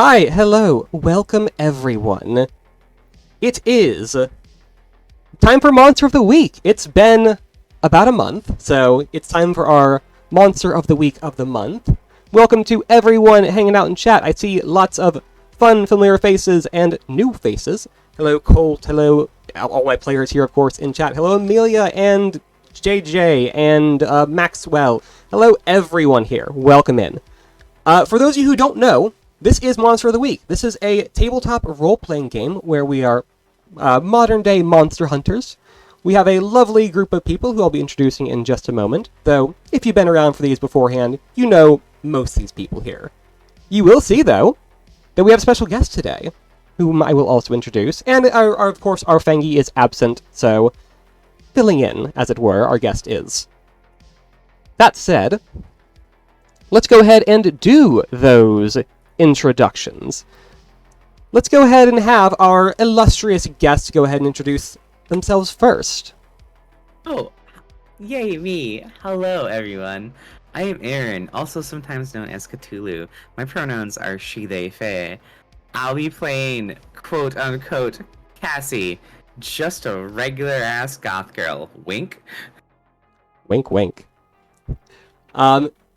Hi, hello, welcome everyone. It is time for Monster of the Week. It's been about a month, so it's time for our Monster of the Week of the month. Welcome to everyone hanging out in chat. I see lots of fun, familiar faces and new faces. Hello, Colt. Hello, all my players here, of course, in chat. Hello, Amelia and JJ and Maxwell. Hello, everyone here. Welcome in. For those of you who don't know, this is Monster of the Week. This is a tabletop role-playing game where we are modern-day monster hunters. We have a lovely group of people who I'll be introducing in just a moment, though if you've been around for these beforehand, you know most of these people here. You will see, though, that we have a special guest today, whom I will also introduce, and of course, our Fangy is absent, so filling in, as it were, our guest is. That said, let's go ahead and do those introductions. Let's go ahead and have our illustrious guests go ahead and introduce themselves first. Oh, yay, me. Hello, everyone. I am Aaron, also sometimes known as Cthulhu. My pronouns are she, they, fae. I'll be playing, quote-unquote, Cassie, just a regular-ass goth girl. Wink? Wink, wink.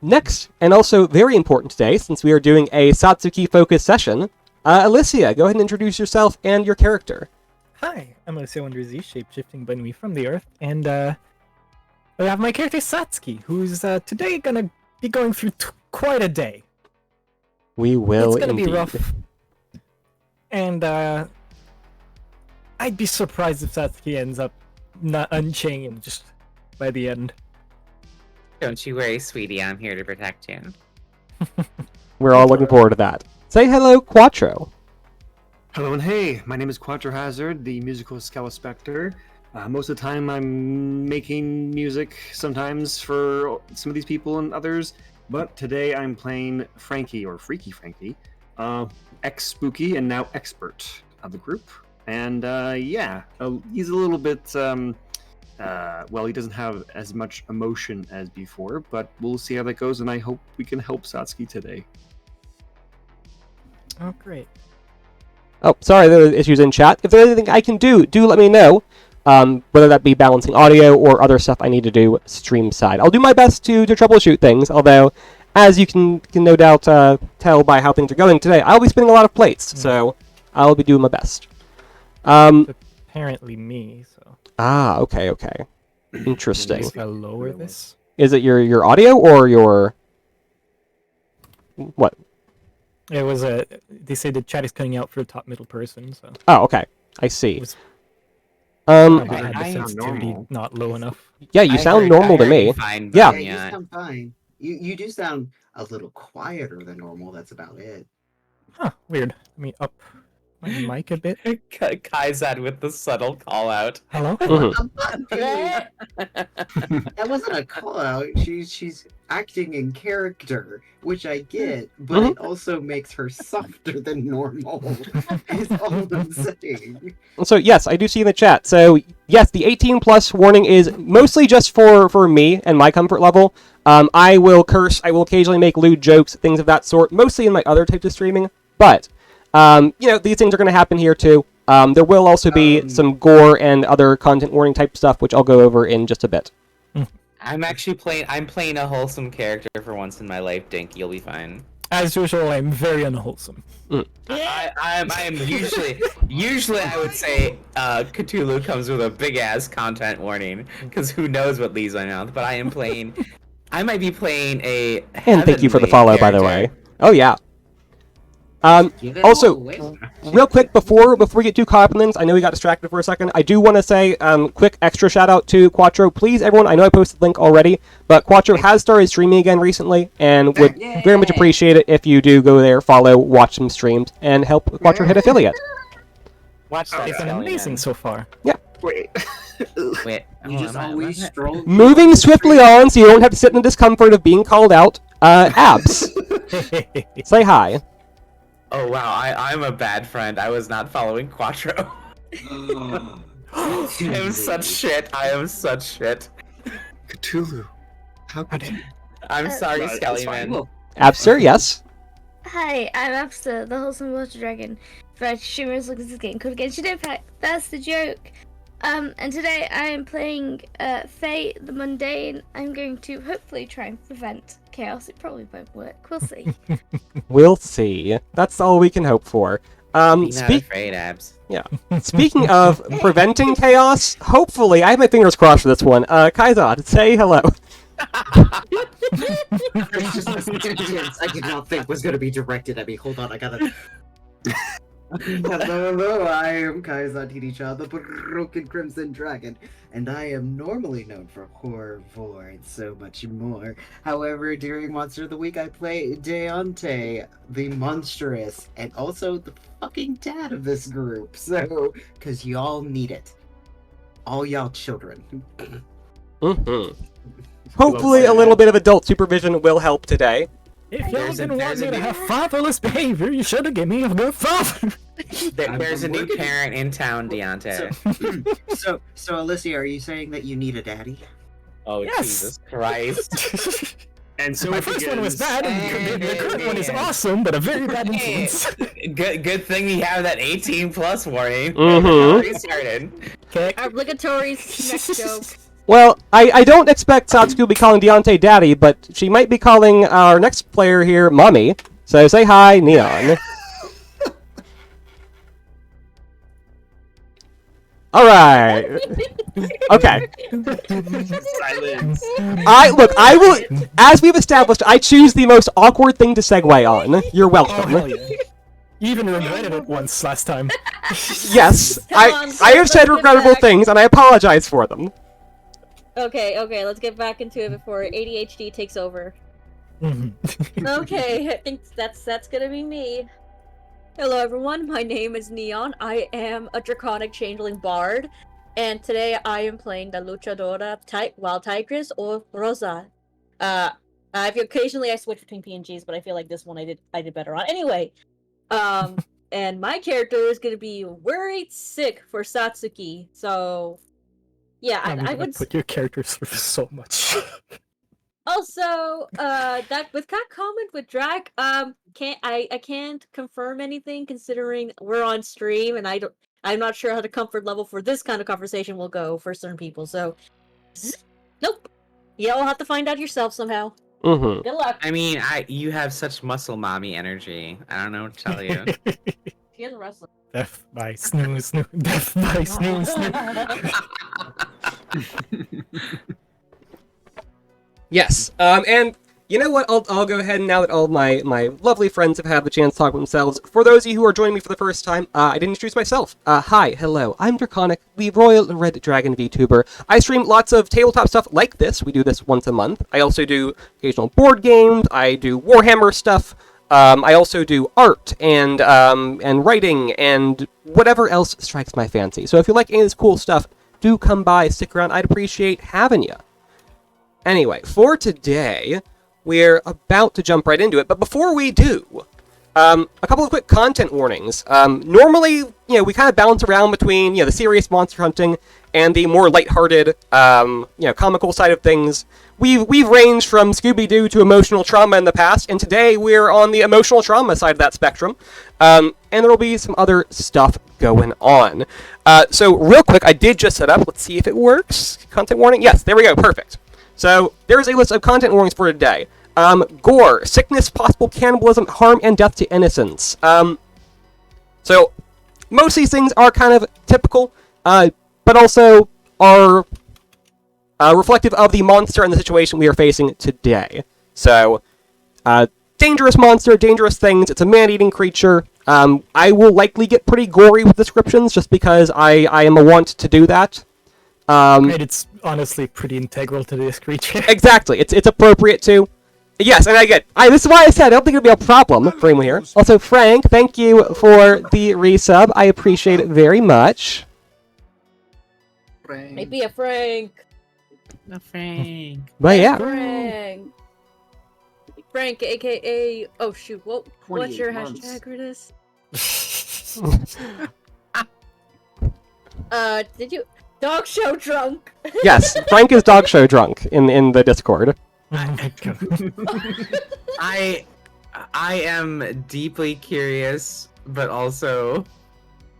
Next, and also very important today, since we are doing a Satsuki-focused session, Alicia, go ahead and introduce yourself and your character. Hi, I'm Alicia Wonderzy, shape-shifting bunny from the Earth, and I have my character Satsuki, who's today gonna be going through quite a day. We will It's gonna indeed. be rough. And I'd be surprised if Satsuki ends up not unchained just by the end. Don't you worry, sweetie. I'm here to protect you. We're all looking forward to that. Say hello, Quattro. Hello and hey, my name is Quattro Hazard, the musical Scala Spectre. Most of the time I'm making music, sometimes for some of these people and others, but today I'm playing Frankie, or Freaky Frankie, ex-spooky and now expert of the group. And he's a little bit, he doesn't have as much emotion as before, but we'll see how that goes, and I hope we can help Satsuki today. Oh, great. Oh, sorry, there are issues in chat. If there's anything I can do let me know. Whether that be balancing audio or other stuff I need to do stream side. I'll do my best to troubleshoot things, although, as you can no doubt tell by how things are going today, I'll be spinning a lot of plates, so I'll be doing my best. Apparently me, so... Okay. Interesting. If I lower this? Is it your audio or your... What? It was they say the chat is cutting out for the top middle person, so... Oh, okay. I see. Was- I the sensitivity normal. not low enough. Yeah, you sound normal to me. Fine, Yeah. but You sound fine. You do sound a little quieter than normal, that's about it. Huh, weird. Let me up my mic a bit. Kaizad with the subtle call out. Hello? Mhm. I'm not being... That wasn't a call out. She's acting in character, which I get, but it also makes her softer than normal. Is all I'm saying. So, yes, I do see in the chat. So, yes, the 18-plus warning is mostly just for me and my comfort level. I will curse, I will occasionally make lewd jokes, things of that sort, mostly in my other types of streaming. But, these things are going to happen here, too. There will also be some gore and other content warning type stuff, which I'll go over in just a bit. I'm playing a wholesome character for once in my life, Dink. You'll be fine. As usual, I'm very unwholesome. I am usually I would say Cthulhu comes with a big ass content warning, because who knows what leaves my mouth, but I might be playing a And thank you for the heavenly follow, by the way. character. Oh, yeah. Give it Also, all away. real quick, before we get too caught up in things, I know we got distracted for a second. I do want to say, quick extra shout out to Quattro. Please, everyone, I know I posted the link already, but Quattro has started streaming again recently, and would very much appreciate it if you do go there, follow, watch some streams, and help Quattro hit affiliate. Watch that. It's been amazing so far. Wait. Wait, You just always stroll. Moving swiftly on so you don't have to sit in the discomfort of being called out. Abs, say hi. Oh wow, I'm a bad friend. I was not following Quattro. I am such shit. Cthulhu, how could you? I'm sorry, Skellyman. Abs, sir, yes. Hi, I'm Afsa, the wholesome water dragon. Fred Streamers look at this game called Genshin Impact. That's the joke. And today I am playing Faye the Mundane. I'm going to hopefully try and prevent chaos. It probably won't work. We'll see. We'll see. That's all we can hope for. Be not afraid, Abs. Yeah. Speaking of preventing chaos, hopefully, I have my fingers crossed for this one. Kaizad, say hello. There's just a sentence I did not think was going to be directed at me. Hold on, I gotta... Hello, I am Kaiser Tiricha, the Broken Crimson Dragon, and I am normally known for horror, vor, and so much more. However, during Monster of the Week, I play Deontay, the monstrous, and also the fucking dad of this group, so, because y'all need it. All y'all children. Mm-hmm. Hopefully, a little bit of adult supervision will help today. If y'all didn't want me to have fatherless behavior, you should have given me a good father. There's a new parent in town, Deontay. So Alyssa, are you saying that you need a daddy? Oh, Yes. Jesus Christ. And so My it first one was begins. bad, and the current one is awesome, but a very bad influence. Good thing we have that 18 plus warning. Mhm. Already started. Okay. Obligatory next joke. Well, I don't expect Satsuki will be calling Deontay daddy, but she might be calling our next player here mommy. So say hi, Neon. Alright. Okay. Silence. I will, as we've established, I choose the most awkward thing to segue on. You're Oh, welcome. hell yeah. You even regretted it once last time. Yes, Come on, I have said let's get regrettable back. things, and I apologize for them. Okay, let's get back into it before ADHD takes over. Mhm. Okay, I think that's gonna be me. Hello everyone, my name is Neon. I am a draconic changeling bard, and today I am playing the luchadora wild tigress or Rosa. Occasionally I switch between PNGs, but I feel like this one I did better on. Anyway, and my character is gonna be worried sick for Satsuki. So, yeah, I'm I gonna would. put your character through so much. Also, that with that comment with Drac, I can't confirm anything considering we're on stream and I'm not sure how the comfort level for this kind of conversation will go for certain people. So, nope. You'll have to find out yourself somehow. Mm-hmm. Good luck. I mean, you have such muscle mommy energy. I don't know what to tell you. She is a wrestler. Death by snooze, snooze. Death by snooze, snooze. Yes, and you know what? I'll go ahead and now that all my lovely friends have had the chance to talk with themselves. For those of you who are joining me for the first time, I didn't introduce myself. Hi, hello, I'm Draconic, the Royal Red Dragon VTuber. I stream lots of tabletop stuff like this. We do this once a month. I also do occasional board games. I do Warhammer stuff. I also do art and writing and whatever else strikes my fancy. So if you like any of this cool stuff, do come by, stick around. I'd appreciate having you. Anyway, for today, we're about to jump right into it, but before we do, a couple of quick content warnings. Normally, we kind of bounce around between, the serious monster hunting and the more lighthearted, comical side of things. We've ranged from Scooby-Doo to emotional trauma in the past, and today we're on the emotional trauma side of that spectrum, and there will be some other stuff going on. So real quick, I did just set up. Let's see if it works. Content warning. Yes, there we go. Perfect. So, there's a list of content warnings for today. Gore, sickness, possible cannibalism, harm, and death to innocents. So, most of these things are kind of typical, but also are reflective of the monster and the situation we are facing today. So, dangerous monster, dangerous things, it's a man-eating creature. I will likely get pretty gory with descriptions, just because I am a wont to do that. And it's honestly pretty integral to this creature. Exactly, it's appropriate to. Yes, and this is why I said I don't think it'll be a problem for him here. Also, Frank, thank you for the resub. I appreciate it very much. Maybe a Frank. No, Frank. But yeah. Frank. Frank, aka. Oh shoot! What's your 28 months. hashtag for this? Did you dog show drunk? Yes, Frank is dog show drunk in the Discord. Oh my god. I am deeply curious, but also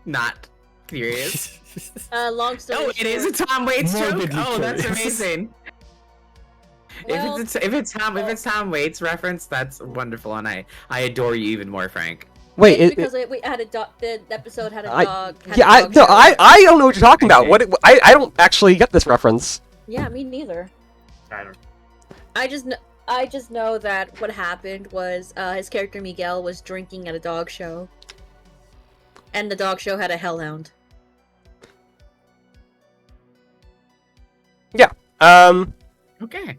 not curious. Long story Oh, it is a short. Tom Waits joke. Morbidly Oh, that's curious. amazing. Well, if it's Tom Waits reference, that's wonderful, and I adore you even more, Frank. Wait, it's because we had a dog. The episode had a dog. Had a dog show. I don't know what you're talking about. Okay. I don't actually get this reference. Yeah, me neither. I don't. I just know that what happened was his character Miguel was drinking at a dog show, and the dog show had a hellhound. Yeah. Okay.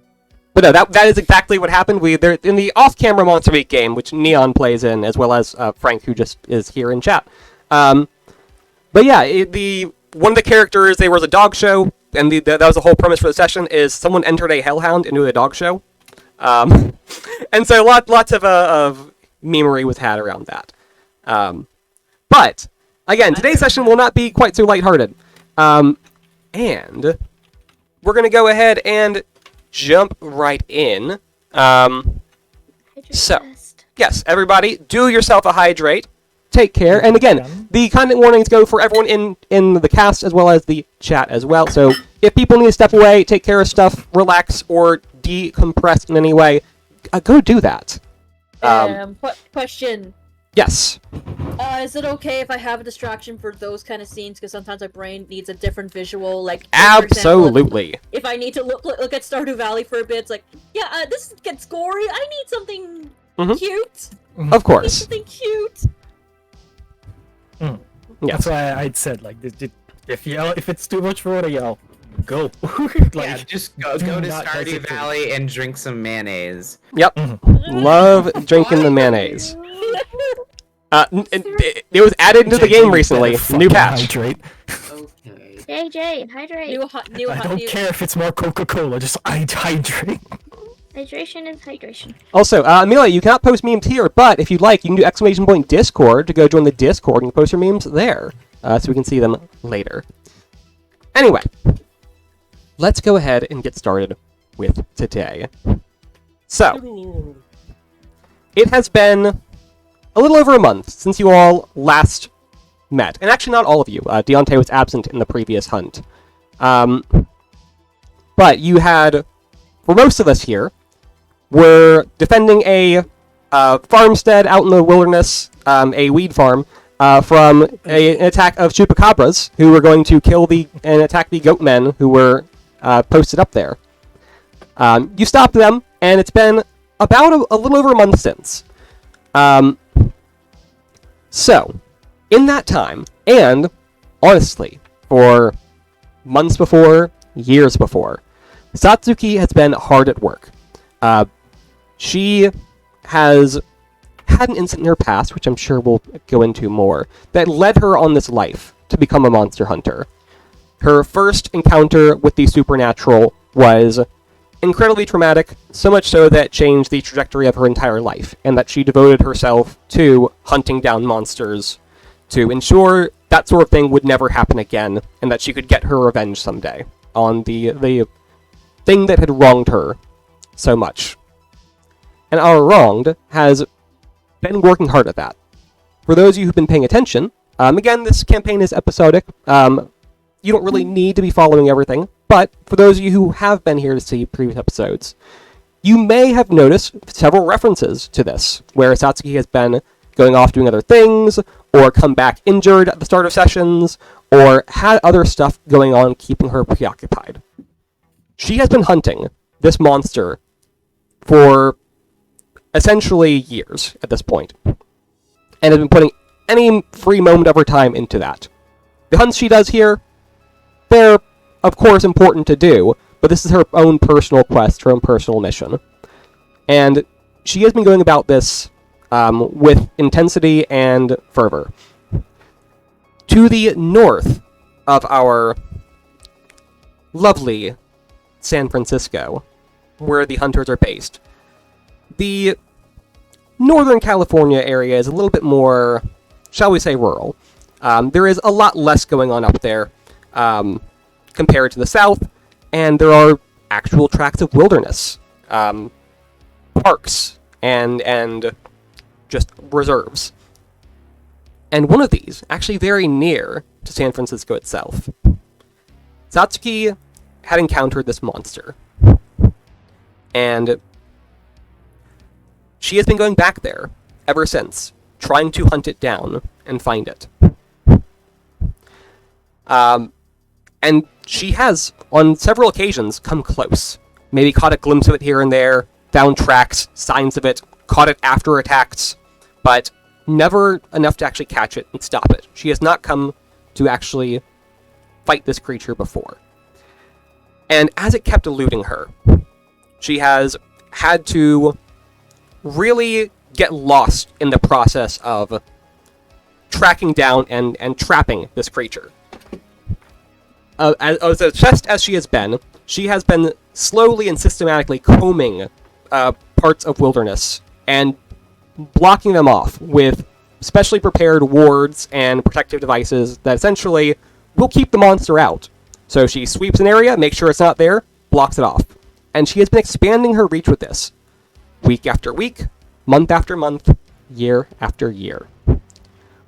But no, that is exactly what happened. They're in the off-camera Monster Week game, which Neon plays in, as well as Frank, who just is here in chat. But yeah, one of the characters, there was a dog show, and that was the whole premise for the session, is someone entered a hellhound into a dog show. And so lots of memery was had around that. But, again, today's session will not be quite so lighthearted. And we're going to go ahead and jump right in. So, yes, everybody, do yourself a hydrate. Take care. And again, the content warnings go for everyone in the cast as well as the chat as well. So if people need to step away, take care of stuff, relax, or decompress in any way, go do that. Question. Yes. Is it okay if I have a distraction for those kind of scenes? Because sometimes my brain needs a different visual. Like, for example, Absolutely. if I need to look at Stardew Valley for a bit, it's like, yeah, this gets gory. I need something cute. Of I need course. something cute. Yes. That's why I'd said, like, if it's too much for what I yell, go. Yeah, just go do to not Stardew hesitate. Valley and drink some mayonnaise. Yep. Love drinking the mayonnaise. It was added into the game recently. New patch. Hydrate. Okay. JJ, hydrate. I don't care if it's more Coca-Cola, just hydrate. Hydration is hydration. Also, Amelia, you cannot post memes here, but if you'd like, you can do ! Discord to go join the Discord and post your memes there, so we can see them later. Anyway, let's go ahead and get started with today. So, it has been a little over a month since you all last met. And actually, not all of you. Deontay was absent in the previous hunt. But you had, for most of us here, were defending a farmstead out in the wilderness, a weed farm, from an attack of chupacabras, who were going to kill and attack the goat men who were posted up there. You stopped them, and it's been about a little over a month since. So, in that time, and honestly, for months before, years before, Satsuki has been hard at work. She has had an incident in her past, which I'm sure we'll go into more, that led her on this life to become a monster hunter. Her first encounter with the supernatural was incredibly traumatic, so much so that it changed the trajectory of her entire life, and that she devoted herself to hunting down monsters to ensure that sort of thing would never happen again, and that she could get her revenge someday on the thing that had wronged her so much. And our wronged has been working hard at that. For those of you who've been paying attention, again, this campaign is episodic. You don't really need to be following everything, but for those of you who have been here to see previous episodes, you may have noticed several references to this, where Satsuki has been going off doing other things, or come back injured at the start of sessions, or had other stuff going on keeping her preoccupied. She has been hunting this monster for essentially years at this point, and has been putting any free moment of her time into that. The hunts she does here, they're, of course, important to do, but this is her own personal quest, her own personal mission. And she has been going about this with intensity and fervor. To the north of our lovely San Francisco, where the hunters are based, the Northern California area is a little bit more, shall we say, rural. There is a lot less going on up there compared to the south, and there are actual tracts of wilderness, parks, and just reserves. And one of these, actually very near to San Francisco itself. Satsuki had encountered this monster. And she has been going back there ever since, trying to hunt it down and find it. And she has, on several occasions, come close. Maybe caught a glimpse of it here and there, found tracks, signs of it, caught it after attacks, but never enough to actually catch it and stop it. She has not come to actually fight this creature before. And as it kept eluding her, she has had to really get lost in the process of tracking down and trapping this creature. As obsessed as she has been slowly and systematically combing parts of wilderness and blocking them off with specially prepared wards and protective devices that essentially will keep the monster out. So she sweeps an area, makes sure it's not there, blocks it off. And she has been expanding her reach with this, week after week, month after month, year after year.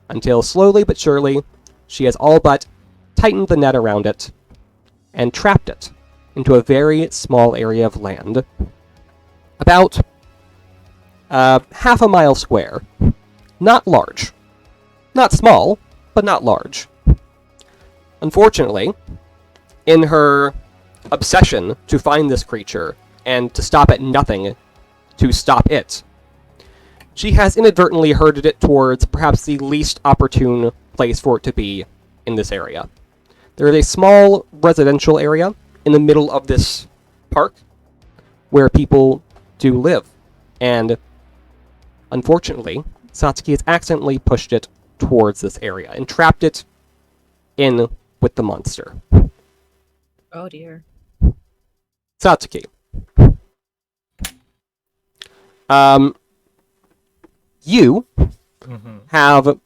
Until slowly but surely, she has all but tightened the net around it and trapped it into a very small area of land. About half a mile square. Not large. Not small, but not large. Unfortunately, in her obsession to find this creature and to stop at nothing to stop it, she has inadvertently herded it towards perhaps the least opportune place for it to be in this area. There is a small residential area in the middle of this park where people do live, and unfortunately, Satsuki has accidentally pushed it towards this area and trapped it in with the monster. Oh dear. Satsuki. You have,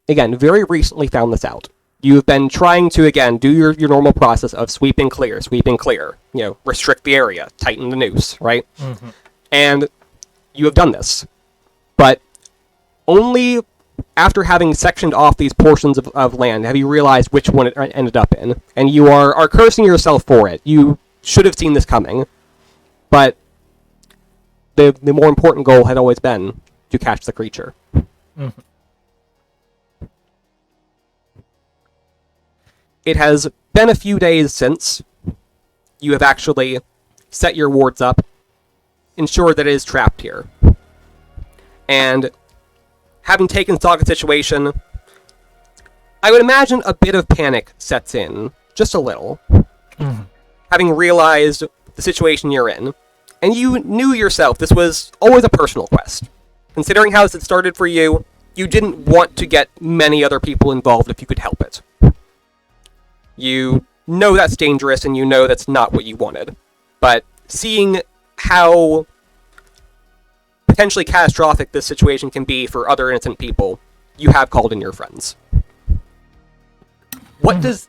again, very recently found this out. You've been trying to, again, do your normal process of sweep and clear, restrict the area, tighten the noose, right? And you have done this. But only after having sectioned off these portions of land have you realized which one it ended up in. And you are cursing yourself for it. You should have seen this coming. But the more important goal had always been to catch the creature. It has been a few days since you have actually set your wards up, ensured that it is trapped here. And having taken stock of the situation, I would imagine a bit of panic sets in, just a little. Having realized the situation you're in, and you knew yourself this was always a personal quest. Considering how this had started for you, you didn't want to get many other people involved if you could help it. You know that's dangerous, and you know that's not what you wanted. But seeing how potentially catastrophic this situation can be for other innocent people, you have called in your friends. What does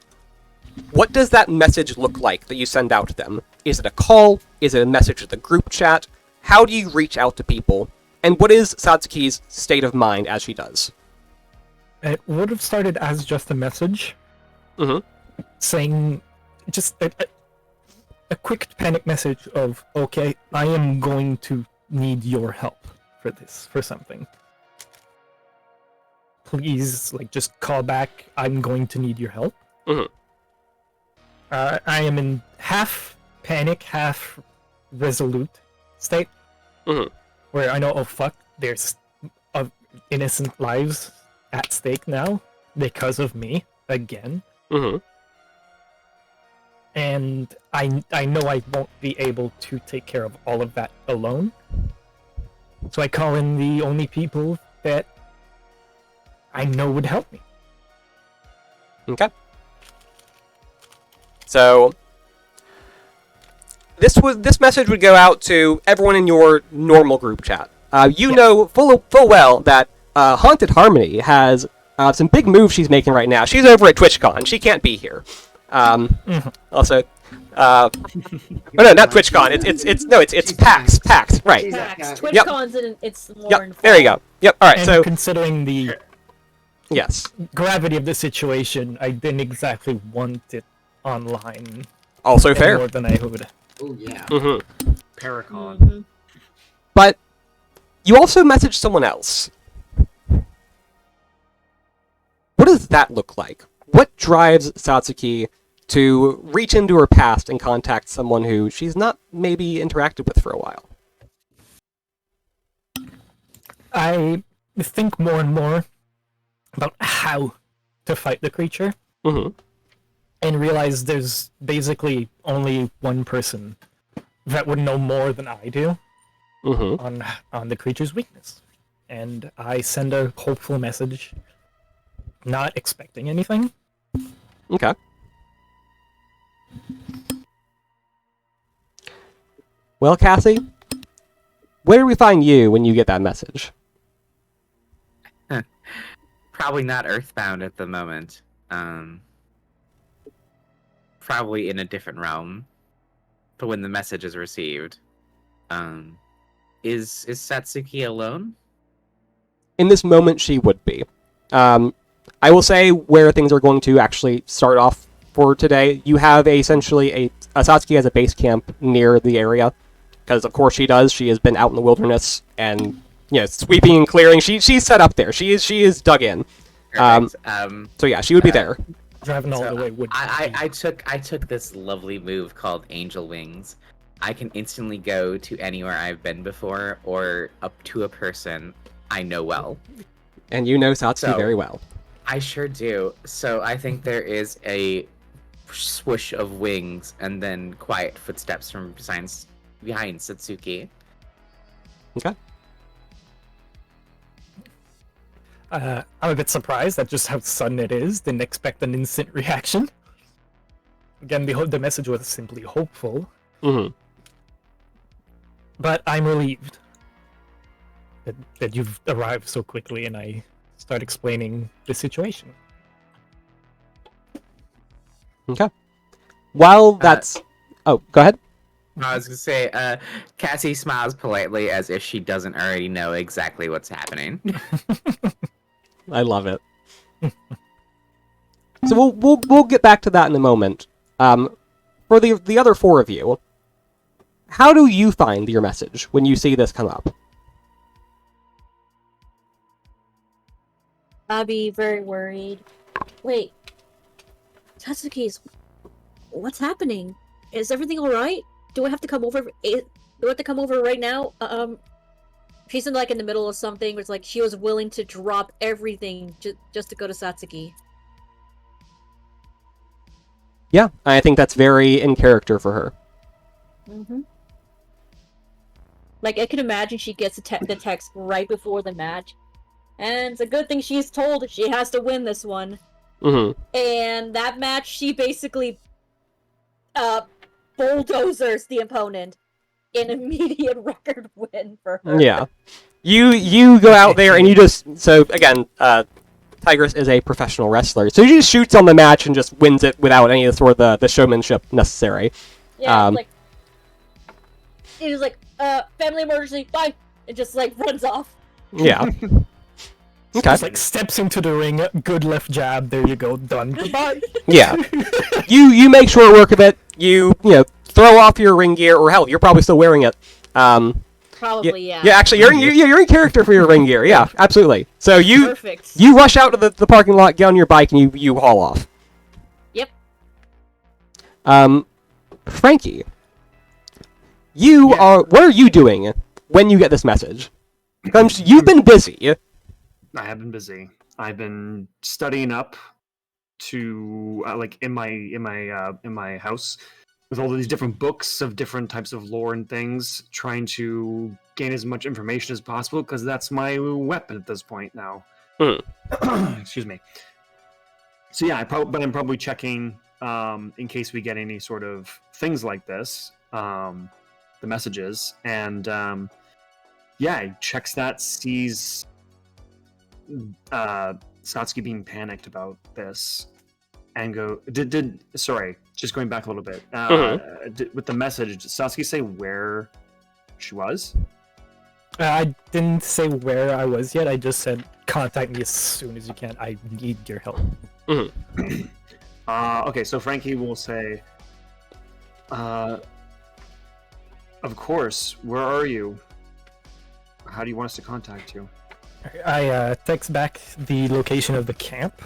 that message look like that you send out to them? Is it a call? Is it a message to the group chat? How do you reach out to people? And what is Satsuki's state of mind as she does? It would have started as just a message. Saying just a quick panic message of, okay, I am going to need your help for something. Please, just call back. I'm going to need your help. I am in half panic, half resolute state. Where I know, oh fuck, there's innocent lives at stake now because of me, again. And I know I won't be able to take care of all of that alone. So I call in the only people that I know would help me. Okay. So this message would go out to everyone in your normal group chat. You know full well that Haunted Harmony has some big moves she's making right now. She's over at TwitchCon. She can't be here. Also, Oh no, not TwitchCon. It's PAX. PAX. Right. PAX. Yep. TwitchCon's it's more Yep. in There you fall. go. Yep. All right. And So considering the yes. gravity of the situation, I didn't exactly want it online Also any fair. more than I would. Oh yeah. Mm-hmm. Paracon. Mhm. But you also messaged someone else. What does that look like? What drives Satsuki to reach into her past and contact someone who she's not maybe interacted with for a while? I think more and more about how to fight the creature Mm-hmm. and realize there's basically only one person that would know more than I do Mm-hmm. on the creature's weakness. And I send a hopeful message, not expecting anything. Okay. Well, Cassie, where do we find you when you get that message? Probably not Earthbound at the moment. Probably in a different realm. But when the message is received, is Satsuki alone? In this moment, she would be. I will say where things are going to actually start off for today. You have essentially a Satsuki has a base camp near the area, because of course she does. She has been out in the wilderness and sweeping and clearing. She's set up there. She is dug in. Perfect. So yeah, she would be there. Driving all So the way would. I took this lovely move called Angel Wings. I can instantly go to anywhere I've been before or up to a person I know well. And you know Satsuki So- very well. I sure do. So I think there is a swoosh of wings and then quiet footsteps from behind Satsuki. Okay. I'm a bit surprised at just how sudden it is. Didn't expect an instant reaction. Again, the message was simply hopeful, Mm-hmm. but I'm relieved that you've arrived so quickly, and I start explaining the situation. Okay. While that's... oh, go ahead. I was gonna say, Cassie smiles politely as if she doesn't already know exactly what's happening. I love it. So we'll get back to that in a moment. For the other four of you, how do you find your message when you see this come up? I'll be very worried. Wait, Satsuki's. What's happening? Is everything all right? Do I have to come over? Do I have to come over right now? She's in the middle of something. Where it's like she was willing to drop everything just to go to Satsuki. Yeah, I think that's very in character for her. Mm-hmm. I can imagine she gets the text right before the match, and it's a good thing she's told she has to win this one. Mm-hmm. And that match, she basically bulldozers the opponent. An immediate record win for her. Yeah. You go out there and you just... So, again, Tigress is a professional wrestler, so she just shoots on the match and just wins it without any of the sort of the showmanship necessary. Yeah, he was like, family emergency, bye! And just, runs off. Yeah. Okay. Just steps into the ring, good left jab, there you go, done. Goodbye. Yeah. You make short work of it. You throw off your ring gear, or hell, you're probably still wearing it. Probably, yeah. Yeah, actually, you're in character for your ring gear. Yeah, absolutely. So Perfect. you rush out to the parking lot, get on your bike, and you haul off. Yep. Frankie, what are you doing when you get this message? You've been busy. I have been busy. I've been studying up to in my house with all these different books of different types of lore and things, trying to gain as much information as possible because that's my weapon at this point now. Excuse me. So yeah, but I'm probably checking in case we get any sort of things like this, the messages, and he checks that, sees Satsuki being panicked about this, and just going back a little bit. With the message, did Sasuke say where she was? I didn't say where I was yet. I just said contact me as soon as you can. I need your help. Okay, so Frankie will say, of course, where are you? How do you want us to contact you? I text back the location of the camp.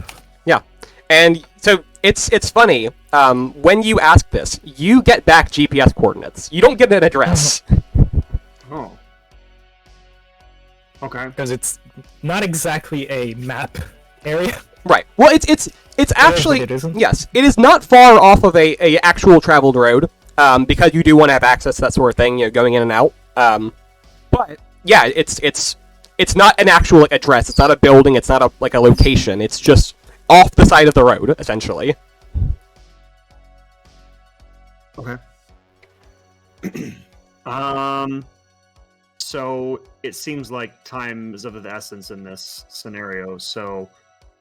Yeah, and so it's funny. When you ask this, you get back GPS coordinates. You don't get an address. Oh. Okay. Because it's not exactly a map area. Right. Well, it's actually it isn't. Yes, it is not far off of a actual traveled road. Because you do want to have access to that sort of thing, going in and out. But yeah, it's not an actual address. It's not a building. It's not a location. It's just off the side of the road, essentially. Okay. So it seems like time is of the essence in this scenario. So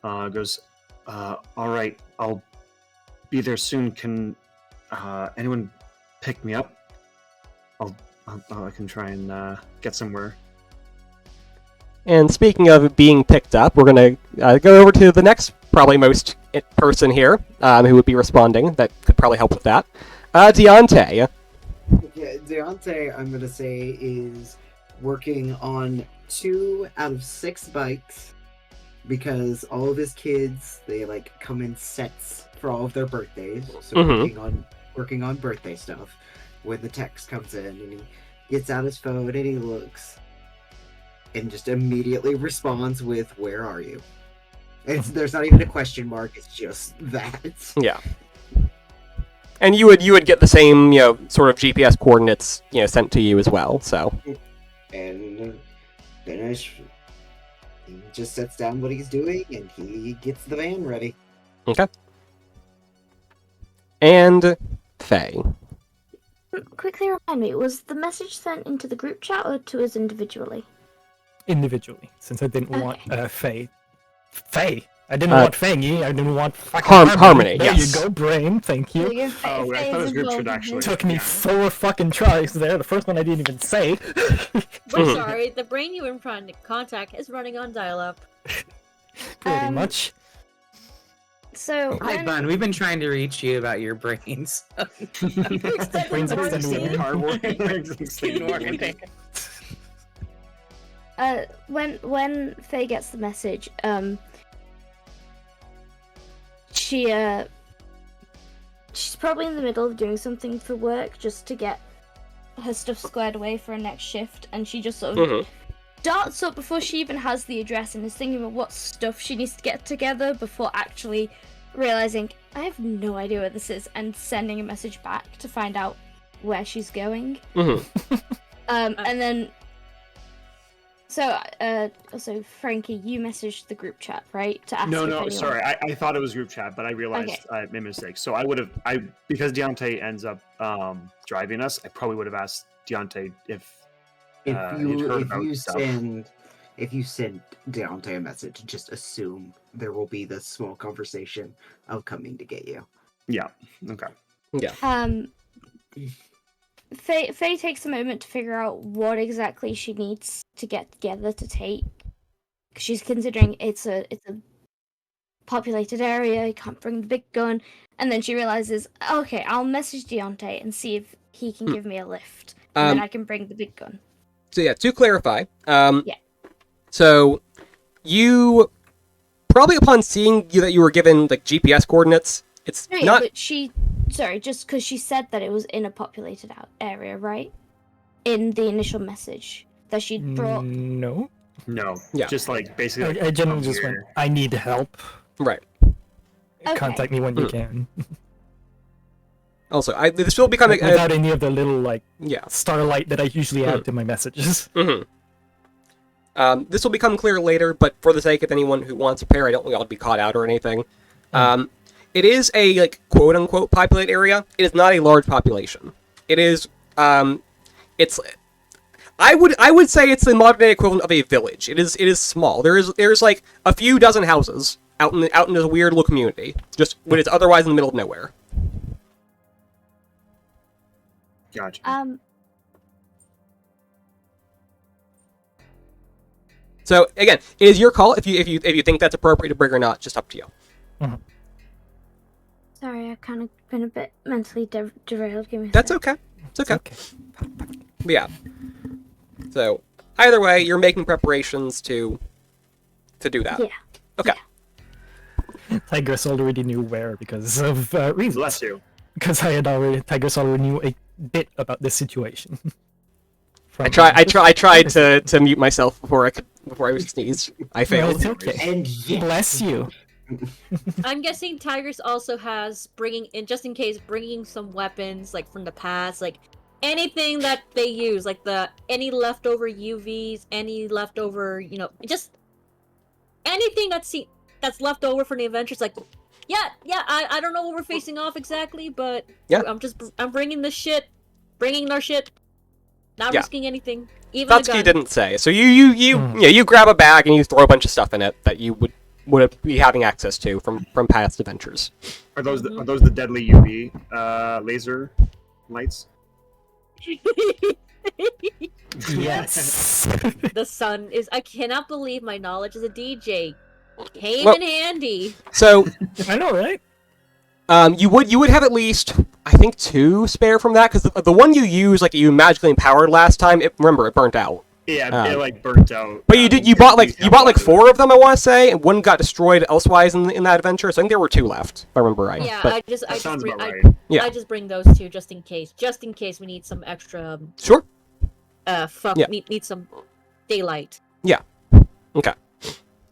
goes, all right, I'll be there soon. Can anyone pick me up? I can try and get somewhere. And speaking of being picked up, we're going to go over to the next, probably most person here who would be responding. That could probably help with that. Deontay. Yeah, Deontay, I'm gonna say, is working on 2 out of 6 bikes because all of his kids, they come in sets for all of their birthdays. So working on birthday stuff. When the text comes in and he gets out his phone and he looks and just immediately responds with, "Where are you?" There's not even a question mark, it's just that. Yeah. And you would get the same, sort of GPS coordinates, sent to you as well, so. And then he just sets down what he's doing and he gets the van ready. Okay. And Faye. Quickly remind me, was the message sent into the group chat or to us individually? Individually, since I didn't want Faye. Faye! I didn't want Fangy, I didn't want fucking Harmony. There yes. you go, Brain, thank you. I thought it was group chat, actually. Took me 4 fucking tries there. The first one I didn't even say. We're sorry, the brain you were trying to contact is running on dial-up. Pretty much. So, Hi, Bun. We've been trying to reach you about your brains. Brains extended warranty. when Faye gets the message, she's probably in the middle of doing something for work just to get her stuff squared away for her next shift, and she just sort of darts up before she even has the address and is thinking about what stuff she needs to get together before actually realizing, I have no idea where this is, and sending a message back to find out where she's going. And then so Frankie, you messaged the group chat, right? To ask No, sorry. I thought it was group chat, but I realized I made a mistake. So because Deontay ends up driving us, I probably would have asked Deontay if if you send Deontay a message, just assume there will be this small conversation of coming to get you. Yeah. Okay. Yeah. Faye takes a moment to figure out what exactly she needs to get together to take. She's considering it's a populated area, you can't bring the big gun, and then she realizes, okay, I'll message Deontay and see if he can give me a lift, and then I can bring the big gun. So yeah, to clarify, so you probably upon seeing that you were given GPS coordinates, it's not. But just because she said that it was in a populated area, right? In the initial message that she brought. No. Yeah. Just basically. I generally just went, I need help. Right. Okay. Contact me when you can. Also, this will become without any of the little yeah starlight that I usually add to my messages. This will become clear later, but for the sake of anyone who wants a pair, I don't think I'll be caught out or anything. It is a quote unquote populated area. It is not a large population. It is it's I would say it's the modern day equivalent of a village. It is small. There's a few dozen houses out in this weird little community, just when it's otherwise in the middle of nowhere. Gotcha. So again, it is your call if you think that's appropriate to bring or not. Just up to you. Mm-hmm. Sorry, I've kind of been a bit mentally derailed. Give me a That's sec. okay. It's okay. But yeah. So either way, you're making preparations to do that. Yeah. Okay. Tigress already knew where because of reasons. Bless you. Because Tigress already knew a bit about this situation. I tried to mute myself before I was sneezed. I failed. It's okay. And yes. Bless you. I'm guessing Tigress also has just in case, bringing some weapons like from the past, like anything that they use, like any leftover UVs, any leftover, just anything that's left over from the adventures. Like, I don't know what we're facing off exactly, but yeah, I'm bringing our shit, not risking anything. Even Satsuki didn't say. So you grab a bag and you throw a bunch of stuff in it that you would be having access to from past adventures. Are those the deadly UV laser lights? Yes. The sun is. I cannot believe my knowledge as a DJ came in handy. So I know, right? You would have at least, I think, 2 spare from that, because the one you used, like you magically empowered last time, it burnt out. Yeah, it like burnt out. But you bought like 4 of them, I want to say, and one got destroyed elsewise in that adventure. So I think there were 2 left, if I remember right. Yeah, but, I just bring those 2 just in case we need some extra. Sure. Need some daylight. Yeah. Okay.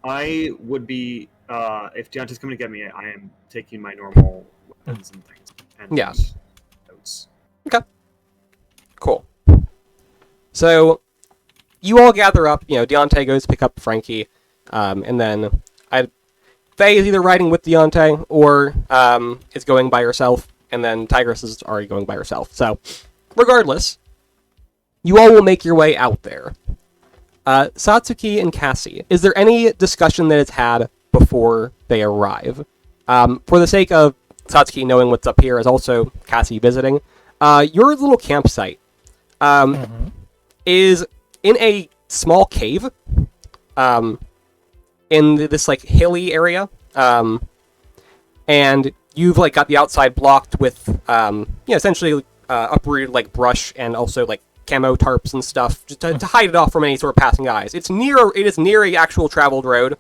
I would be if Deontay's coming to get me, I am taking my normal weapons and things. And notes. Okay. Cool. So you all gather up. Deontay goes to pick up Frankie, and then Faye is either riding with Deontay or is going by herself, and then Tigress is already going by herself. So, regardless, you all will make your way out there. Satsuki and Cassie, is there any discussion that is had before they arrive? For the sake of Satsuki knowing what's up here, as also Cassie visiting, your little campsite is in a small cave, in this like hilly area, and you've like got the outside blocked with essentially uprooted like brush and also like camo tarps and stuff just to hide it off from any sort of passing eyes. It is near a actual traveled road,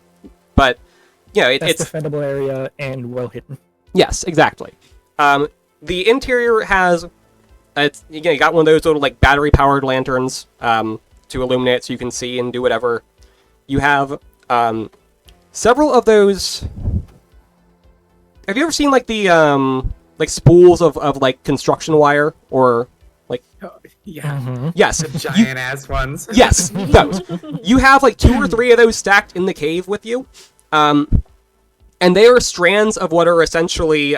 but it's defendable area and well hidden. Yes, exactly. The interior has you got one of those little like battery powered lanterns to illuminate so you can see and do whatever. You have several of those. Have you ever seen like the like spools of like construction wire or like? Yeah. Mm-hmm. Yes. Giant ass ones. Yes, those. You have like 2 or 3 of those stacked in the cave with you, and they are strands of what are essentially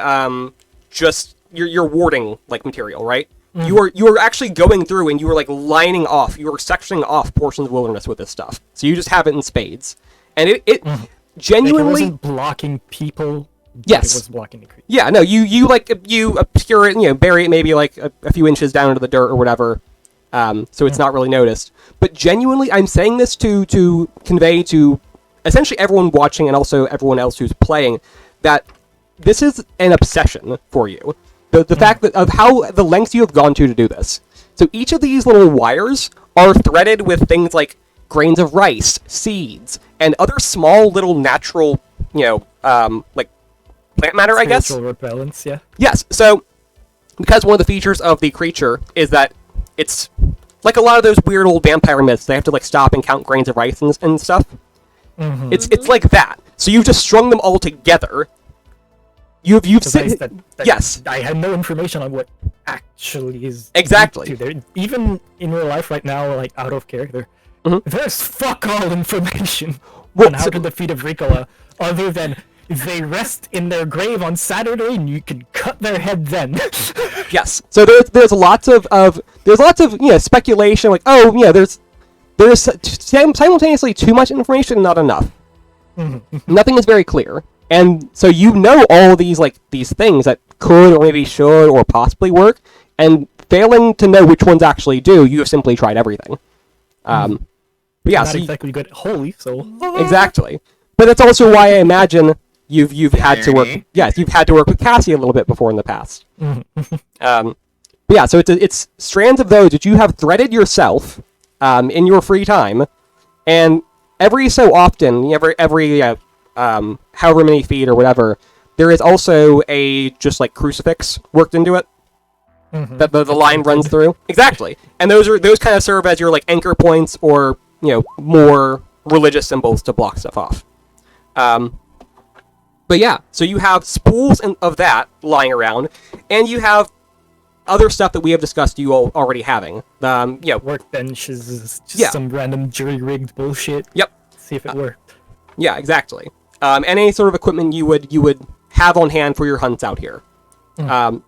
just your warding like material, right? Mm-hmm. You are actually going through and you are like lining off, you are sectioning off portions of wilderness with this stuff. So you just have it in spades, and it genuinely like it wasn't blocking people. Yes. It was blocking the creature. Yeah, no, you obscure it, bury it maybe like a few inches down into the dirt or whatever, so it's not really noticed. But genuinely, I'm saying this to convey to essentially everyone watching and also everyone else who's playing that this is an obsession for you. The fact that of how the lengths you have gone to do this. So each of these little wires are threaded with things like grains of rice, seeds, and other small little natural, like plant matter, I guess. Spiritual repellents, yeah. Yes, so because one of the features of the creature is that it's like a lot of those weird old vampire myths. They have to like stop and count grains of rice and stuff. Mm-hmm. It's like that. So you've just strung them all together. You've yes. I had no information on what actually is exactly. Even in real life right now, like out of character, there's fuck all information on how to defeat a Agricola, other than they rest in their grave on Saturday and you can cut their head then. Yes. So there's lots of speculation, like there's simultaneously too much information and not enough. Nothing is very clear. And so all these things that could or maybe should or possibly work, and failing to know which ones actually do, you have simply tried everything. But yeah, Not so exactly good at holy, so exactly. But that's also why I imagine you've had to work. Irony. Yes, you've had to work with Cassie a little bit before in the past. But yeah, so it's strands of those that you have threaded yourself in your free time, and every so often, every however many feet or whatever, there is also a just like crucifix worked into it that the line runs through. Exactly, and those kind of serve as your like anchor points or more religious symbols to block stuff off. But yeah, so you have spools of that lying around, and you have other stuff that we have discussed you all already having. Workbenches, just some random jury-rigged bullshit. Yep. See if it worked. Yeah, exactly. And any sort of equipment you would have on hand for your hunts out here. The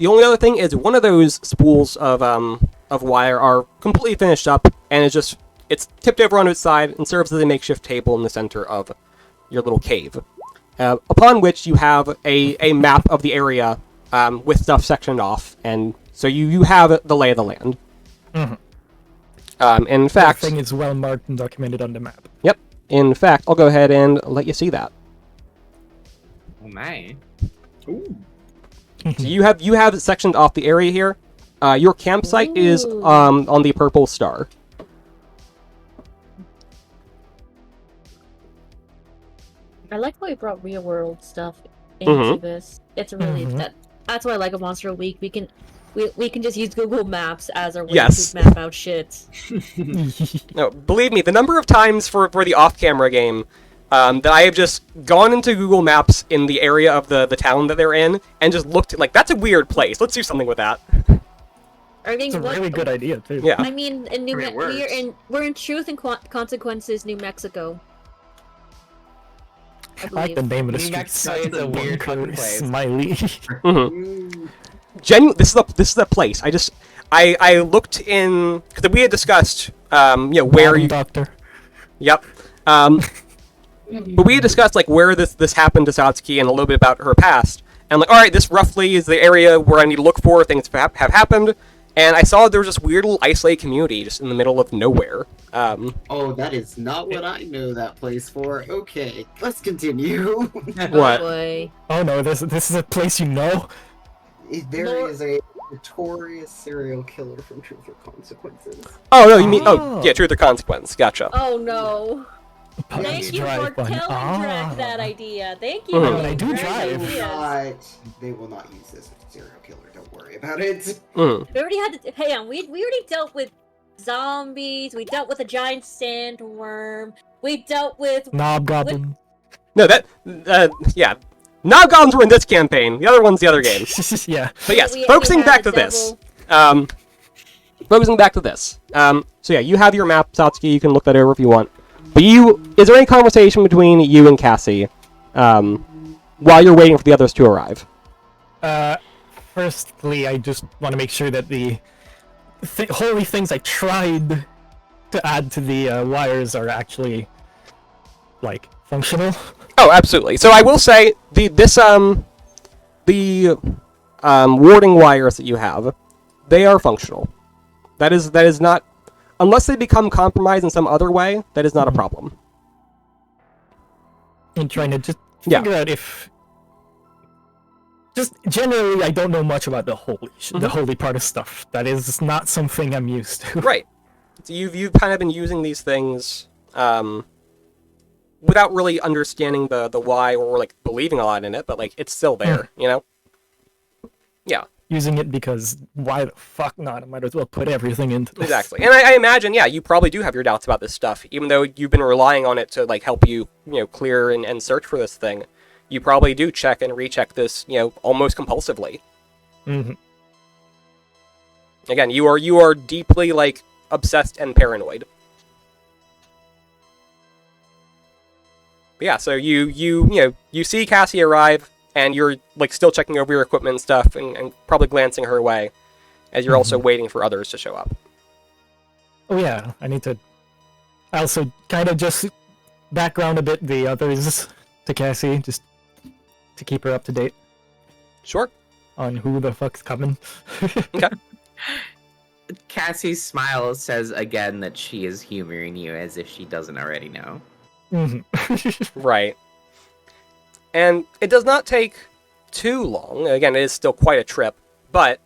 only other thing is one of those spools of wire are completely finished up, and it's tipped over onto its side and serves as a makeshift table in the center of your little cave. Upon which you have a map of the area with stuff sectioned off, and so you have the lay of the land. In fact, everything is well marked and documented on the map. Yep. In fact, I'll go ahead and let you see that. Oh my. Ooh. So you have it sectioned off the area here. Your campsite is on the purple star. I like how we brought real world stuff into this. It's really that's what I like a Monster Week. We can just use Google Maps as our way to map out shit. No, believe me, the number of times for the off-camera game that I have just gone into Google Maps in the area of the town that they're in and just looked at, like, that's a weird place. Let's do something with that. I mean, It's a really good idea too. Yeah. I mean, in we're in Truth and Consequences, New Mexico. I I like the believe. name of the New street. Mexico is a weird fucking place. Smiley. This is a place. I looked in because we had discussed where you. Doctor. Yep. But we had discussed like where this happened to Satsuki and a little bit about her past. And like, all right, this roughly is the area where I need to look for things have happened. And I saw there was this weird little isolated community just in the middle of nowhere. Oh, that is not what I know that place for. Okay, let's continue. What? Boy. Oh no, this is a place you know. There is a notorious serial killer from Truth or Consequences. Oh no, you mean Oh. yeah, Truth or Consequence. Gotcha. Oh no. Puppies Thank you for drive one. telling Drek that idea. Thank you. Mhm. But I do Great drive. ideas. They will not use this serial killer. Don't worry about it. Mm. We already had to. Hey, we already dealt with zombies. We dealt with a giant sandworm. We dealt with. Knob Goblin. No, yeah. Noggoblins were in this campaign. The other one's the other game. Yeah. But yes, we focusing had back the to this. So yeah, you have your map, Satsuki. You can look that over if you want. But is there any conversation between you and Cassie while you're waiting for the others to arrive? Firstly, I just want to make sure that the holy things I tried to add to the wires are actually like functional. Oh, absolutely. So I will say the warding wires that you have, they are functional. That is not, unless they become compromised in some other way, that is not a problem. I'm trying to just figure out if. Just generally, I don't know much about the holy part of stuff. That is not something I'm used to. Right. So you've kind of been using these things without really understanding the why or like believing a lot in it, but like it's still there, you know? Yeah. Using it because why the fuck not? I might as well put everything into this. Exactly. And I imagine, yeah, you probably do have your doubts about this stuff, even though you've been relying on it to like help you, clear and search for this thing. You probably do check and recheck this, almost compulsively. Mm-hmm. Again, you are deeply like obsessed and paranoid. But yeah, so you see Cassie arrive, and you're like still checking over your equipment and stuff, and probably glancing her way, as you're also waiting for others to show up. Oh yeah, I also kind of just background a bit the others to Cassie, just to keep her up to date Sure. on who the fuck's coming. Okay. Cassie's smile says again that she is humoring you as if she doesn't already know. Right. And it does not take too long. Again, it is still quite a trip, but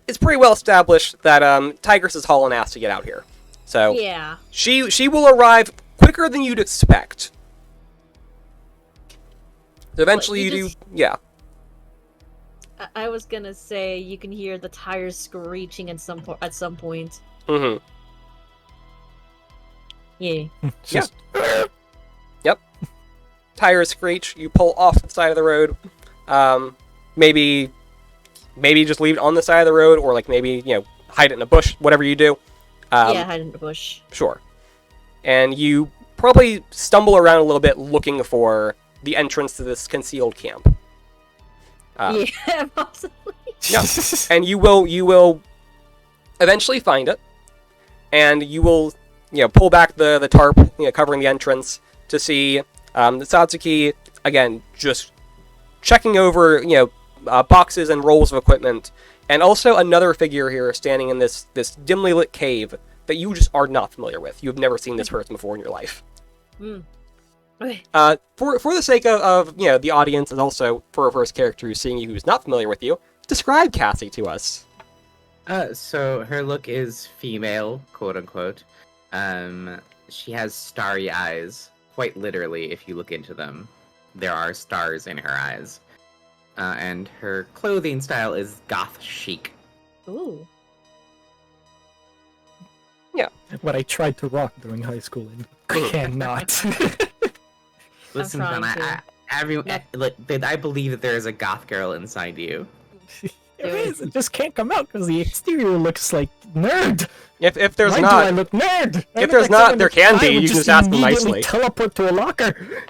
it's pretty well established that Tigress is hauling ass to get out here. So Yeah. she will arrive quicker than you'd expect. So eventually But you you do, yeah. I was gonna say you can hear the tires screeching at some point. Mm-hmm. Yeah. It's just Yep. Tires screech. You pull off the side of the road. Maybe just leave it on the side of the road, or like maybe hide it in a bush. Whatever you do. Yeah, hide in the bush. Sure. And you probably stumble around a little bit looking for the entrance to this concealed camp. Yeah, possibly. Yeah. And you will eventually find it, and you will pull back the tarp covering the entrance to see the Satsuki again just checking over boxes and rolls of equipment, and also another figure here standing in this dimly lit cave that you just are not familiar with. You have never seen this person before in your life. Okay. For the sake of the audience, and also for a first character who's seeing you who's not familiar with you, describe Cassie to us. So her look is female, quote unquote. She has starry eyes. Quite literally, if you look into them, there are stars in her eyes. And her clothing style is goth chic. Ooh. what I tried to rock during high school and cannot. Listen, trying John, to. I believe that there is a goth girl inside you. There is. It just can't come out because the exterior looks like nerd. If there's Why not, do I look nerd? I if look there's like not, someone there that can I be. would You can just ask them immediately nicely. Teleport to a locker.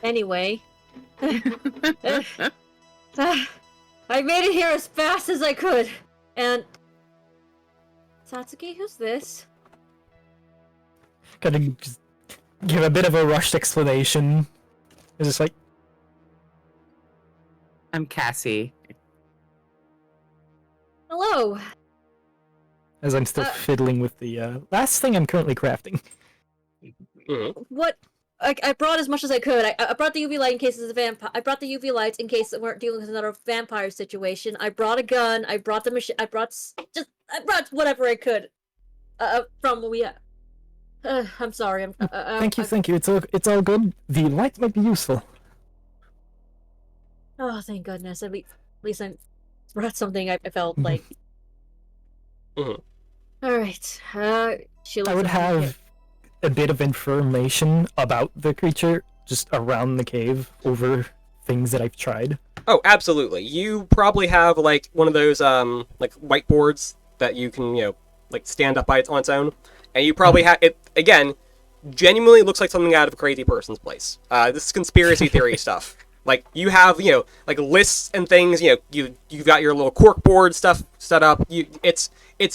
Anyway. I made it here as fast as I could. And Satsuki, who's this? Gotta just give a bit of a rushed explanation. It's just like, I'm Cassie. Hello. as I'm still fiddling with the last thing I'm currently crafting. What? I brought as much as I could. I brought the UV light in case it's a vampire. I brought the UV lights in case we're dealing with another vampire situation. I brought a gun. I brought the machine. I brought whatever I could. From what we have. I'm sorry. Thank you. It's all good. The light might be useful. Oh, thank goodness. At least I brought something I felt like. All right. She looks I would at me. have a bit of information about the creature just around the cave over things that I've tried. Oh, absolutely. You probably have like one of those like whiteboards that you can like stand up by on its own, and you probably have it again. Genuinely looks like something out of a crazy person's place. This is conspiracy theory stuff. Like you have like lists and things. You've got your little corkboard stuff set up. It's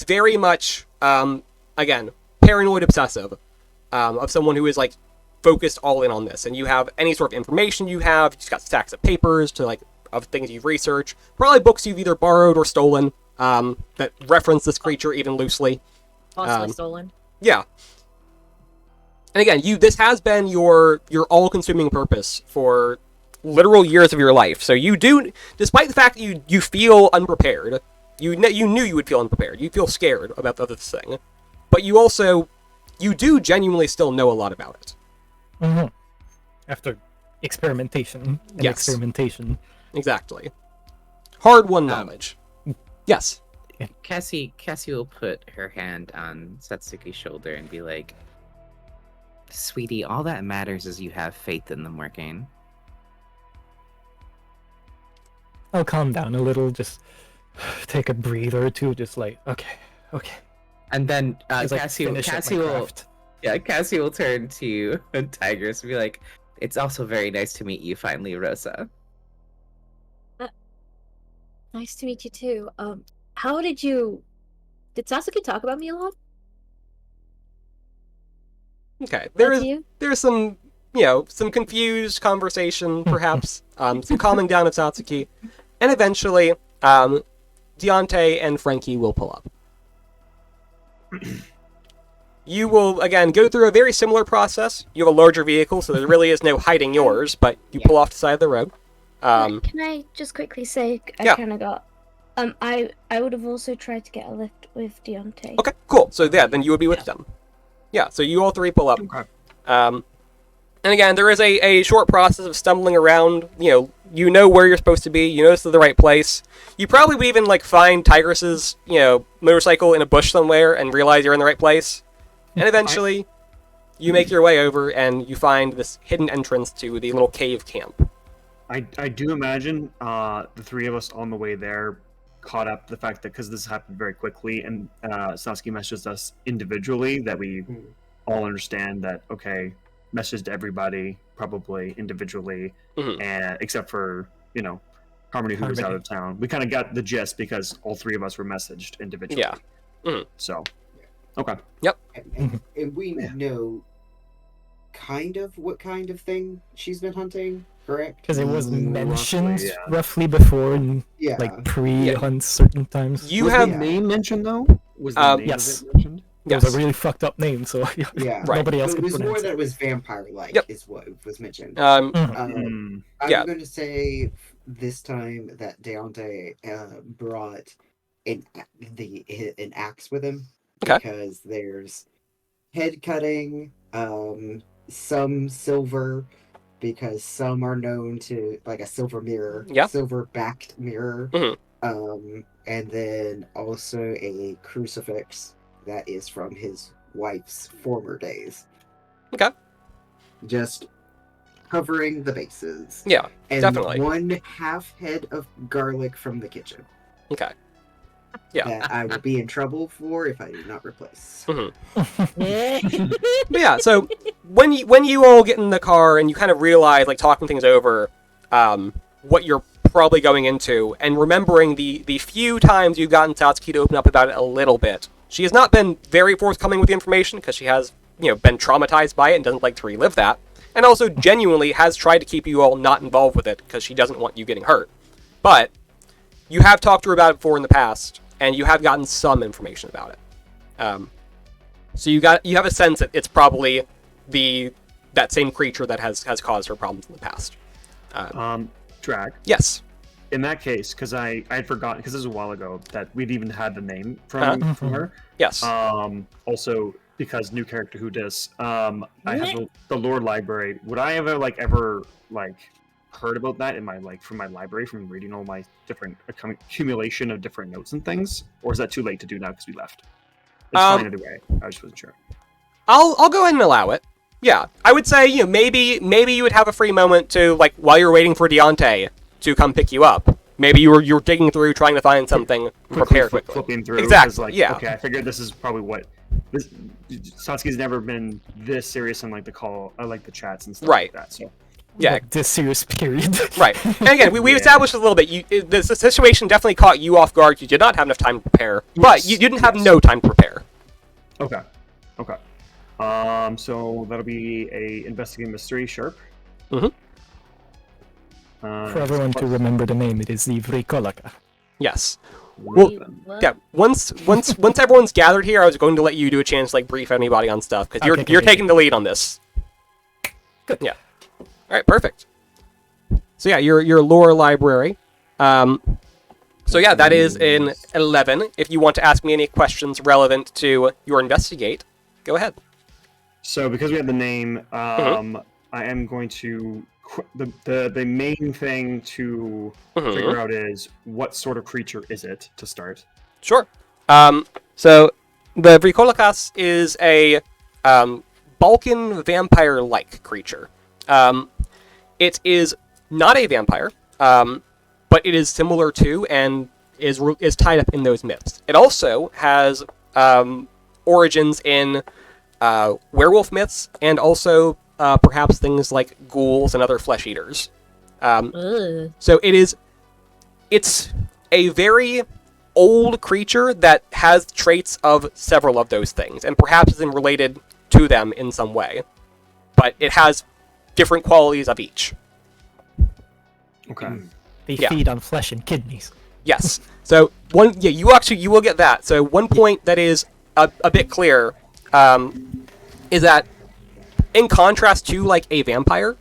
very much again paranoid obsessive. Of someone who is like focused all in on this, and you have any sort of information you just got stacks of papers of things you've researched, probably books you've either borrowed or stolen that reference this creature even loosely. Possibly stolen. Yeah. And again, this has been your all-consuming purpose for literal years of your life. So you do, despite the fact that you feel unprepared, you knew you would feel unprepared. You feel scared about this thing, but you do genuinely still know a lot about it. Mm-hmm. After experimentation and experimentation. Exactly. Hard-won knowledge. Yes. Cassie will put her hand on Satsuki's shoulder and be like, "Sweetie, all that matters is you have faith in them working." I'll calm down a little, just take a breather or two, just like, okay. And then As I Cassie finish up my will craft. Cassie will turn to Tigress and be like, "It's also very nice to meet you finally, Rosa." Nice to meet you too. How did Sasuke talk about me a lot? Okay. That's you? There's some some confused conversation, perhaps, some calming down of Satsuki, and eventually, Deontay and Frankie will pull up. You will, again, go through a very similar process. You have a larger vehicle, so there really is no hiding yours, but you pull off the side of the road. Can I just quickly say, I kind of got... I would have also tried to get a lift with Deontay. Okay, cool. So yeah, then you would be with them. Yeah, so you all three pull up. Okay. And again, there is a short process of stumbling around. You know where you're supposed to be. You know this is the right place. You probably would even, like, find Tigress's, motorcycle in a bush somewhere and realize you're in the right place. And eventually, you make your way over and you find this hidden entrance to the little cave camp. I do imagine the three of us on the way there caught up the fact that because this happened very quickly and Sasuke messaged us individually that we all understand that, okay, message to everybody probably individually, and except for, Harmony, who was out of town. We kind of got the gist because all three of us were messaged individually. Yeah. So, okay. Yep. And we know kind of what kind of thing she's been hunting, correct? Because it was mentioned yeah. roughly before in Yeah. like pre-hunts certain times. You was have... the name mentioned, though? Was the name yes. of it mentioned? It was a really fucked up name, so Yeah. nobody else But it could was more pronounce that it. it was vampire-like, Yep. is what was mentioned. Um, I'm yeah. going to say this time that Deontay brought an axe with him. Okay. Because there's head cutting, some silver, because some are known to, like, a silver mirror, silver backed mirror, and then also a crucifix that is from his wife's former days. Okay. Just covering the bases. Yeah, and definitely. 1/2 head of garlic from the kitchen. Okay. Yeah. That I will be in trouble for if I do not replace. But yeah, so when you all get in the car and you kind of realize, like, talking things over, what you're probably going into, and remembering the few times you've gotten Satsuki to open up about it a little bit, she has not been very forthcoming with the information because she has, been traumatized by it and doesn't like to relive that, and also genuinely has tried to keep you all not involved with it because she doesn't want you getting hurt. But you have talked to her about it before in the past, and you have gotten some information about it. So you have a sense that it's probably that same creature that has caused her problems in the past. Drag. Yes. In that case, because I had forgotten, because this was a while ago, that we'd even had the name from her. Yes. Also, because new character who does, I have the lore library. Would I ever heard about that in my from my library from reading all my different accumulation of different notes and things, or is that too late to do now because we left? It's fine either way. I just wasn't sure. I'll go ahead and allow it. Yeah, I would say maybe you would have a free moment to, while you're waiting for Deontay to come pick you up. Maybe you're digging through trying to find something, prepare quickly. Flipping through. Exactly. Yeah. Okay, I figured this is probably what. Satsuki's never been this serious on the call, the chats and stuff like that. So. Yeah, this serious period. Right. And again, we established a little bit. The situation definitely caught you off guard. You did not have enough time to prepare, but you didn't have no time to prepare. Okay. So that'll be a investigating mystery sharp. For everyone to remember the name, it is the Vrikolaka. Yes. Well, yeah. Once everyone's gathered here, I was going to let you do a chance to brief anybody on stuff because you're taking the lead on this. Good. Yeah. All right, perfect. So yeah, your lore library. So yeah, that is in 11. If you want to ask me any questions relevant to your investigate, go ahead. So because we have the name, I am going to the main thing to figure out is what sort of creature is it to start. Sure. So the Vrikolakas is a Balkan vampire-like creature. It is not a vampire, but it is similar to and is tied up in those myths. It also has origins in werewolf myths and also perhaps things like ghouls and other flesh eaters. So it's a very old creature that has traits of several of those things, and perhaps isn't related to them in some way. But it has different qualities of each. Okay. They feed on flesh and kidneys. Yes. So you will get that. So one point that is a bit clear is that in contrast to like a vampire,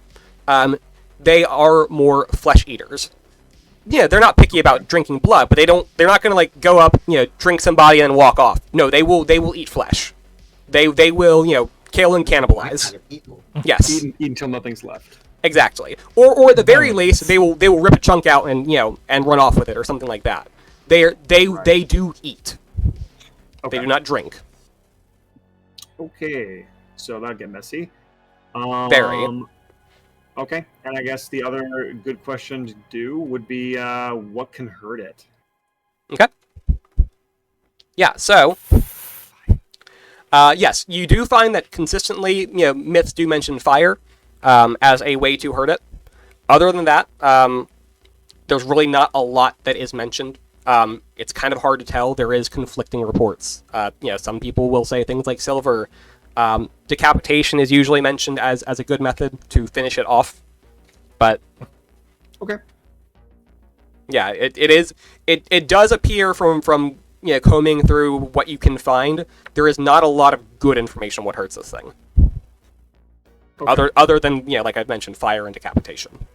they are more flesh eaters. Yeah, they're not picky about drinking blood, but they're not gonna like go up, drink somebody and walk off. No, they will eat flesh. They will, kill and cannibalize. Kind of people. Yes. Eat until nothing's left. Exactly. Or at the very least, they will rip a chunk out and and run off with it or something like that. They do eat. Okay. They do not drink. Okay, so that'll get messy. Very. Okay, and I guess the other good question to do would be, what can hurt it? Okay. Yeah. So. Yes, you do find that consistently, myths do mention fire as a way to hurt it. Other than that, there's really not a lot that is mentioned. It's kind of hard to tell. There is conflicting reports. Some people will say things like silver. Decapitation is usually mentioned as a good method to finish it off. But Okay. yeah, it does appear from combing through what you can find, there is not a lot of good information on what hurts this thing. Okay. Other than, like I mentioned, fire and decapitation.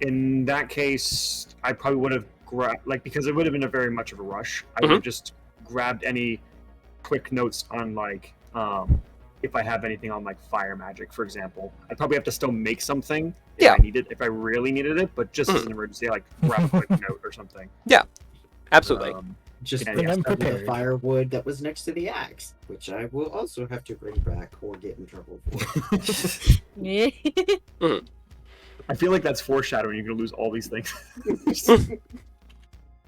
In that case, I probably would have grabbed, because it would have been a very much of a rush. I would have just grabbed any quick notes on, if I have anything on, fire magic, for example. I'd probably have to still make something if I really needed it, but just as an emergency, grab a quick note or something. Yeah, absolutely. Just Yeah, put I'm some of the prepared. firewood that was next to the axe, which I will also have to bring back or get in trouble for. Yeah. I feel like that's foreshadowing. You're going to lose all these things.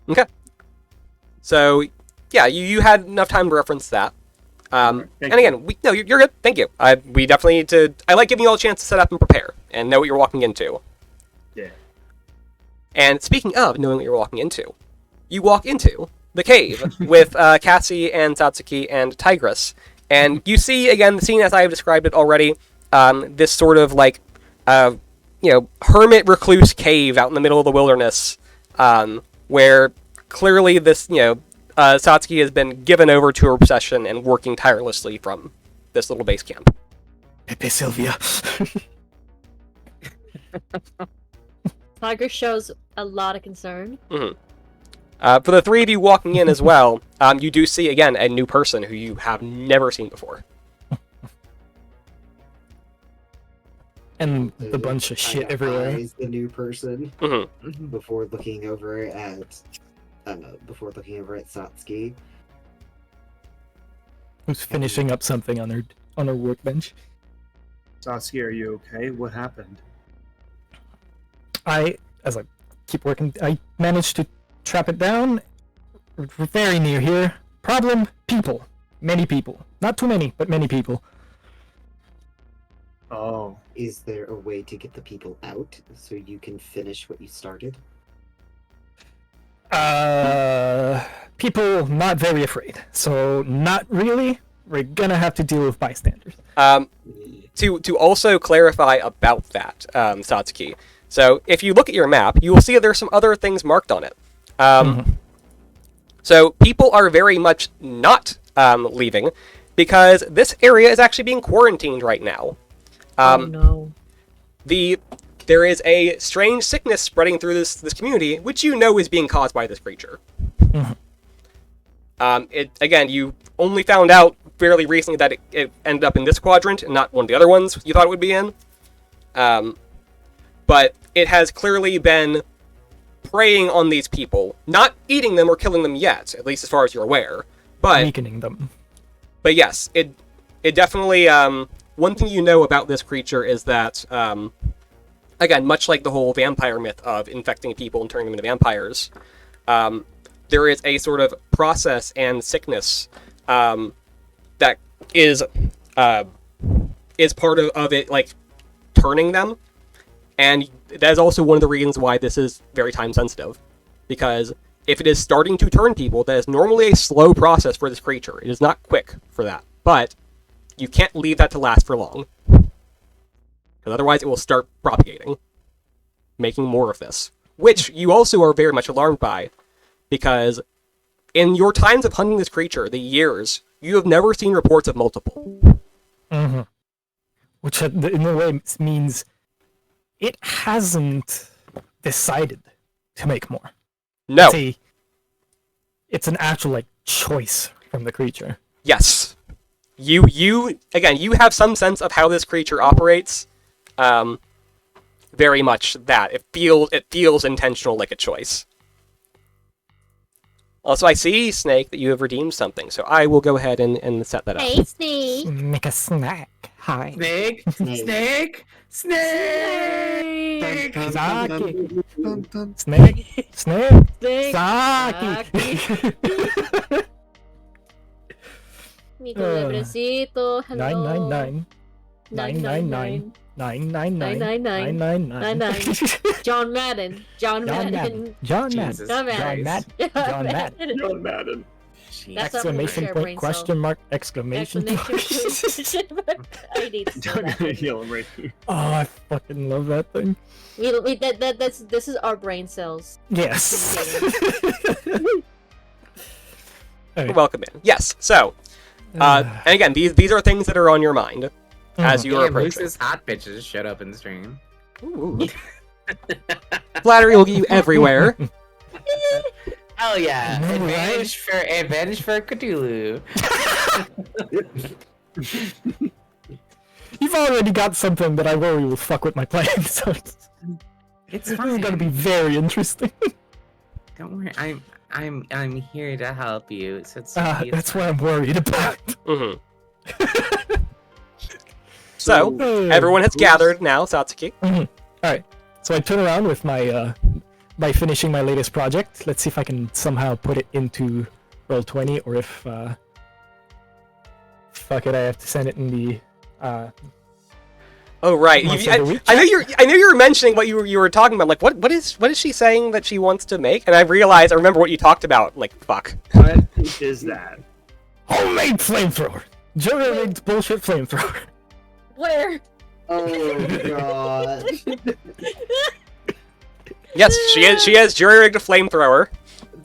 Okay. So, yeah, you had enough time to reference that. And again, you're good. Thank you. We definitely need to. I like giving you all a chance to set up and prepare and know what you're walking into. Yeah. And speaking of knowing what you're walking into, you walk into the cave with Cassie and Satsuki and Tigress, and you see again the scene as I have described it already. This sort of hermit recluse cave out in the middle of the wilderness, where clearly this Satsuki has been given over to her obsession and working tirelessly from this little base camp. Pepe Sylvia. Tiger shows a lot of concern. Mm-hmm. For the three of you walking in as well, you do see again a new person who you have never seen before. And the bunch of shit everywhere. Eyes the new person Mm-hmm. before looking over at Satsuki. Who's finishing up something on her workbench. Saskia, are you okay? What happened? As I keep working, I managed to trap it down. We're very near here. Problem? People. Many people. Not too many, but many people. Oh. Is there a way to get the people out so you can finish what you started? People not very afraid. So not really. We're gonna have to deal with bystanders. To also clarify about that, Satsuki. So if you look at your map, you will see that there's some other things marked on it. So people are very much not leaving because this area is actually being quarantined right now. Oh no. There is a strange sickness spreading through this community, which is being caused by this creature. Again, you only found out fairly recently that it ended up in this quadrant and not one of the other ones you thought it would be in. But it has clearly been preying on these people, not eating them or killing them yet, at least as far as you're aware. But weakening them. But yes, it definitely. One thing you know about this creature is that, again, much like the whole vampire myth of infecting people and turning them into vampires, there is a sort of process and sickness that is part of it, turning them. And that is also one of the reasons why this is very time sensitive. Because if it is starting to turn people, that is normally a slow process for this creature. It is not quick for that. But you can't leave that to last for long. Because otherwise it will start propagating. Making more of this. Which you also are very much alarmed by. Because in your times of hunting this creature, the years, you have never seen reports of multiple. Mm-hmm. Which in a way means it hasn't decided to make more. No. It's an actual like choice from the creature. Yes. You again, you have some sense of how this creature operates. Very much that. It feels intentional, like a choice. Also, I see, Snake, that you have redeemed something, so I will go ahead and set that up. Hey, Snake. Make a snack. Hi. Snake, Snake. snake, snake. Sake. Dun, dun. Snake. Snake. Snake. Sake. Mi librecito. Hello. 999. 999. John Madden. John Madden. John Madden. Jesus John Christ. Madden. John Madden. John Madden. That's our Exclamation share point, brain question cell. mark, exclamation point. I need to say I'm that. gonna heal him right here. Oh, I fucking love that thing. This is our brain cells. Yes. Alright. Welcome in. Yes, so, and again, these are things that are on your mind as you are Damn, approaching. Moose's hot bitches showed up in the stream. Ooh. Flattery will get you everywhere. Hell yeah! I know, Advantage for Cthulhu. You've already got something that I worry will fuck with my plan, so It's this is fine. gonna be very interesting. Don't worry, I'm here to help you. So it's, That's what I'm worried about. Mm-hmm. So, everyone has gathered now, Satsuki. Alright, so I turn around with my, by finishing my latest project. Let's see if I can somehow put it into Roll20, or if, fuck it, I have to send it in the, Oh right, Monster of the week? I know you were mentioning what you were talking about. Like, what is she saying that she wants to make? And I remember what you talked about. Like, fuck. What is that? homemade flamethrower! Jury-rigged bullshit flamethrower. Where? Oh god. Yes, she has jury-rigged a flamethrower.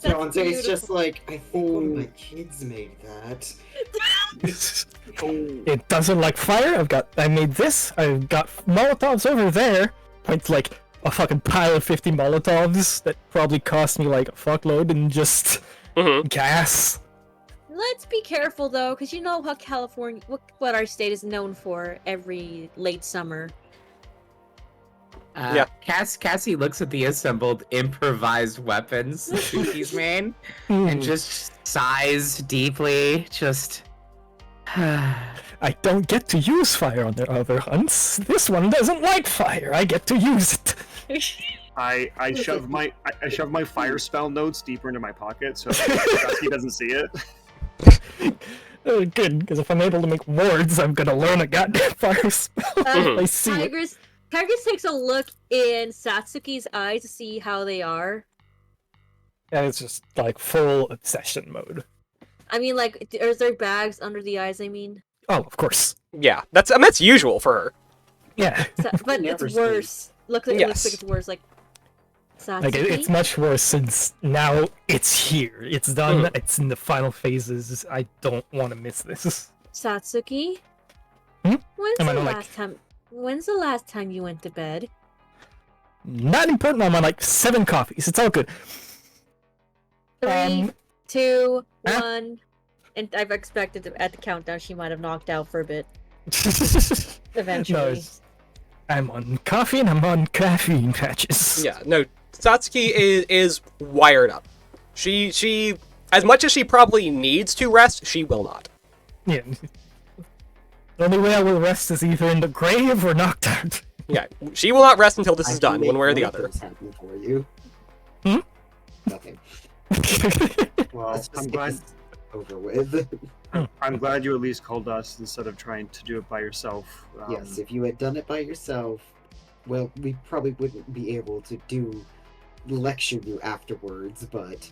Dante's just like, I think one of my kids made that. It doesn't like fire. I made this. I've got Molotovs over there. Points like a fucking pile of 50 Molotovs that probably cost me like a fuckload and just gas. Let's be careful though, because you know how California, what our state is known for every late summer. Yeah. Cassie looks at the assembled improvised weapons Suki's made and just sighs deeply. Just. I don't get to use fire on their other hunts. This one doesn't like fire. I get to use it. I shove my fire spell notes deeper into my pocket so Dusty doesn't see it. Oh, good, because if I'm able to make wards, I'm gonna learn a goddamn fire spell. I see it. Tigers takes a look in Satsuki's eyes to see how they are. Yeah, it's just like full obsession mode. I mean, like, is there bags under the eyes? I mean, Oh, of course. Yeah, that's usual for her. Yeah. but Never it's worse. It looks like Yes. it's worse. Like, Satsuki. Like it's much worse since now it's here. It's done. It's in the final phases. I don't want to miss this. Satsuki. Hmm? When's the last time you went to bed? Not important. I'm on like 7 coffees. It's all good. 3, 2, Huh? 1. And I've expected that at the countdown she might have knocked out for a bit. No, Eventually. I'm on coffee and I'm on caffeine patches. Yeah, no, Satsuki is wired up. She as much as she probably needs to rest, she will not. Yeah. The only way I will rest is either in the grave or knocked out. Yeah, she will not rest until this is I can done, make one way or the both other. those happen for you. Hmm? Nothing. Well, Let's just I'm get glad. this over with. I'm glad you at least called us instead of trying to do it by yourself. Yes, if you had done it by yourself, well, we probably wouldn't be able to lecture you afterwards, but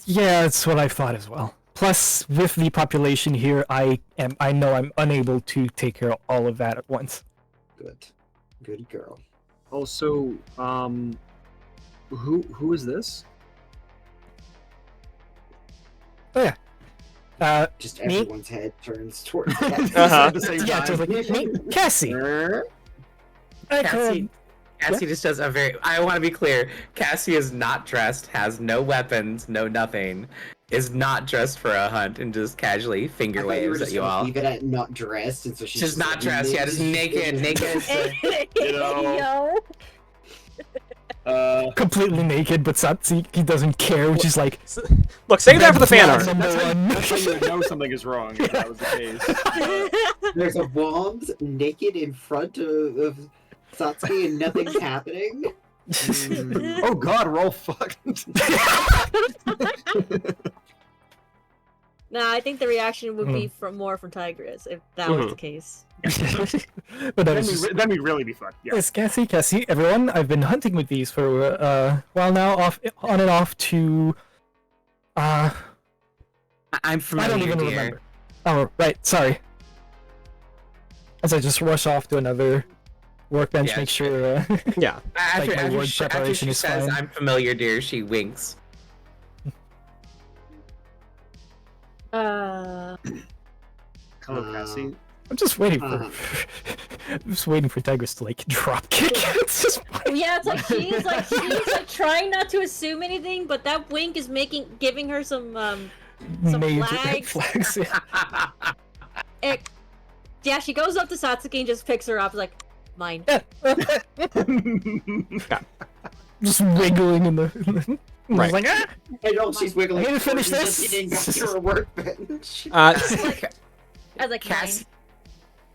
Yeah, that's what I thought as well. Plus, with the population here, I know I'm unable to take care of all of that at once. good girl. Also, who is this? Oh yeah. Just Me? everyone's head turns towards Cassie. Uh-huh. At the same Yeah, time. just like me, Cassie. I Cassie, Cassie just does a very. I want to be clear. Cassie is not dressed, has no weapons, no nothing, is not dressed for a hunt, and just casually I finger thought you were waves just at you gonna all. leave it at not dressed, and so she's Just not dressed, yeah, just naked. You know. Yo. completely naked, but Satsuki doesn't care, which is like Look, save that for the fan red art. flag That's how, number that's how you one. would know something is wrong if that was the case. There's a Wombs naked in front of Satsuki and nothing's happening. Oh god, we're all fucked. Nah, I think the reaction would be more from Tigress if that was the case. But that then, is just, then we'd really be fucked. Yeah. yes, Cassie, everyone. I've been hunting with these for a while now, on and off to. I'm I familiar, don't even dear. remember. Oh, right. Sorry. As I just rush off to another workbench, Yeah, make sure. Yeah. After, Like, my after, word she, after preparation she is says, fine. "I'm familiar, dear," she winks. Hello, Cassie. I'm just waiting for. I'm just waiting for Tigress to like drop kick. It's just. Yeah, it's like she's like trying not to assume anything, but that wink is giving her some Major flags. flags. Yeah. Yeah, she goes up to Satsuki and just picks her up, like, mine. Just wiggling in the. Right. Like, ah! I know she's wiggling. I need to finish She's this. just getting back to her workbench. I was like,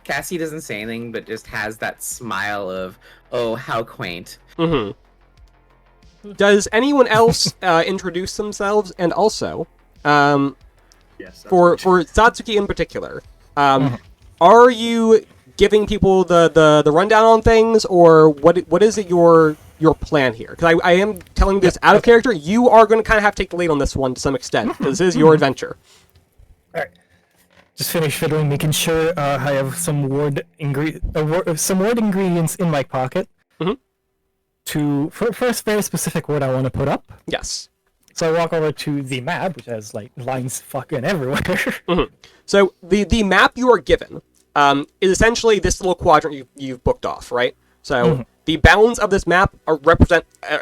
Cassie doesn't say anything, but just has that smile of, "Oh, how quaint." Does anyone else introduce themselves? And also, Yes. for Satsuki in particular, are you giving people the rundown on things, or what is it your plan here? Because I am telling this out of character. You are going to kind of have to take the lead on this one to some extent, because this is your adventure. Alright. Just finish fiddling, making sure I have some word ingredients in my pocket. For a very specific word I want to put up. Yes. So I walk over to the map, which has like lines fucking everywhere. So the map you are given is essentially this little quadrant you've booked off, right? So the bounds of this map are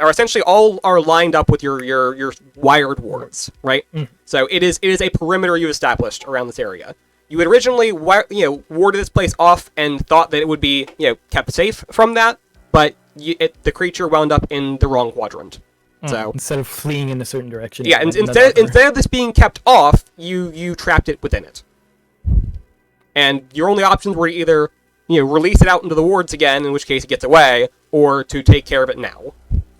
essentially all are lined up with your wired wards, right? So it is a perimeter you established around this area. You had originally warded this place off and thought that it would be kept safe from that, but the creature wound up in the wrong quadrant. So instead of fleeing in a certain direction. yeah, it went in instead another. of this being kept off, you trapped it within it. And your only options were to either release it out into the wards again, in which case it gets away, or to take care of it now.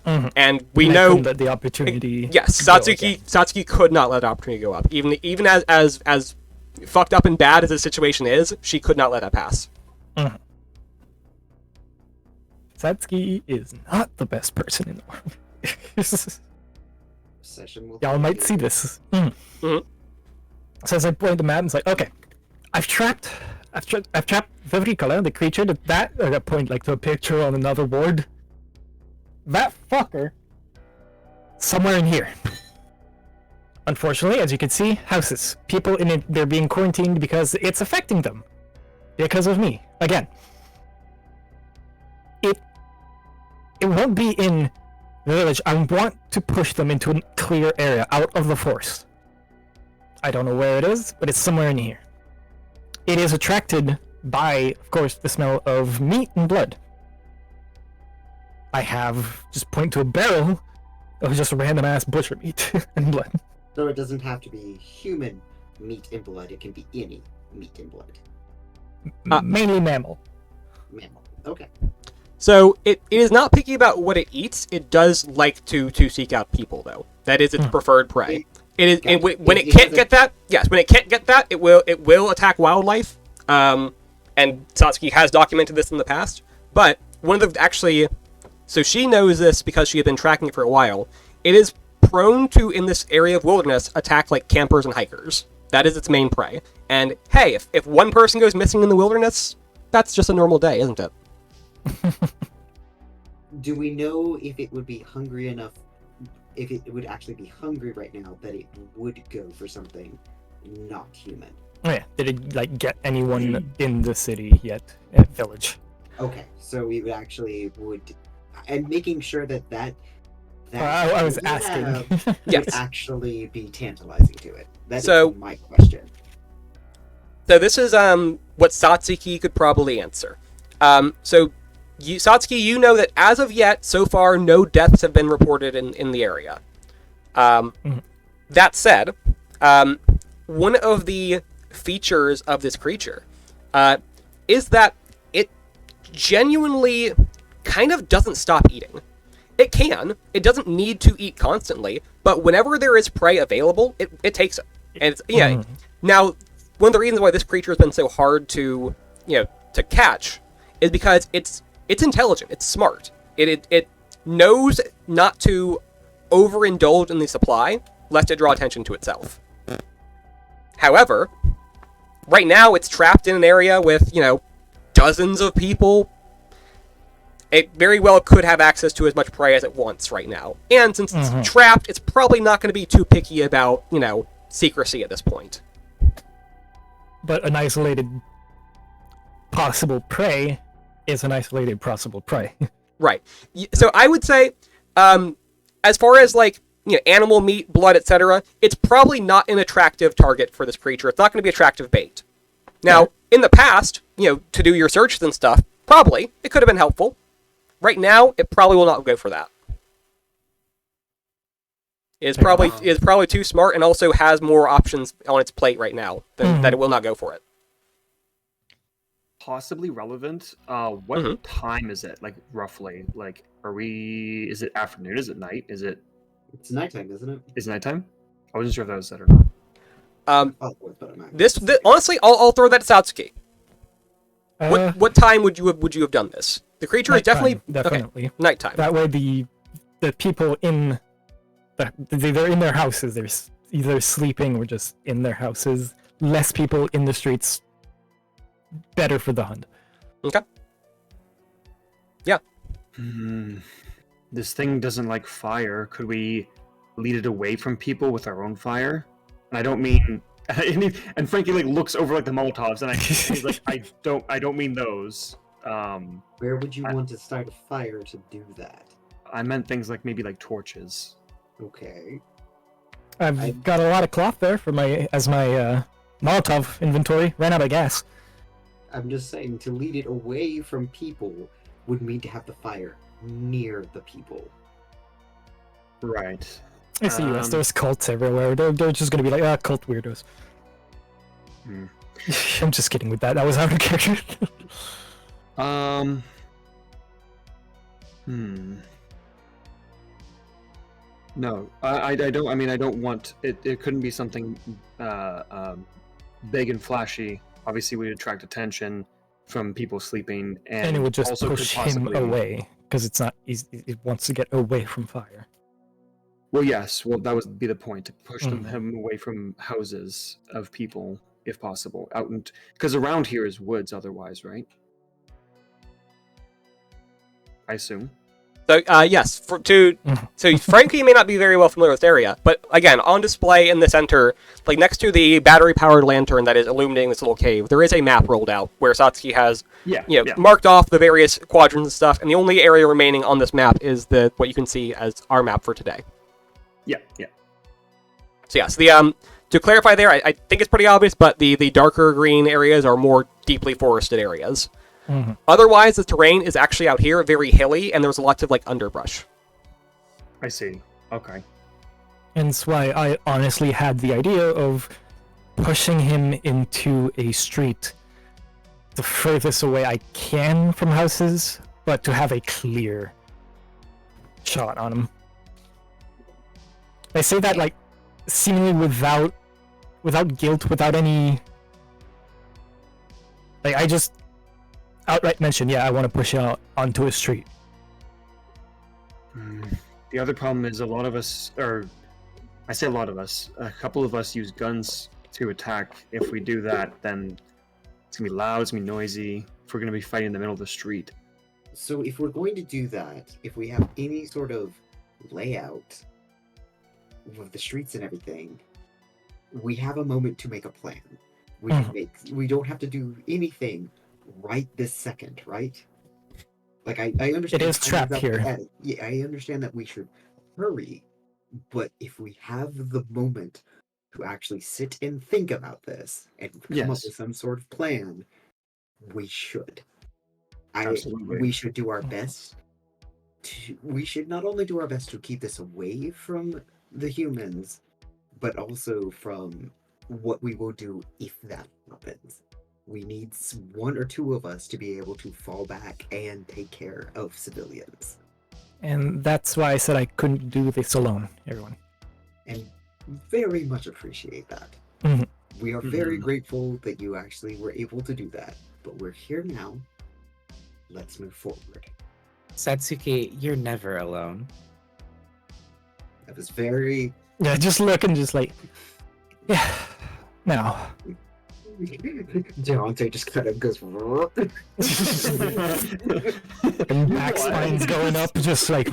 And we And I know couldn't let the opportunity. yes, go again. Satsuki could not let the opportunity go up. Even as fucked up and bad as the situation is, she could not let that pass. Satsuki is not the best person in the world. Session will Y'all might see this. So as I point the map, it's like, okay, I've trapped Fabricola, the creature that I point like to a picture on another board. That fucker, somewhere in here. Unfortunately, as you can see, houses, people in it, they're being quarantined because it's affecting them, because of me. Again, it won't be in the village. I want to push them into a clear area, out of the forest. I don't know where it is, but it's somewhere in here. It is attracted by, of course, the smell of meat and blood. I have just point to a barrel of just random ass butcher meat and blood. So it doesn't have to be human meat and blood. It can be any meat and blood. Mainly mammal. Mammal. Okay. So it is not picky about what it eats. It does like to seek out people, though. That is its preferred prey. It is when it can't get that. Yes, when it can't get that, it will attack wildlife. And Satsuki has documented this in the past. But one of the so she knows this because she had been tracking it for a while. It is prone to, in this area of wilderness, attack like campers and hikers. That is its main prey. And hey, if one person goes missing in the wilderness, that's just a normal day, isn't it? Do we know if it would be hungry enough if it would actually be hungry right now, that it would go for something not human. Oh yeah, did it like get anyone in the city yet? At village? Okay, so we would actually and making sure that I was would asking. would Yes. actually be tantalizing to it. That So- is my question. So this is what Satsuki could probably answer. Satsuki, you know that as of yet, so far, no deaths have been reported in the area. That said, one of the features of this creature is that it genuinely kind of doesn't stop eating. It can. It doesn't need to eat constantly, but whenever there is prey available, it takes it. And it's, Now, one of the reasons why this creature has been so hard to catch is because it's intelligent. It's smart. It knows not to overindulge in the supply, lest it draw attention to itself. However, right now it's trapped in an area with dozens of people. It very well could have access to as much prey as it wants right now. And since it's trapped, it's probably not going to be too picky about, secrecy at this point. But an isolated possible prey is an isolated possible prey. Right. So I would say, as far as animal meat, blood, etc., it's probably not an attractive target for this creature. It's not going to be attractive bait. Now, in the past, to do your searches and stuff, probably it could have been helpful. Right now, it probably will not go for that. It's probably too smart and also has more options on its plate right now that it will not go for it. Possibly relevant. What time is it? Like roughly? Like, is it afternoon? Is it night? It's nighttime, isn't it? Is it nighttime? I wasn't sure if that was said or not. This honestly, I'll throw that to Satsuki. What time would you have done this? The creature is definitely okay, nighttime. That way, the people they're in their houses. They're either sleeping or just in their houses. Less people in the streets. Better for the hunt. Okay. Yeah. This thing doesn't like fire. Could we lead it away from people with our own fire? And I don't mean. And Frankie looks over the Molotovs, and he's like, I don't mean those. Where would you want to start a fire to do that? I meant things maybe torches. Okay. I've got a lot of cloth there for my Molotov inventory. Ran out of gas. I'm just saying, to lead it away from people would mean to have the fire near the people. Right. It's the US. There's cults everywhere. They're just gonna be like, cult weirdos. I'm just kidding with that. That was out of character. No, I don't. I mean, I don't want it. It couldn't be something big and flashy. Obviously, we'd attract attention from people sleeping, and it would just also push him away because it's not. It wants to get away from fire. Well, yes. Well, that would be the point, to push him away from houses of people, if possible, because around here is woods. Otherwise, right? I assume. So yes, so Frankie may not be very well familiar with this area, but again, on display in the center, next to the battery-powered lantern that is illuminating this little cave, there is a map rolled out where Satsuki has marked off the various quadrants and stuff, and the only area remaining on this map is what you can see as our map for today. Yeah. So yes, to clarify there, I think it's pretty obvious, but the darker green areas are more deeply forested areas. Otherwise, the terrain is actually out here very hilly, and there's lots of underbrush. I see. Okay. And that's why I honestly had the idea of pushing him into a street the furthest away I can from houses, but to have a clear shot on him. I say that seemingly without guilt, without any. I just outright mention, I want to push out onto a street. The other problem is a lot of us, or I say a lot of us, a couple of us use guns to attack. If we do that, then it's going to be loud, it's going to be noisy, if we're going to be fighting in the middle of the street. So if we're going to do that, if we have any sort of layout with the streets and everything, we have a moment to make a plan. We don't have to do anything right this second, right? Like I understand It is trapped here. Yeah, I understand that we should hurry, but if we have the moment to actually sit and think about this and come up with some sort of plan, we should. Absolutely. We should do our best. We should not only do our best to keep this away from the humans, but also from what we will do if that happens. We need one or two of us to be able to fall back and take care of civilians. And that's why I said I couldn't do this alone, everyone. And very much appreciate that. Mhm. We are very grateful that you actually were able to do that. But we're here now. Let's move forward. Satsuki, you're never alone. That was very... Yeah, just look and just like, yeah, no. Deontay just kind of goes... And back spine's going up, just like...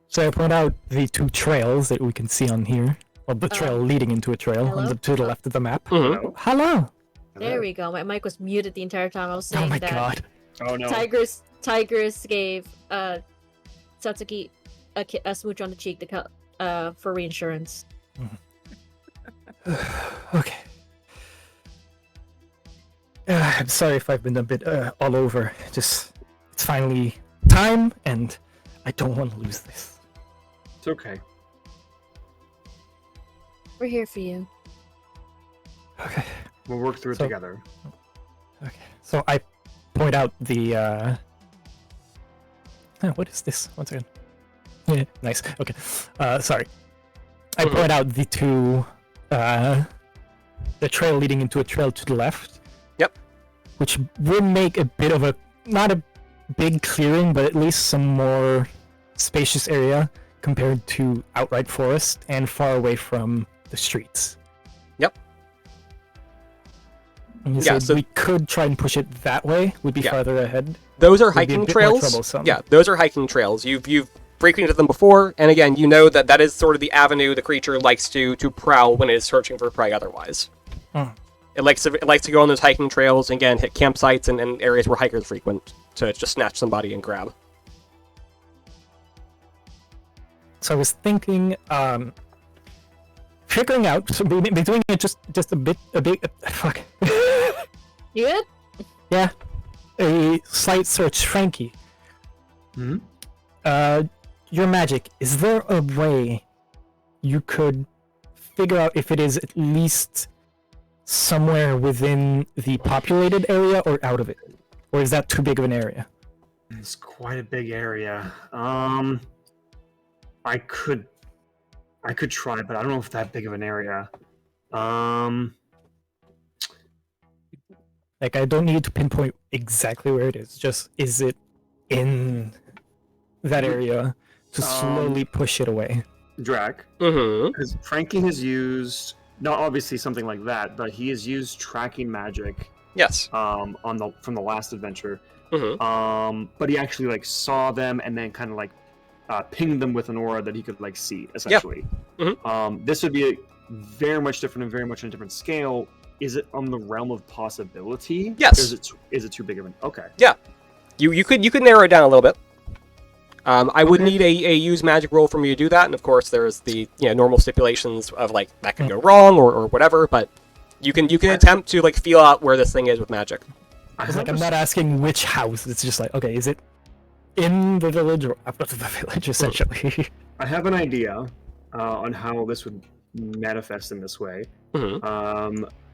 So I point out the two trails that we can see on here. Well, the trail leading into a trail on to the left of the map. Hello! There we go. My mic was muted the entire time. I was saying Oh my that god. Oh no. Tigress gave Satsuki a smooch on the cheek for reinsurance. Okay. I'm sorry if I've been a bit all over. Just, it's finally time, and I don't want to lose this. It's okay. We're here for you. Okay. We'll work through it together. Okay. So I point out the what is this? One second. Yeah, nice. Okay. Sorry. I point out the two the trail leading into a trail to the left. Yep. Which would make a bit of a not a big clearing, but at least some more spacious area compared to outright forest and far away from the streets. Yep. And you Yeah, said so- we could try and push it that way. Would be farther ahead. Those are Would be a hiking bit more trails. troublesome. Yeah, those are hiking trails. You've frequented them before, and again, you know that is sort of the avenue the creature likes to prowl when it is searching for prey otherwise. It likes to go on those hiking trails and again hit campsites and areas where hikers frequent to just snatch somebody and grab. So I was thinking, figuring out, so be doing it just a bit, fuck. You good? Yeah, a slight search, Frankie. Your magic. Is there a way you could figure out if it is at least somewhere within the populated area or out of it, or is that too big of an area? It's quite a big area. I could try, but I don't know if that big of an area. Like, I don't need to pinpoint exactly where it is. Just, is it in that area to slowly push it away? Drac. Because Frankie has used, not obviously something like that, but he has used tracking magic. Yes. From the last adventure. But he actually like saw them and then kind of like pinged them with an aura that he could like see essentially. This would be very much different and very much on a different scale. Is it on the realm of possibility? Yes. Or is it too big of an? Okay. Yeah. You could narrow it down a little bit. I would need a use magic roll for me to do that, and of course there's the normal stipulations of like that could go wrong or whatever, but you can attempt to like feel out where this thing is with magic. I'm not asking which house. It's just like, okay, is it in the village or out of the village, essentially? I have an idea on how this would manifest in this way.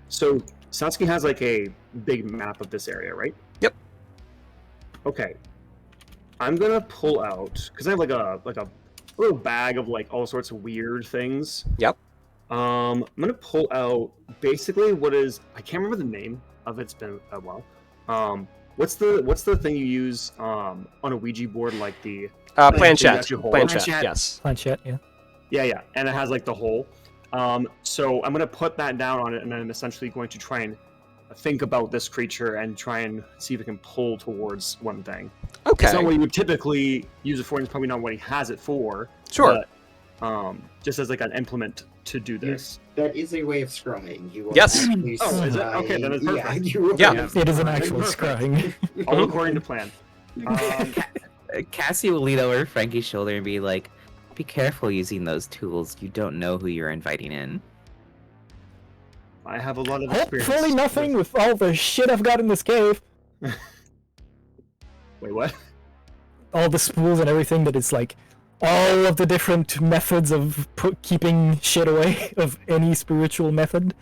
So Satsuki has like a big map of this area, right? Yep. Okay. I'm gonna pull out because I have like a little bag of like all sorts of weird things. Yep. I'm gonna pull out basically what is, I can't remember the name of it. It's been a while. What's the thing you use on a Ouija board, like the planchette? Planchette. Yes. Planchette, yeah. Yeah, and it has like the hole. So I'm gonna put that down on it, and then I'm essentially going to try and think about this creature and try and see if it can pull towards one thing. Okay. It's not what you would typically use it for, and it's probably not what he has it for. Sure. But, just as like an implement to do this. That is a way of scrying. You are Yes. actually Oh, is it? Okay, then it's Yeah, perfect. you are Yeah. It is an scrying. actual scrying. All according to plan. Cassie will lean over Frankie's shoulder and be like, "Be careful using those tools. You don't know who you're inviting in." I have a lot of experience. Hopefully nothing with all the shit I've got in this cave. Wait, what? All the spools and everything that is like all of the different methods of keeping shit away of any spiritual method.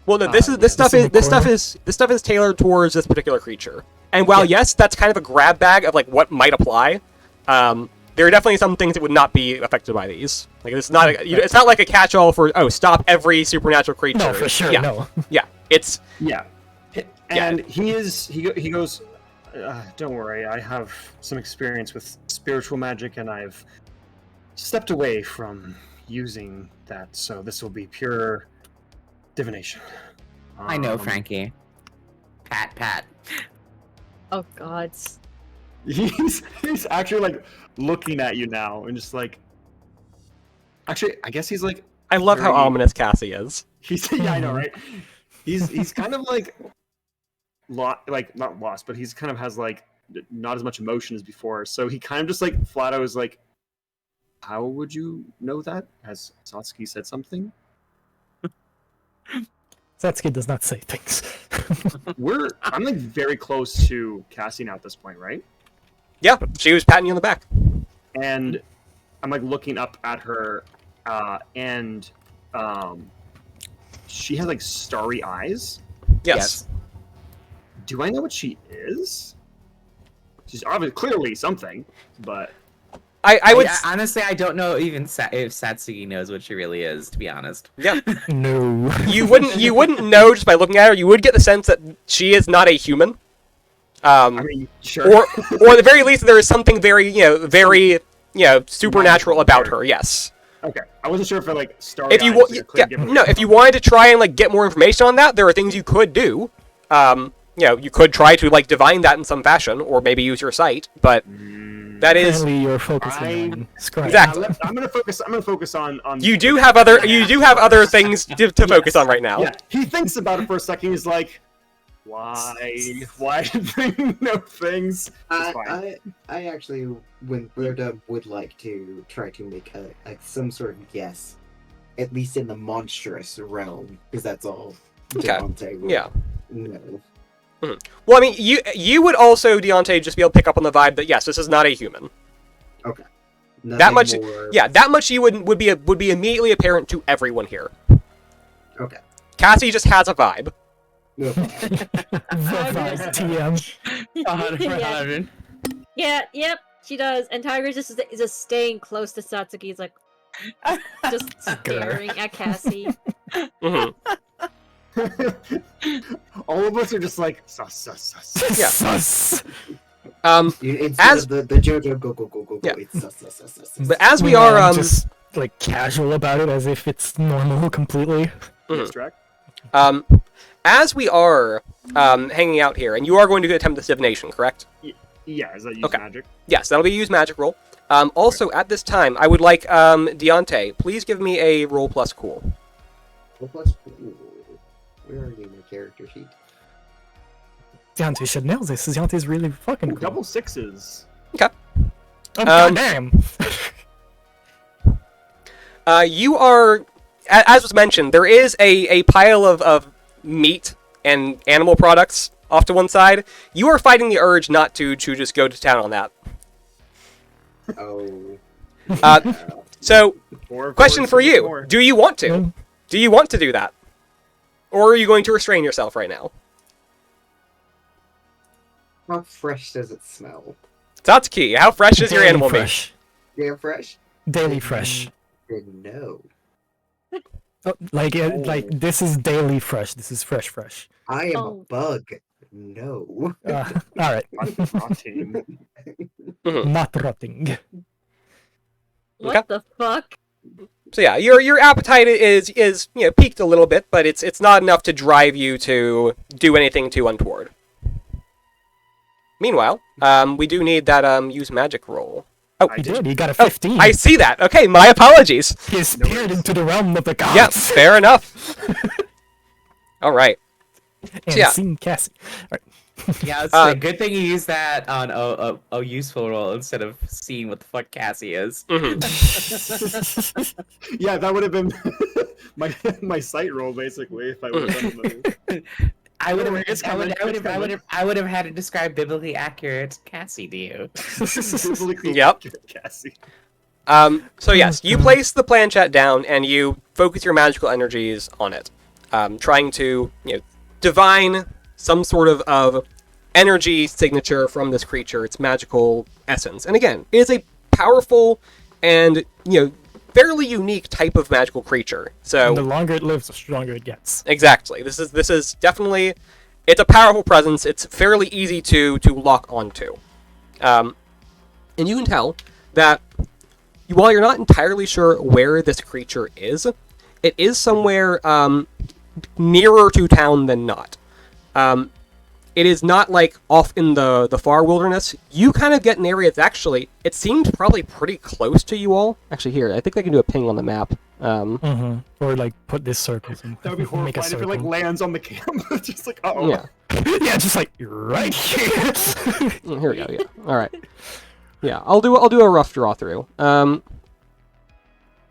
Well, no, this stuff is tailored towards this particular creature. And while yes, that's kind of a grab bag of like what might apply, there are definitely some things that would not be affected by these. Like it's not it's not like a catch-all for stop every supernatural creature. No, for sure, yeah. no. Yeah, it's And he goes. Don't worry, I have some experience with spiritual magic, and I've stepped away from using that, so this will be pure divination. I know, Frankie. Pat. Oh God. He's actually like looking at you now, and just like. Actually, I guess he's like. I love how ominous Cassie is. He's yeah, I know, right? He's kind of like. Not lost, but he's kind of has like not as much emotion as before. So he kind of just like flat out was like, "How would you know that?" Has Satsuki said something? Satsuki does not say things. I'm like very close to Cassie now at this point, right? Yeah, she was patting you on the back. And I'm like looking up at her, and she has like starry eyes. Yes. Do I know what she is? She's obviously clearly something, but I would honestly, I don't know even if Satsuki knows what she really is. To be honest. Yeah. No. You wouldn't know just by looking at her. You would get the sense that she is not a human. I mean, sure. Or at the very least, there is something very supernatural about her. Yes. Okay, I wasn't sure if like starry If you eyes, if you wanted to try and like get more information on that, there are things you could do. You could try to like divine that in some fashion, or maybe use your sight. But that is Apparently you're focusing on scrying. Exactly. I'm gonna focus on. You do have other things to focus on right now. Yeah, he thinks about it for a second. He's like, why did they know things? It's fine. I actually, when we're done, would like to try to make some sort of guess, at least in the monstrous realm, because that's all Deontay would know. Well, I mean, you would also, Deontay, just be able to pick up on the vibe that yes, this is not a human. Okay. That much, more... that much you would be immediately apparent to everyone here. Okay. Cassie just has a vibe. No TM. Yeah, yep, she does. And Tiger is just staying close to Satsuki. He's like, just staring at Cassie. All of us are just like sus. Yeah. Sus. Instead of the JoJo go, Yeah. it's sus. But as we are just like casual about it as if it's normal completely. As we are hanging out here, and you are going to attempt this divination, correct? Yeah, is that use magic? Yes, that'll be a use magic roll. Also, at this time, I would like Deontay, please give me a roll plus cool. Roll plus cool. Where are you in your character sheet? Deontay should nail this. Deontay's really fucking cool. Double sixes. Okay. Oh, goddamn. You are, as was mentioned, there is a pile of meat and animal products off to one side. You are fighting the urge not to just go to town on that. Oh. So, question for you. Do you want to? Do you want to do that? Or are you going to restrain yourself right now? How fresh does it smell? Satsuki, how fresh is your Daily animal fresh. Yeah, fresh? Daily fresh. No. Oh, like this is daily fresh. This is fresh. I am a bug. No. All right. Mhm. Not rotting. What the fuck? So yeah, your appetite is piqued a little bit, but it's not enough to drive you to do anything too untoward. Meanwhile, we do need that use magic roll. Oh, He did. He got a 15. I see that. Okay, my apologies. He is peered into the realm of the gods. Yeah, fair enough. All right. And Yeah. seen Cassie. All right. Yeah, it's a good thing you used that on a useful roll instead of seeing what the fuck Cassie is. Mhm. Yeah, that would have been my sight roll basically if I would have done the I would it's have coming, it's coming. had to describe biblically accurate Cassie to you. Yep. Cassie. So yes, you place the planchette down and you focus your magical energies on it, trying to divine some sort of energy signature from this creature, its magical essence. And again, it is a powerful and fairly unique type of magical creature. So And the longer it lives, the stronger it gets. exactly, this is definitely, it's a powerful presence. It's fairly easy to lock onto, and you can tell that while you're not entirely sure where this creature is, it is somewhere nearer to town than not. It is not like off in the far wilderness. You kind of get an area that's actually, it seems probably pretty close to you all. Actually, here, I think I can do a ping on the map. Or like put this circle. That would be Make a horrifying if it like circle. lands on the camp. Just like oh Yeah. Yeah, just like right here. Here we go. Yeah. All right. Yeah, I'll do a rough draw through.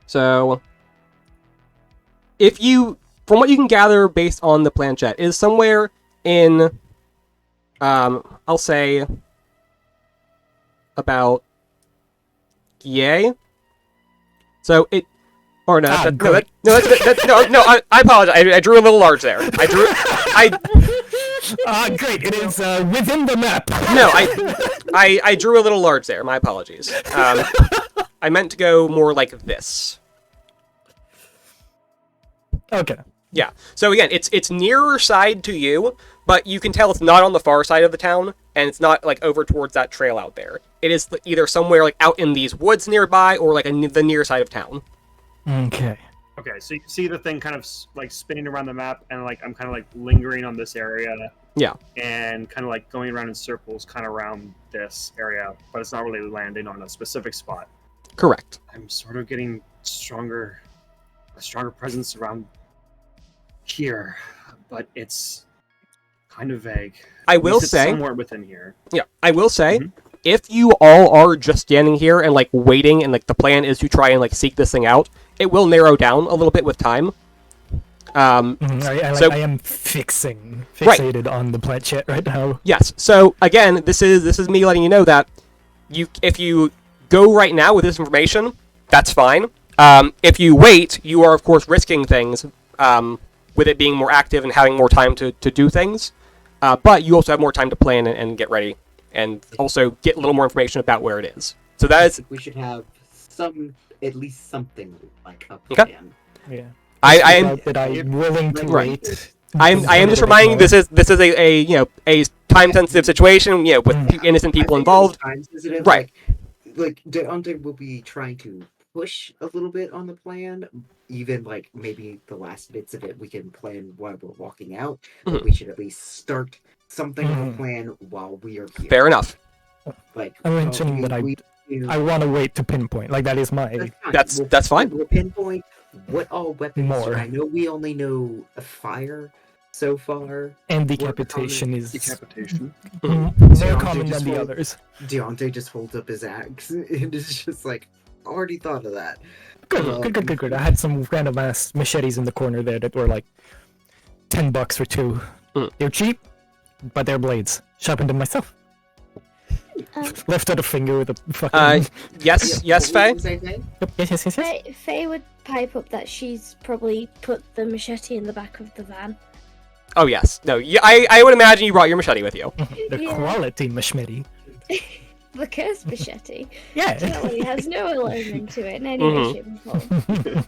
So if you, from what you can gather based on the planchette, is somewhere in, I'll say about yay. So it, or no, Ah, no, I apologize. I drew a little large there. Great. It is within the map. No, I drew a little large there. My apologies. I meant to go more like this. Okay. Yeah. So again, it's nearer side to you, but you can tell it's not on the far side of the town, and it's not like over towards that trail out there. It is either somewhere like out in these woods nearby, or like the near side of town. Okay. Okay, so you see the thing kind of like spinning around the map, and like I'm kind of like lingering on this area. Yeah. And kind of like going around in circles, kind of around this area, but it's not really landing on a specific spot. Correct. I'm sort of getting a stronger presence around here, but it's kind of vague. I At will least it's say, somewhere within here. yeah, I will say, Mhm. if you all are just standing here and like waiting, and like the plan is to try and like seek this thing out, it will narrow down a little bit with time. So- I am fixated on the planchette right now. Yes. So again, this is me letting you know that if you go right now with this information, that's fine. If you wait, you are of course risking things with it being more active and having more time to do things. But you also have more time to plan and get ready, and also get a little more information about where it is. So that is. We should have at least something like a Okay. plan. Yeah. I am. That I'm willing to Right. wait. I am just reminding you, this is a time sensitive situation, with innocent people I think involved. time sensitive, Right. Like Deontay will be trying to push a little bit on the plan. Even like maybe the last bits of it we can plan while we're walking out. But we should at least start something of a plan while we are here. Fair enough. Like I'm mentioning that I want to wait to pinpoint. Like that is my. That's fine. We'll pinpoint what all weapons. More. I know we only know a fire so far. And decapitation is Decapitation. more Deontay common just than the rolled- others. Deontay just holds up his axe and it's just like already thought of that. Good. I had some random ass machetes in the corner there that were like $10 for two. They're cheap, but they're blades. Sharpened them myself. Lifted a finger with a fucking. Yes, Faye. Yes. Faye would pipe up that she's probably put the machete in the back of the van. Oh yes. No. Yeah. I would imagine you brought your machete with you. The Yeah. quality machete. The cursed machete. Yeah. Totally has no alignment to it in any way, shape, or form.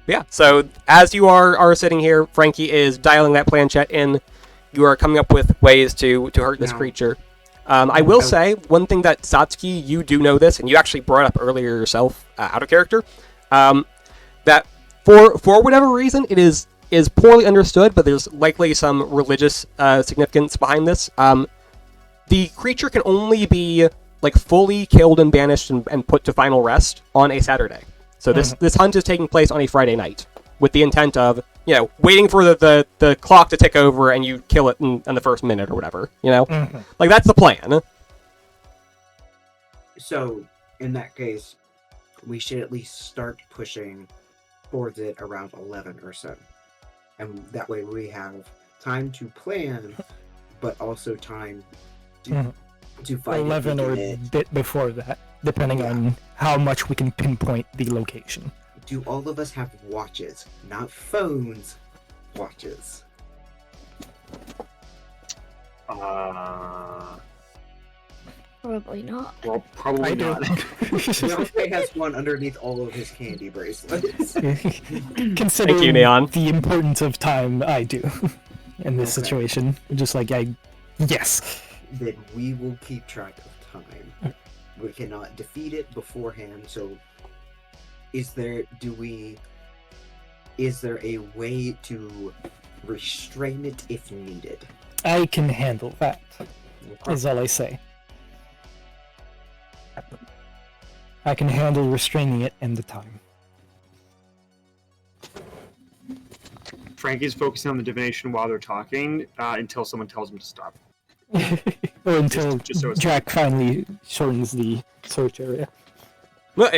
Yeah. So as you are sitting here, Frankie is dialing that planchette in. You are coming up with ways to hurt this Now- creature. I will say, one thing that Satsuki, you do know this, and you actually brought up earlier yourself, out of character, that for whatever reason, it is poorly understood, but there's likely some religious significance behind this. The creature can only be like fully killed and banished and put to final rest on a Saturday. So this hunt is taking place on a Friday night, with the intent of, waiting for the clock to tick over and you kill it in the first minute or whatever, Like, that's the plan. So, in that case, we should at least start pushing towards it around 11 or so. And that way we have time to plan, but also time to find 11 or a bit before that, depending on how much we can pinpoint the location. Do all of us have watches? Not phones, watches. Probably not. Well, probably not. Yonke has one underneath all of his candy bracelets. Considering Thank you, Neon. the importance of time, I do in this situation. Just like yes. Then we will keep track of time. We cannot defeat it beforehand, so is there a way to restrain it if needed? I can handle that, is all I say. I can handle restraining it and the time. Frankie's focusing on the divination while they're talking until someone tells him to stop. Or until just so it's- Jack finally shortens the search area. Well,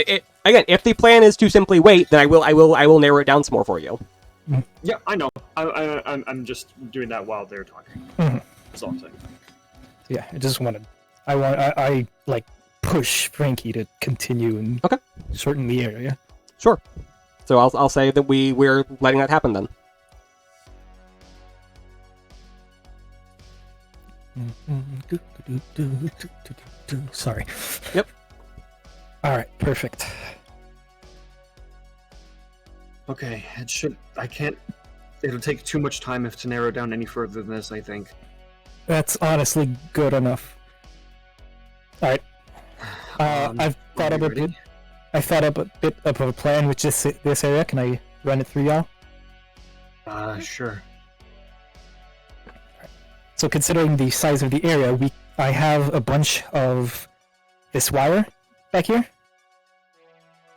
again, if the plan is to simply wait, then I will narrow it down some more for you. Yeah, I know. I'm just doing that while they're talking. That's all I'm saying. Yeah, I just wanted. I like push Frankie to continue and shorten the area. Sure. So I'll say that we're letting that happen then. Sorry. Yep. All right. Perfect. Okay, I can't. It'll take too much time to narrow down any further than this, I think. That's honestly good enough. All right. I've thought up a bit. I thought up a bit of a plan with just this area. Can I run it through y'all? Sure. So considering the size of the area, I have a bunch of this wire back here.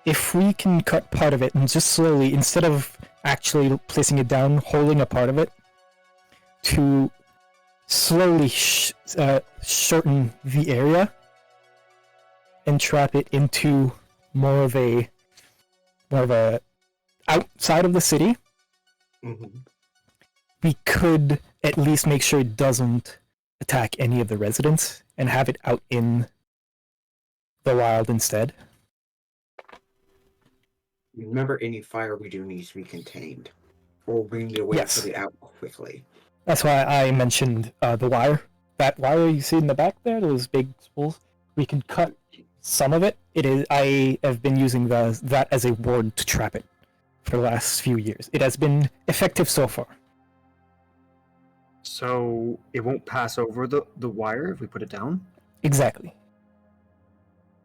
If we can cut part of it and just slowly, instead of actually placing it down, holding a part of it, to slowly shorten the area and trap it into more of a outside of the city, we could at least make sure it doesn't attack any of the residents and have it out in the wild instead. Remember, any fire we do needs to be contained, or we need to wait Yes. for it out quickly. That's why I mentioned the wire. That wire you see in the back there, those big spools, we can cut some of it. I have been using that as a ward to trap it for the last few years. It has been effective so far. So it won't pass over the wire if we put it down? Exactly.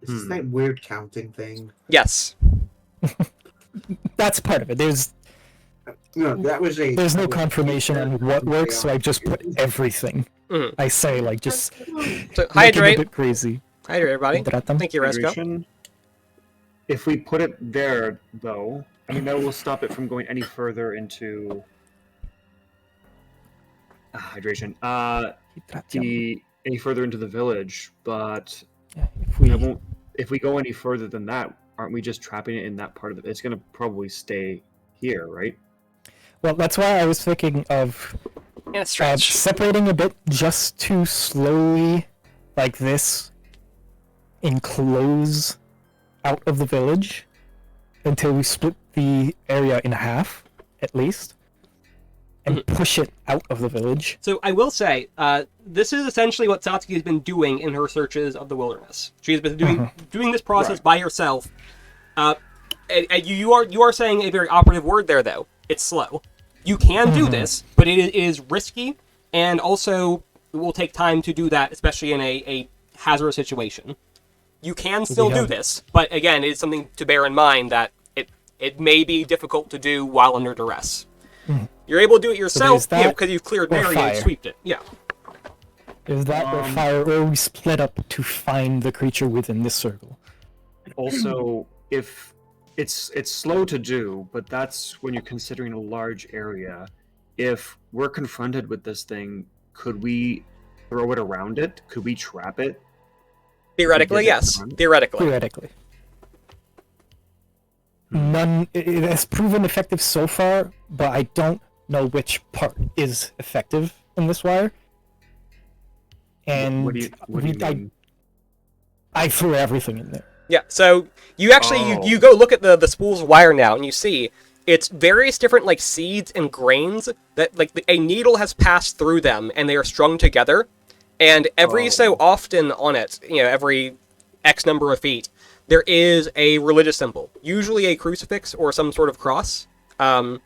Is this that weird counting thing? Yes. That's part of it. There's No, that was a. no confirmation on what works, so I just put everything. Mhm. I say just So make it a hydrate. bit crazy. Hydrate, everybody. Thank you, Resco. Hydration. If we put it there, though, I mean, that will stop it from going any further into hydration. Any further into the village, but if we go any further than that, aren't we just trapping it in that part of it? It's going to probably stay here, right? Well, that's why I was thinking of separating a bit just to slowly, like this, enclose out of the village until we split the area in half, at least, and push it out of the village. So I will say, this is essentially what Satsuki has been doing in her searches of the wilderness. She has been doing this process by herself. And you are saying a very operative word there, though. It's slow. You can do this, but it is risky, and also it will take time to do that, especially in a hazardous situation. You can still do this, but again, it's something to bear in mind that it may be difficult to do while under duress. You're able to do it yourself, because you've cleared an area and sweeped it. Yeah. Is that or fire, or we split up to find the creature within this circle? Also, if it's slow to do, but that's when you're considering a large area. If we're confronted with this thing, could we throw it around it? Could we trap it? Theoretically, yes. Theoretically. It has proven effective so far, but I don't know which part is effective in this wire. And what do you mean? I threw everything in there. Yeah, so you actually you go look at the spools of wire now, and you see it's various different like seeds and grains that like a needle has passed through them, and they are strung together. And every so often on it, every X number of feet, there is a religious symbol, usually a crucifix or some sort of cross. And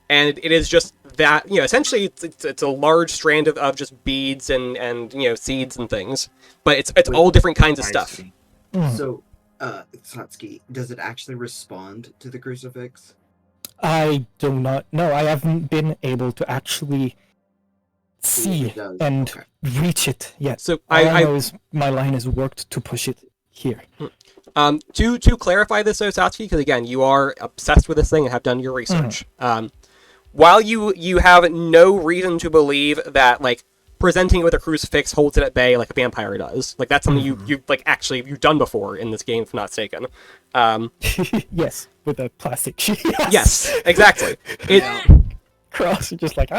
it is just that, essentially it's a large strand of just beads and seeds and things. But it's all different kinds of stuff. So, Satsuki, does it actually respond to the crucifix? I do not know. I haven't been able to actually see and reach it yet. So I know is my line is worked to push it here. To clarify this, though, Satsuki, because again, you are obsessed with this thing and have done your research. While you have no reason to believe that like presenting it with a crucifix holds it at bay like a vampire does, like that's something you've done before in this game, if not mistaken. Yes, with a plastic sheet. Yes, exactly. Cross, just like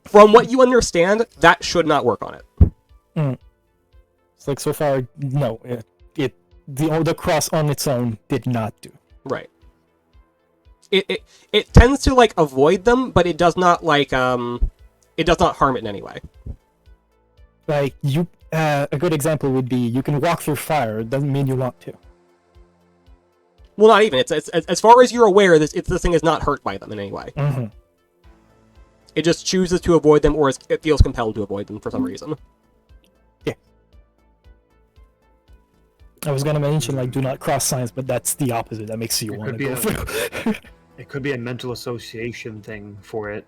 From what you understand, that should not work on it. It's like so far, no. The cross on its own did not do. Right. It tends to like avoid them, but it does not like it does not harm it in any way. Like a good example would be you can walk through fire. It doesn't mean you want to. Well, not even. It's as far as you're aware, this thing is not hurt by them in any way. It just chooses to avoid them, or it feels compelled to avoid them for some reason. Yeah. I was gonna mention like do not cross signs, but that's the opposite. That makes you want to go through. It could be a mental association thing for it,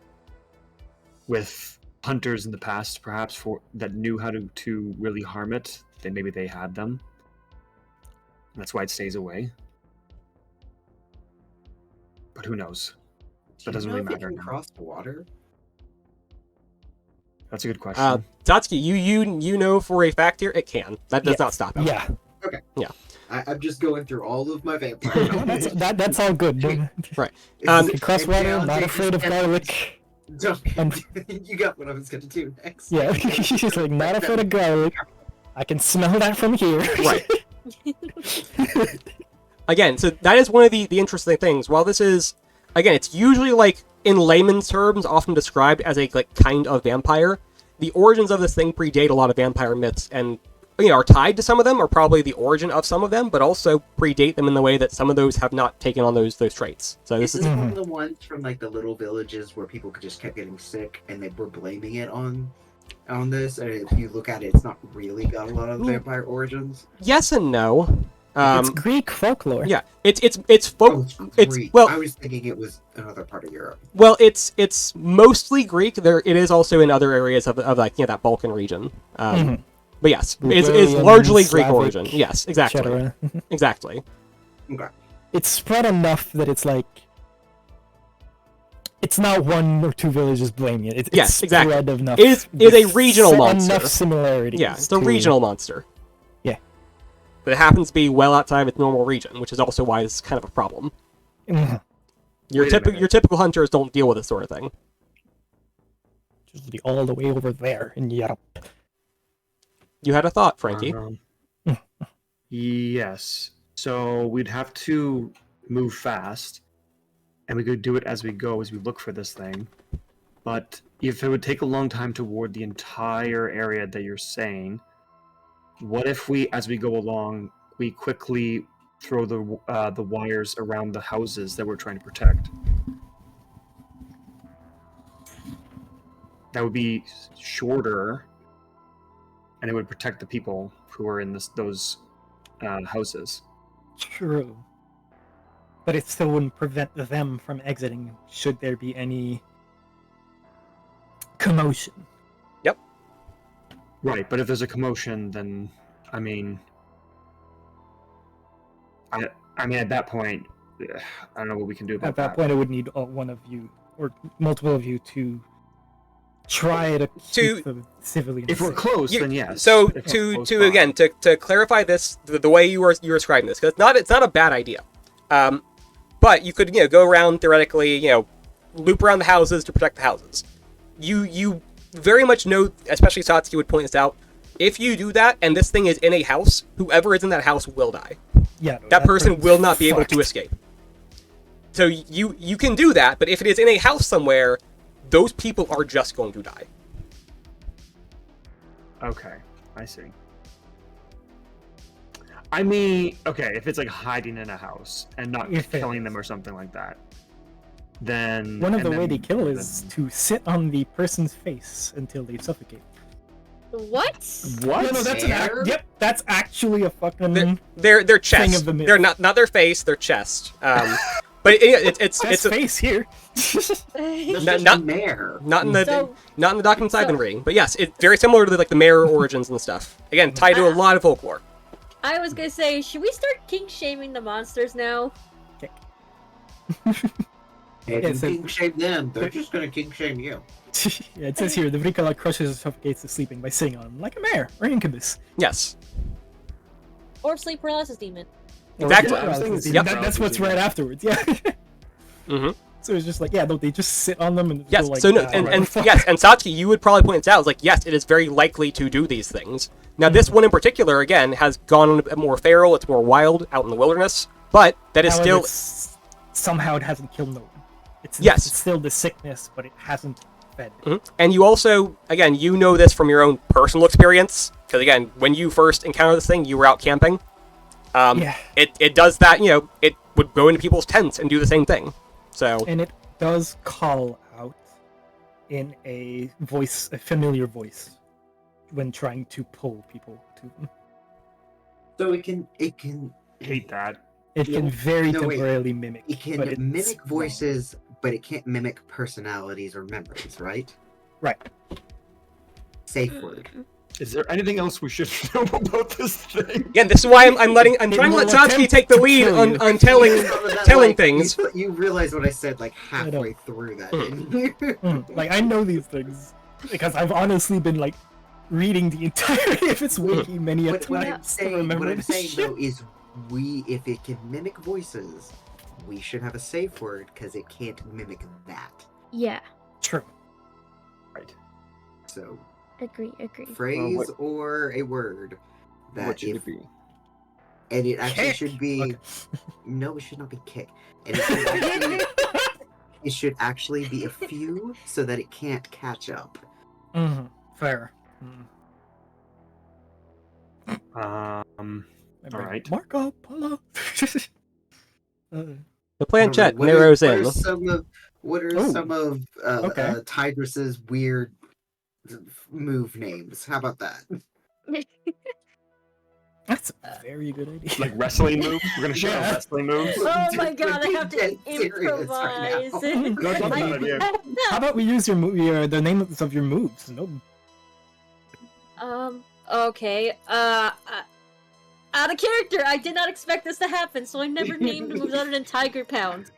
with hunters in the past, perhaps that knew how to really harm it. Then maybe they had them. That's why it stays away. But who knows? That doesn't really matter now. Cross the water? That's a good question. Satsuki, you know for a fact here it can. That does not stop it. Yeah. Okay. Yeah. I'm just going through all of my vampire. That's all good. Right. Cross water, not afraid of garlic. You got what I was gonna do next. Yeah, she's like not afraid of garlic. I can smell that from here. Right. Again, so that is one of the interesting things. While this is, again, it's usually like in layman's terms often described as a like kind of vampire. The origins of this thing predate a lot of vampire myths and are tied to some of them, or probably the origin of some of them, but also predate them in the way that some of those have not taken on those traits. So this is one of the ones from like the little villages where people just kept getting sick and they were blaming it on this. And if you look at it, it's not really got a lot of vampire origins. Yes and no. It's Greek folklore. Yeah, it's folk. I was thinking it was another part of Europe. Well, it's mostly Greek. It is also in other areas of like that Balkan region. But yes, it's largely Greek origin. Yes, exactly. Exactly. Okay. It's spread enough that it's like it's not one or two villages blaming it. It's exactly. Spread enough. It is a regional monster. Enough similarities. Yeah, it's a regional monster. Yeah. But it happens to be well outside of its normal region, which is also why this is kind of a problem. Your typical hunters don't deal with this sort of thing. Just be all the way over there in Europe. You had a thought, Frankie. Yes. So we'd have to move fast, and we could do it as we go, as we look for this thing. But if it would take a long time to ward the entire area that you're saying, what if we, as we go along, we quickly throw the wires around the houses that we're trying to protect? That would be shorter, and it would protect the people who are in those houses. True. But it still wouldn't prevent them from exiting should there be any commotion. Yep. Right, but if there's a commotion, then I mean, at that point, I don't know what we can do about At that point, I would need one of you or multiple of you to try to keep the civilians. If we're safe. close, then yes. So If we're close to by. again to clarify this, the way you're describing this, because it's not a bad idea. But you could go around theoretically, loop around the houses to protect the houses. You very much know, especially Satsuki would point this out. If you do that and this thing is in a house, whoever is in that house will die. Yeah, That person person's will not be able fucked. to escape. So you can do that, but if it is in a house somewhere, those people are just going to die. Okay, I see. I mean, okay, if it's like hiding in a house and not If it killing is. them or something like that, then One of the and way then- they kill is to sit on the person's face until they suffocate. What? What? No, that's There? yep, that's actually a fucking. Their chest. of the myth. They're not their face. Their chest. But it's That's a, face here. That's Not- just not- a mare. not in the So- not in the Doc Inside the so- Ring. But yes, it's very similar to like the mare origins and stuff. Again, tied to a lot of folklore. I was gonna say, should we start kink shaming the monsters now? If Yeah, you so- kink shame them, they're just gonna kink shame you. Yeah, it says here the Vrikala crushes and suffocates the sleeping by sitting on him like a mare or incubus. Yes. Or sleep paralysis demon? Exactly. I was thinking Yep. That's what's right afterwards. Yeah. Mm-hmm. So it's just like, yeah, no, they just sit on them and Yes. feel like, So no, ah, and whatever. yes, and Satsuki, you would probably point this out. It's like, yes, it is very likely to do these things. Now, this one in particular, again, has gone a bit more feral. It's more wild out in the wilderness, but that is However, still somehow it hasn't killed no one. It's Yes. it's still the sickness, but it hasn't fed. Mhm. And you also, again, you know this from your own personal experience, because again, when you first encountered this thing, you were out camping. Yeah. It does that, it would go into people's tents and do the same thing. So, And it does call out in a familiar voice, when trying to pull people to them. So it can hate that. It can No, very no, wait. temporarily mimic. it can but it's mimic wrong. voices, but it can't mimic personalities or memories, right? Right. Safe word. Is there anything else we should know about this thing? again, this is why I'm trying to let will Satsuki attempt take the to lead kill you. on telling That, telling like, things. You realize what I said like I know. halfway through that, didn't you? Like, I know these things because I've honestly been like reading the entirety of its wiki many a What I'm times to saying, remember what I'm this saying shit. though is, if it can mimic voices, we should have a safe word because it can't mimic that. Yeah, True. Right. So, agree. phrase what- or a word that What should if it be? and it actually Kick. should be Okay. no, it should not be kick, and it should actually be a few so that it can't catch up. Fair. All right. Marco Polo. The planchette What narrows what in. are some of Oh, some of okay. Tigress's weird move names? How about that? That's a very good idea. Like wrestling moves? We're gonna show Yeah. wrestling moves? Oh my We're god, I being have to dead serious right improvise. now. That's not a bad idea. How about we use the names of your moves? No. Okay. Out of character. I did not expect this to happen, so I never named moves other than Tiger Pound.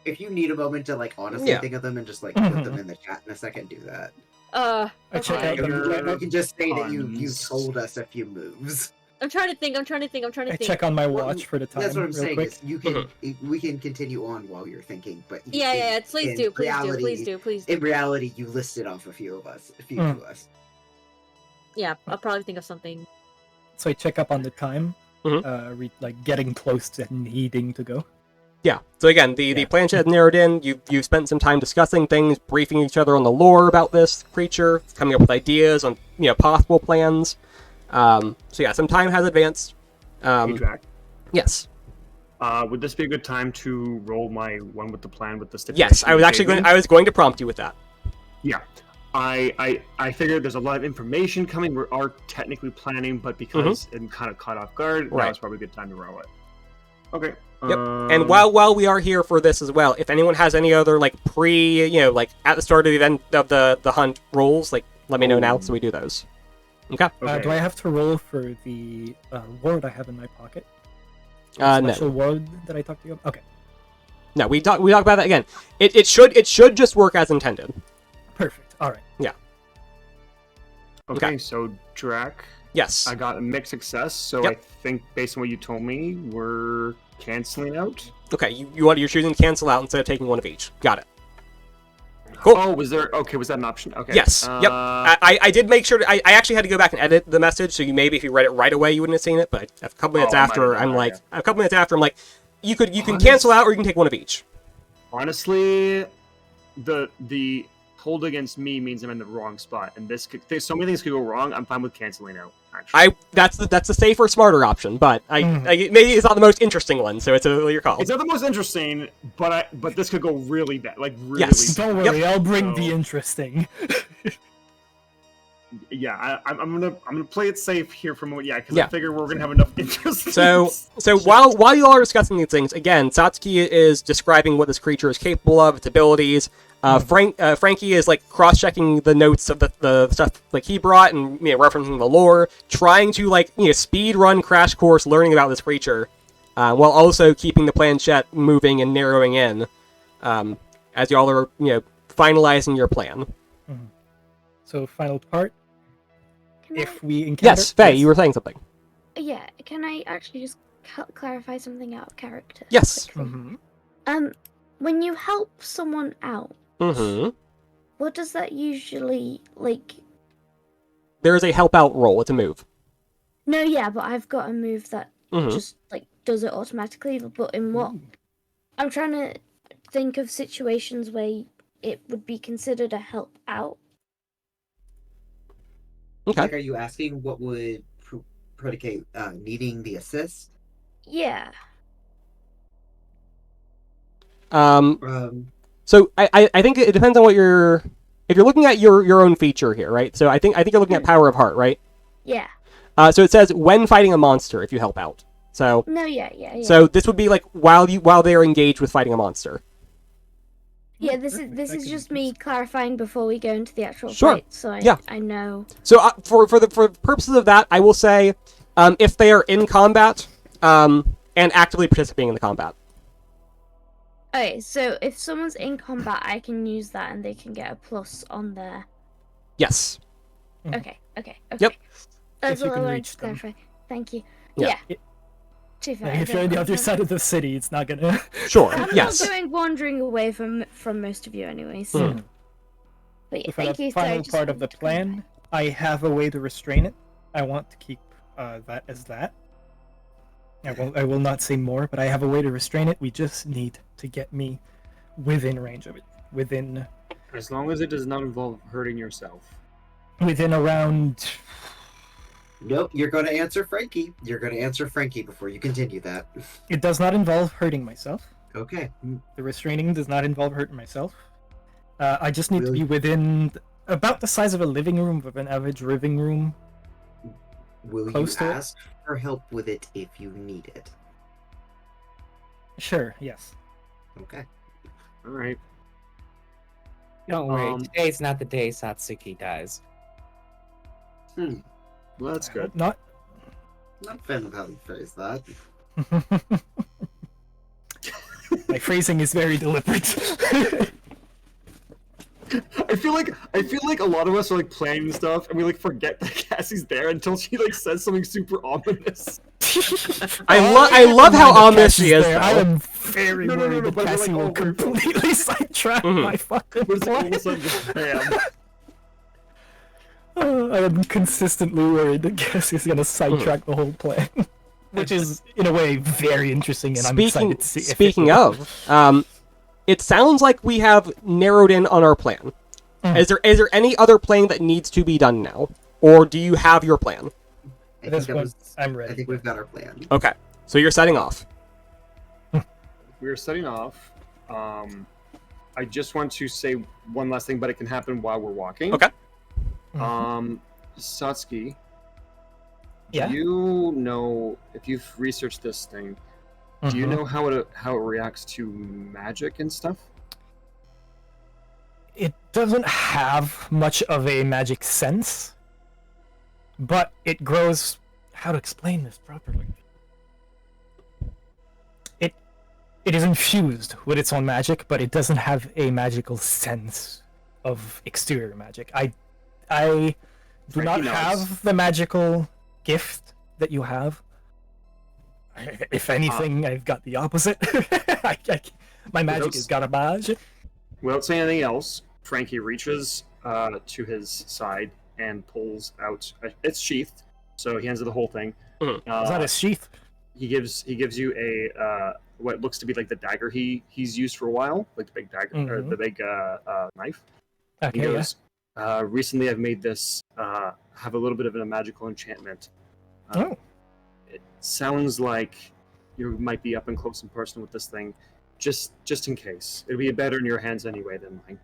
If you need a moment to like honestly Yeah. think of them and just like put them in the chat in a second, do that. I check Okay. out the You can just say that you Puns. told us a few moves. I'm trying to think. I check on my watch for the time. That's what I'm real saying. quick. Is you can we can continue on while you're thinking, but Yeah. Please in do. reality- Please do. In reality, you listed off a few to us. Yeah, I'll probably think of something. So I check up on the time. Mhm. Like getting close to needing to go. Yeah. So again, the planchette narrowed in. You've spent some time discussing things, briefing each other on the lore about this creature, coming up with ideas on possible plans. So yeah, some time has advanced. Hey, Jack. Yes. Would this be a good time to roll my one with the plan with the Yes. stipulation? I was actually going to prompt you with that. Yeah. I figured there's a lot of information coming. We are technically planning, but because I'm kind of caught off guard, Right. now it's probably a good time to roll it. Okay. Yep. And while we are here for this as well, if anyone has any other like like at the start of the event of the hunt rolls, like let me know now so we do those. Okay. Okay. Do I have to roll for the ward I have in my pocket? No. Special ward that I talked to you about? Okay, No, we talk about that again. It should just work as intended. perfect. All right. Yeah. Okay, so Drac, Yes. I got a mixed success, so Yep. I think based on what you told me, we're canceling out. Okay, you're choosing to cancel out instead of taking one of each. Got it. Cool. Oh, was that an option? Okay. Yes. Yep. I did make sure. I actually had to go back and edit the message, so maybe if you read it right away, you wouldn't have seen it. But a couple minutes after, I'm like, you can cancel out or you can take one of each. Honestly, the hold against me means I'm in the wrong spot, and there's so many things could go wrong. I'm fine with canceling out. Actually, That's the safer, smarter option, but maybe it's not the most interesting one, so it's your call. it's not the most interesting, but this could go really bad, like really. Yes. Don't bad. worry, I'll bring So- the interesting. Yeah, I'm gonna play it safe here for a moment. Yeah, because Yeah. I figure we're gonna have enough interest. So while you all are discussing these things, again, Satsuki is describing what this creature is capable of, its abilities. Frankie is like cross-checking the notes of the stuff like he brought and referencing the lore, trying to speed run crash course learning about this creature, while also keeping the planchette moving and narrowing in, as y'all are finalizing your plan. So final part. Can If we encounter Yes, Faye, you were saying something. Yeah, can I actually just clarify something out of character? Yes. quickly? hmm When you help someone out, Mm-hmm. what does that usually like? There is a help out roll. It's a move. No, yeah, but I've got a move that Mhm. just like does it automatically. But in what? I'm trying to think of situations where it would be considered a help out. Okay. Like, are you asking what would predicate needing the assist? Yeah. So I think it depends on what you're. If you're looking at your own feature here, right? So I think you're looking at Power of Heart, right? Yeah. So it says when fighting a monster, if you help out. So No, yeah. so this would be like while they are engaged with fighting a monster. Yeah, this is just me clarifying before we go into the actual Sure. fight, so Yeah. I know. So for the purposes of that, I will say if they are in combat and actively participating in the combat. Okay, so if someone's in combat, I can use that and they can get a plus on their. Yes. Okay. Yep. That's If you all I can wanted reach to them. clarify. Thank you. Yeah. Yeah. Too fair. If you're on the other side of the city, it's not gonna. Sure. I'm Yes. not doing wandering away from most of you anyway. So. Mm. But yeah, So for thank the you. Sorry, final just part of wanted the to clarify. plan, I have a way to restrain it. I want to keep that as that. I will not say more, but I have a way to restrain it. We just need to get me within range of it. Within As long as it does not involve hurting yourself. around. Nope, you're going to answer Frankie. You're going to answer Frankie before you continue that. It does not involve hurting myself. Okay. The restraining does not involve hurting myself. I just need to Really? be within about the size of a living room, of an average living room. Will Close you to it? ask for help with it if you need it? Sure, yes. Okay. All right. Don't worry, Um, today's not the day Satsuki dies. Well, that's I good. hope not. Not a fan of how you phrase that. My phrasing is very deliberate. I feel like a lot of us are like planning stuff and we like forget that Cassie's there until she like says something super ominous. I love how ominous she is. There. I Though. am very No, worried that but we're Cassie like, will oh, we're- completely sidetrack Mhm. my fucking But it's like all of plan. a sudden just bam. I am consistently worried that Cassie's gonna sidetrack the whole plan. Which is, in a way, very interesting, and I'm excited to see if it Speaking will. of, it sounds like we have narrowed in on our plan. Mm. Is there any other plan that needs to be done now, or do you have your plan? I This think, one, I'm I ready. think we've got our plan. Okay, so you're setting off. We are setting off. I I just want to say one last thing, but it can happen while we're walking. Okay. Satsuki, Yeah. do you know, if you've researched this thing, do you know how it reacts to magic and stuff? It doesn't have much of a magic sense, but it grows. How to explain this properly? It is infused with its own magic, but it doesn't have a magical sense of exterior magic. I do Frankie not knows. have the magical gift that you have. If anything, I've got the opposite. My magic is garbage. Without saying anything else, Frankie reaches to his side and pulls out. It's sheathed, so he hands you the whole thing. Is that a sheath? He gives you a what looks to be like the dagger he's used for a while, like the big dagger or the big knife. Okay, He goes, recently I've made this have a little bit of a magical enchantment. Oh. It sounds like you might be up and close and personal with this thing, just in case. It'll be better in your hands anyway than mine.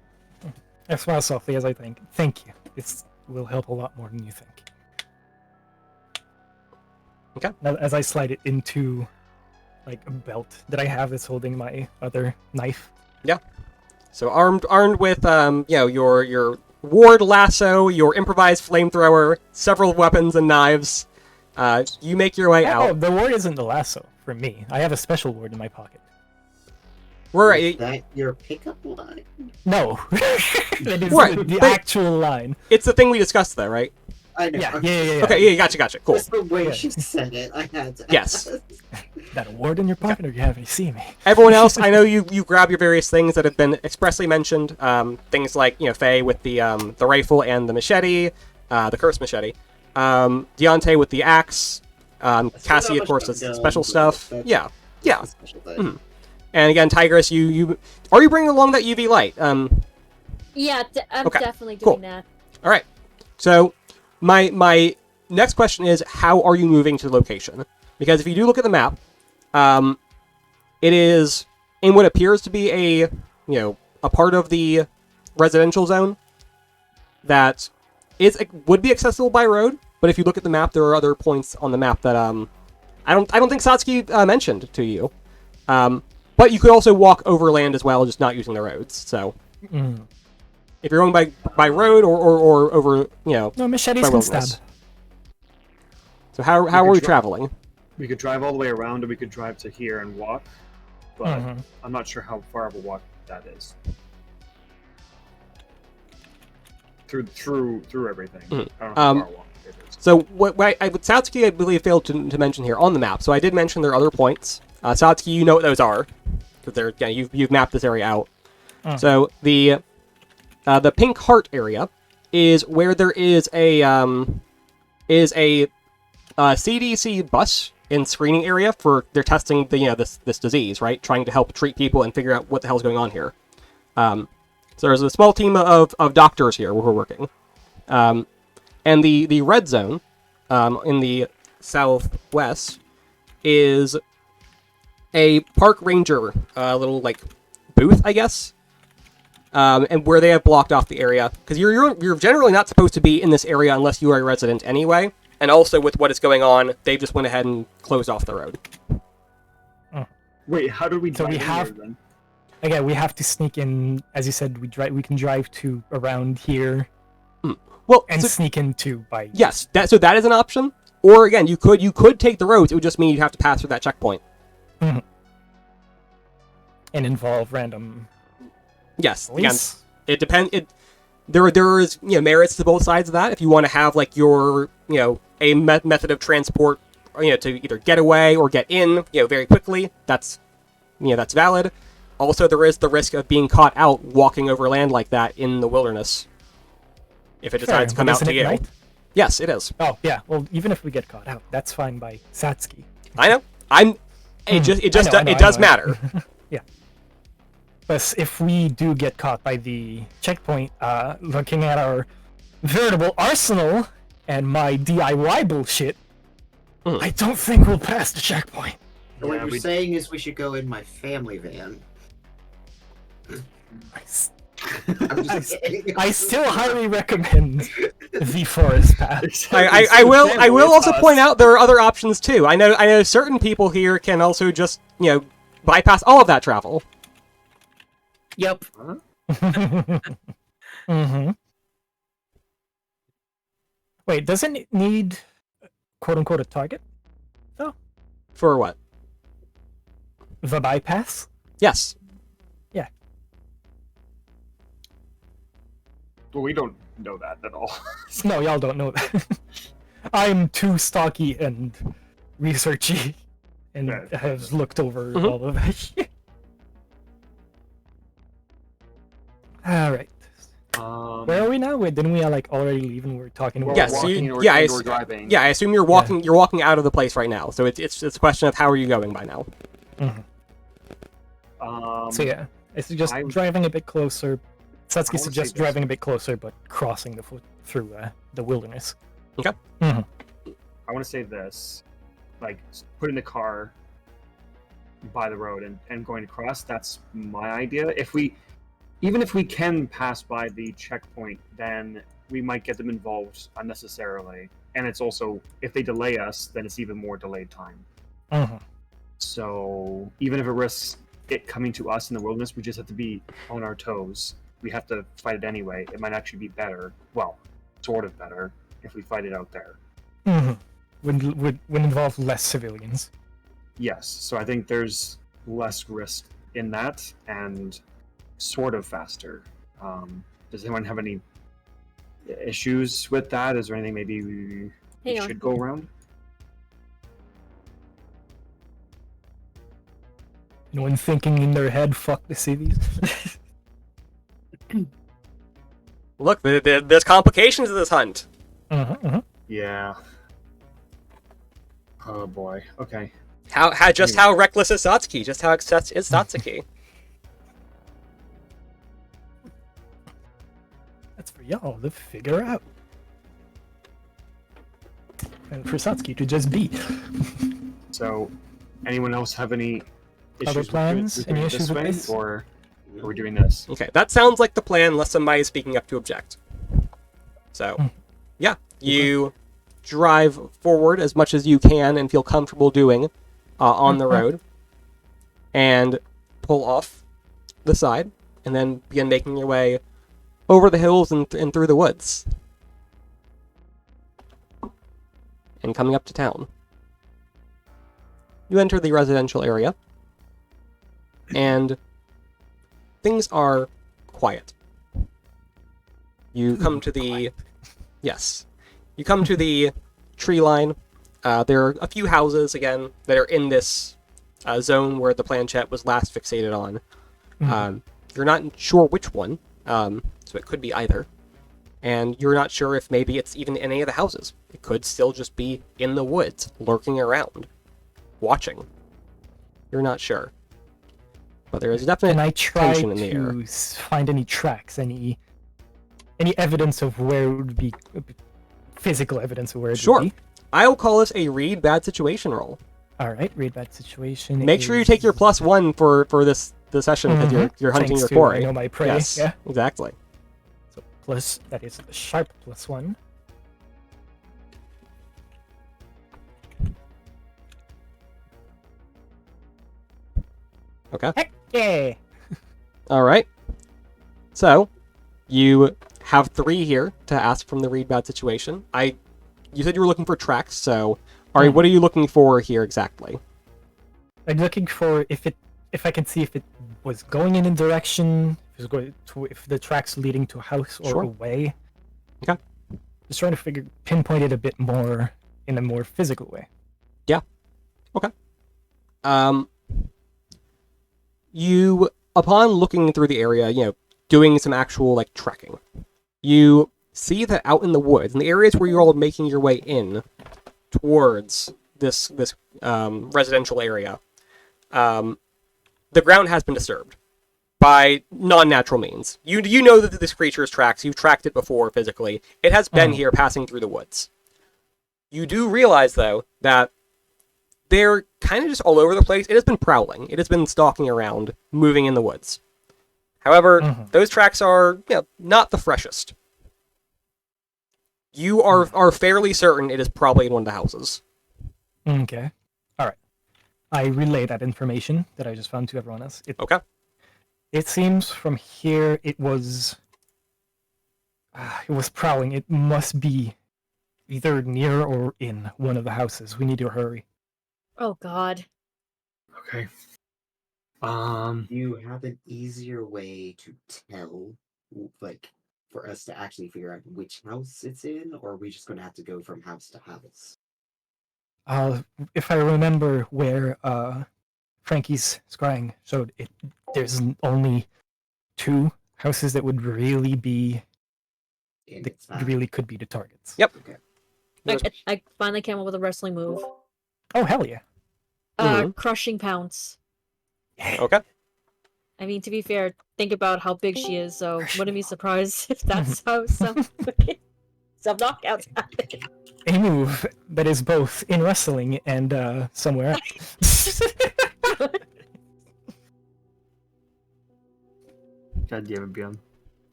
I smile softly as I think. Thank you. This will help a lot more than you think. Okay. Now, as I slide it into like a belt that I have that's holding my other knife. Yeah. So armed with your ward lasso, your improvised flamethrower, several weapons and knives, you make your way Oh, out. the ward isn't the lasso for me. I have a special ward in my pocket. Is that your pickup line? No, that is Right, the but- actual line. It's the thing we discussed, though, right? I know. Yeah. Okay, yeah, gotcha, cool. Just the way Yeah. she said it, I had to Yes. ask. That a ward in your pocket, or you haven't seen me? Everyone else, I know you grab your various things that have been expressly mentioned. Things like Faye with the rifle and the machete, the cursed machete. Deontay with the axe. Cassie, of course, has special stuff. Yeah. Special thing. And again, Tigress, you are you bringing along that UV light? Yeah, I'm Okay, definitely cool. doing that. All right. So my next question is, how are you moving to the location? Because if you do look at the map, it is in what appears to be a part of the residential zone that would be accessible by road. But if you look at the map, there are other points on the map that I don't think Satsuki mentioned to you. But you could also walk overland as well, just not using the roads. So if you're going by road or over, No, machetes by can stab. wilderness. So how are we traveling? We could drive all the way around, or we could drive to here and walk. But I'm not sure how far of a walk that is. Through everything. I don't know how far a walk it is. So what Satsuki, I believe, failed to mention here on the map. So I did mention there are other points. Satsuki, you know what those are, because you've mapped this area out. So the Pink Heart area is where there is a CDC bus in screening area for they're testing this disease, right? Trying to help treat people and figure out what the hell's going on here. So there's a small team of doctors here who are working. And the red zone in the southwest is a park ranger little booth, I guess. And where they have blocked off the area, because you're generally not supposed to be in this area unless you are a resident anyway. And also with what is going on, they just went ahead and closed off the road. Wait, how do we? So we drive in have- here, then? Again, we have to sneak in. As you said, we can drive to around here Well, and so- sneak into by. yes, that is an option. Or again, you could take the roads. It would just mean you'd have to pass through that checkpoint. And involve random. Yes, again, Police. it depends. There is merits to both sides of that. If you want to have your a method of transport to either get away or get in very quickly, that's valid. Also, there is the risk of being caught out walking over land like that in the wilderness if it decides to come out to you. Night? Yes, it is. Oh yeah. Well, even if we get caught out, that's fine by Satsuki. I know. It I does know. matter. Yeah. But if we do get caught by the checkpoint, looking at our veritable arsenal and my DIY bullshit, I don't think we'll pass the checkpoint. So what Yeah, you're saying is we should go in my family van. I'm just kidding. I still highly recommend the forest path. I will also point out there are other options too. I know certain people here can also just, bypass all of that travel. Yep. Mm-hmm. Wait, doesn't it need quote unquote a target? For what? The bypass? Yes. Yeah. Well, we don't know that at all. No, y'all don't know that. I'm too stocky and researchy and Yeah. have looked over Mhm. all of that shit. Alright. Where are we now? Wait, didn't we already leave and we're talking about Yes, walking you- or, yeah, and it's- or driving. Yeah, I assume you're walking. You're walking out of the place right now. So it's a question of how are you going by now. So yeah, I suggest I'm- driving a bit closer. Satsuki wanna suggests say this. driving a bit closer, but crossing the foot through the wilderness. Okay. Mm-hmm. I want to say this, like putting the car by the road and going across. That's my idea. Even if we can pass by the checkpoint, then we might get them involved unnecessarily. And it's also, if they delay us, then it's even more delayed time. Mm-hmm. So even if it risks it coming to us in the wilderness, we just have to be on our toes. We have to fight it anyway. It might actually be better, well, sort of better, if we fight it out there. Mm-hmm. Would involve less civilians. Yes, so I think there's less risk in that, and sort of faster. Does anyone have any issues with that? Is there anything maybe we Hang on. should go around? No one thinking in their head, fuck the cities. Look, there's complications to this hunt. Yeah. Oh boy. Okay. How reckless is Satsuki? Just how excess is Satsuki? That's for y'all to figure out. And for Satsuki to just be. So, anyone else have any issues Other plans? with Any doing it issues this with way, this? or are we doing this? Okay, that sounds like the plan, unless somebody is speaking up to object. So, yeah, you drive forward as much as you can and feel comfortable doing on the road, and pull off the side, and then begin making your way over the hills and through the woods, and coming up to town. You enter the residential area, and things are quiet. You come to the... Yes. You come to the tree line. There are a few houses, again, that are in this zone where the planchette was last fixated on. You're not sure which one, so it could be either. And you're not sure if maybe it's even in any of the houses. It could still just be in the woods, lurking around, watching. You're not sure. But there is a definite Can I try tension in the air. to find any tracks, any evidence of where it would be, physical evidence of where it Sure. would be? I will call this a read bad situation roll. All right, read bad situation. Make sure you take your +1 for this session because you're hunting Thanks your to, quarry. I know my prey. Yes, Yeah. exactly. So plus that is a sharp +1. Okay. Heck yeah! All right. So, you have 3 here to ask from the read bad situation. You said you were looking for tracks, so Ari, what are you looking for here exactly? I'm looking for if I can see if it was going in a direction, if the track's leading to a house or Sure. away. Okay. Just trying to pinpoint it a bit more in a more physical way. Okay. You, upon looking through the area, doing some actual trekking, you see that out in the woods, in the areas where you're all making your way in towards this residential area, the ground has been disturbed by non-natural means. You know that this creature's tracks. You've tracked it before physically. It has been here, passing through the woods. You do realize, though, that they're kind of just all over the place. It has been prowling. It has been stalking around, moving in the woods. However, those tracks are not the freshest. You are fairly certain it is probably in one of the houses. Okay. All right. I relay that information that I just found to everyone else. Okay. It seems from here it was prowling. It must be either near or in one of the houses. We need to hurry. Oh God. Okay. You have an easier way to tell, like, for us to actually figure out which house it's in, or are we just going to have to go from house to house? If I remember where Frankie's scrying showed it, there's only 2 houses that would really be really could be the targets. Yep. Okay. I finally came up with a wrestling move. Oh hell yeah! Crushing pounts. Okay. I mean, to be fair, think about how big she is, so wouldn't be surprised if that's how some knockouts happen. A move that is both in wrestling and somewhere else. God damn it, Beyond.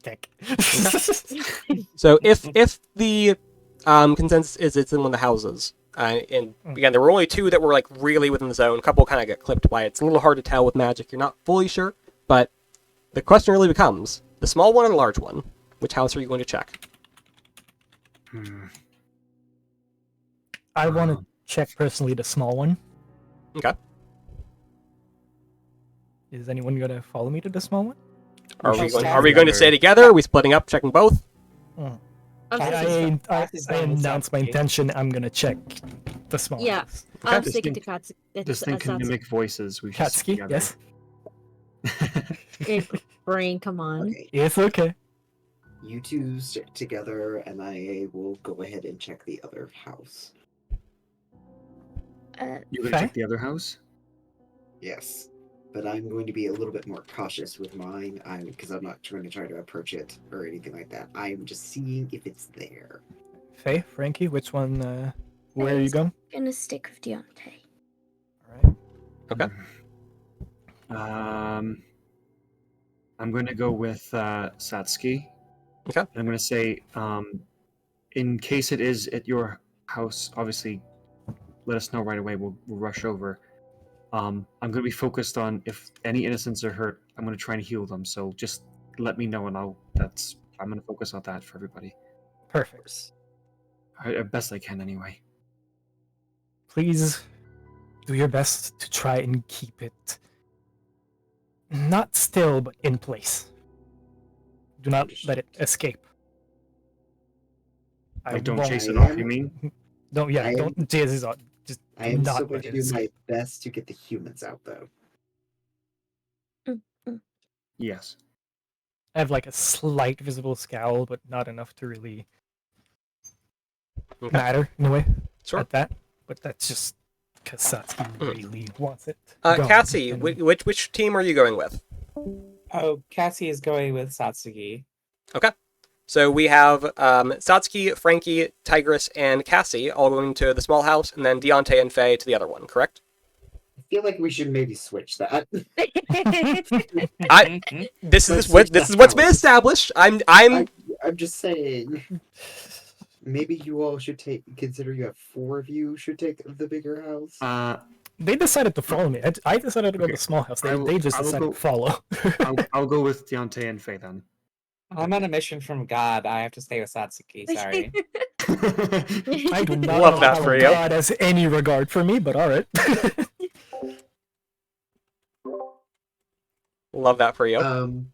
Heck. So if the consensus is it's in one of the houses, and again there were only 2 that were like really within the zone. A couple kind of got clipped by it. It's a little hard to tell with magic. You're not fully sure, but the question really becomes the small one or the large one. Which house are you going to check? I want to check personally the small one. Okay. Is anyone gonna follow me to the small one? Are we going to stay together? Are we splitting up, checking both? I'm I announced my intention. I'm gonna check the small. Yeah, house. I'm This sticking to thing- Katsuki. This thing can mimic voices. We should stick Katsuki, together. yes. Brain, come on. Okay. It's okay. You two stick together, and I will go ahead and check the other house. You're gonna check the other house? Yes. But I'm going to be a little bit more cautious with mine, because I'm not going to try to approach it or anything like that. I'm just seeing if it's there. Faye, Frankie, which one? Where are you going? Gonna stick with Deontay. All right. Okay. I'm going to go with Satsuki. Okay. And I'm going to say, in case it is at your house, obviously, let us know right away. We'll rush over. I'm going to be focused on if any innocents are hurt. I'm going to try and heal them. So just let me know, and I'm going to focus on that for everybody. Perfect. Best I can, anyway. Please do your best to try and keep it not still, but in place. Do not let it escape. Like, don't won't- chase it off, you mean? Don't don't chase it off. Just I am not still going let to it do escape. my best to get the humans out, though. Yes. I have like a slight visible scowl, but not enough to really Okay. matter in a way Sure. at that. But that's just because Satsuki really wants it. Cassie, and- which team are you going with? Oh, Cassie is going with Satsuki. Okay. So we have Satsuki, Frankie, Tigress, and Cassie all going to the small house, and then Deontay and Faye to the other one, correct? I feel like we should maybe switch that. This Let's is switch what's that been house. established. I'm I'm just saying. Maybe you all should consider you have 4 of you should take the bigger house. They decided to follow me. I decided to go to Okay. the small house. I will- They just I will decided go- to follow. I'll go with Deontay and Faye then. I'm on a mission from God. I have to stay with Satsuki. Sorry. I do not Love know that how for you. God has any regard for me, but all right. love that for you.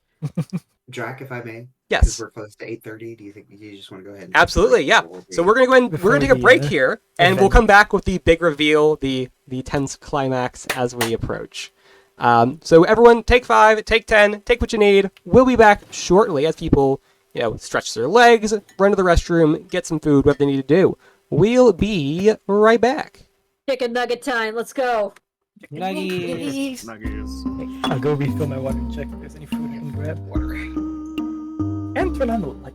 Drac, if I may. Because Yes, we're close to 8:30. Do you think you just want to go ahead and absolutely. Yeah. So we're gonna go ahead. We're gonna take a break here, and we'll come back with the big reveal, the tense climax as we approach. So everyone, take 5, take 10, take what you need. We'll be back shortly as people, stretch their legs, run to the restroom, get some food, what they need to do. We'll be right back. Chicken nugget time. Let's go. Nuggies. Nuggets. I'll go refill my water and check if there's any food I can grab. Water. And turn on the light.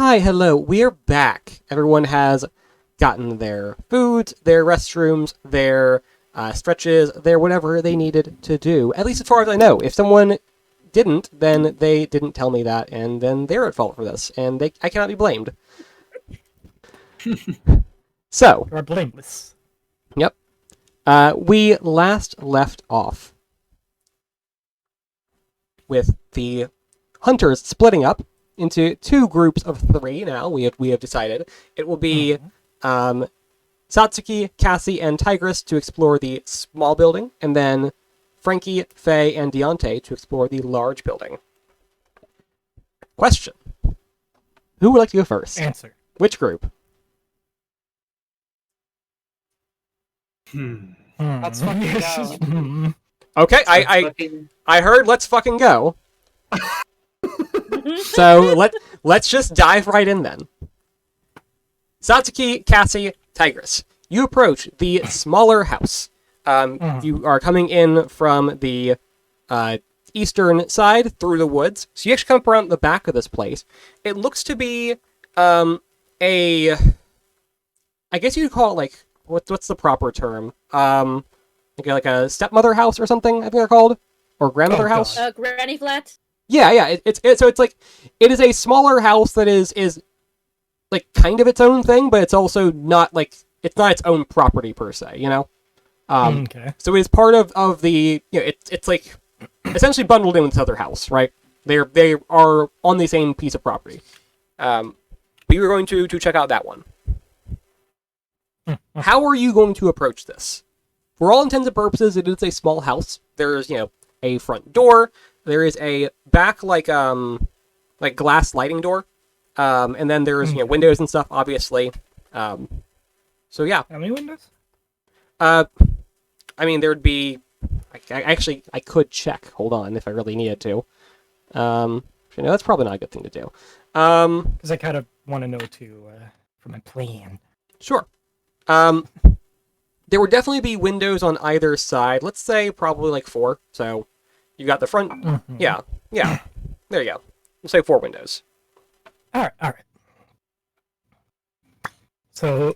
Hi, hello, we're back. Everyone has gotten their food, their restrooms, their stretches, their whatever they needed to do. At least as far as I know. If someone didn't, then they didn't tell me that, and then they're at fault for this, and I cannot be blamed. So. You are blameless. Yep. We last left off with the hunters splitting up into 2 groups of 3 now. We have decided. It will be Satsuki, Cassie, and Tigress to explore the small building, and then Frankie, Faye, and Deontay to explore the large building. Question. Who would like to go first? Answer. Which group? Let's fucking go. Okay, I heard let's fucking go. So let's just dive right in then. Satsuki, Cassie, Tigress. You approach the smaller house. You are coming in from the eastern side through the woods. So you actually come up around the back of this place. It looks to be I guess you'd call it like what's the proper term? Like a stepmother house or something, I think they're called, or grandmother house. Granny flat. Yeah. It's like it is a smaller house that is like kind of its own thing, but it's also not like it's not its own property per se, you know. Okay. So it is part of the it's like essentially bundled in with this other house, right? They are on the same piece of property. But you were going to check out that one. How are you going to approach this? For all intents and purposes, it is a small house. There's, a front door. There is a back, like glass lighting door. And then there's, windows and stuff, obviously. So, yeah. How many windows? I mean, there would be... I could check. Hold on, if I really needed to. That's probably not a good thing to do. Because I kind of want to know, too, for my plan. Sure. There would definitely be windows on either side. Let's say probably like 4. So you got the front. Mm-hmm. Yeah. There you go. We'll say 4 windows. All right. So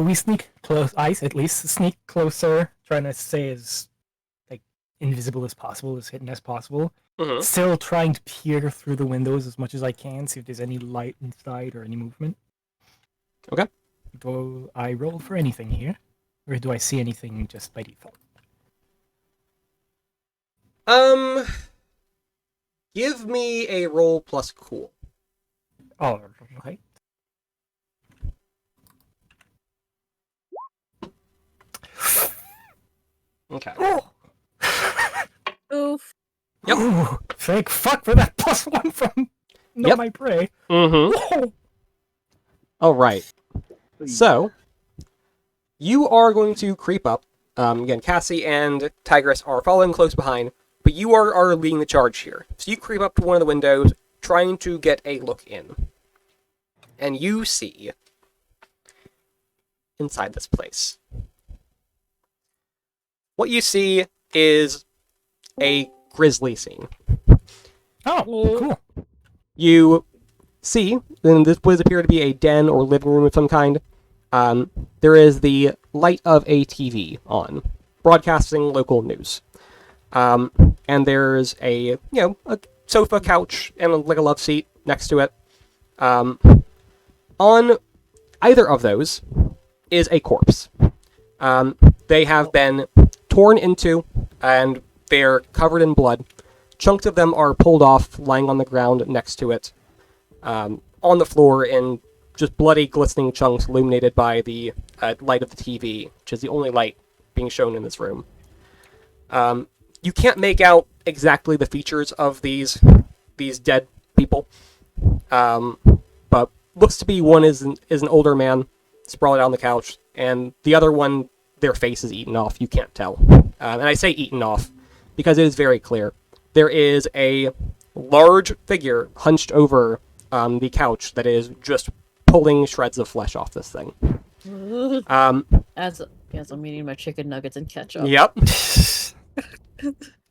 we sneak close. At least sneak closer, trying to stay as like invisible as possible, as hidden as possible. Mm-hmm. Still trying to peer through the windows as much as I can, see if there's any light inside or any movement. Okay. Do I roll for anything here? Or do I see anything just by default? Give me a roll plus cool. All right. Okay. Oh. Oof. Yep. Ooh, thank fuck for that +1 from Know My Prey. Mm-hmm. All right. So, you are going to creep up. Again, Cassie and Tigress are following close behind, but you are leading the charge here. So you creep up to one of the windows, trying to get a look in. And you see inside this place. What you see is a grisly scene. Oh, cool. You see, and this would appear to be a den or living room of some kind. There is the light of a TV on, broadcasting local news. And there's a sofa, couch, and like a love seat next to it. On either of those is a corpse. They have been torn into, and they're covered in blood. Chunks of them are pulled off, lying on the ground next to it. On the floor in just bloody, glistening chunks illuminated by the light of the TV, which is the only light being shown in this room. You can't make out exactly the features of these dead people, but looks to be one is an older man sprawled out on the couch, and the other one, their face is eaten off. You can't tell. And I say eaten off because it is very clear. There is a large figure hunched over the couch that is just pulling shreds of flesh off this thing. As I'm eating my chicken nuggets and ketchup. Yep.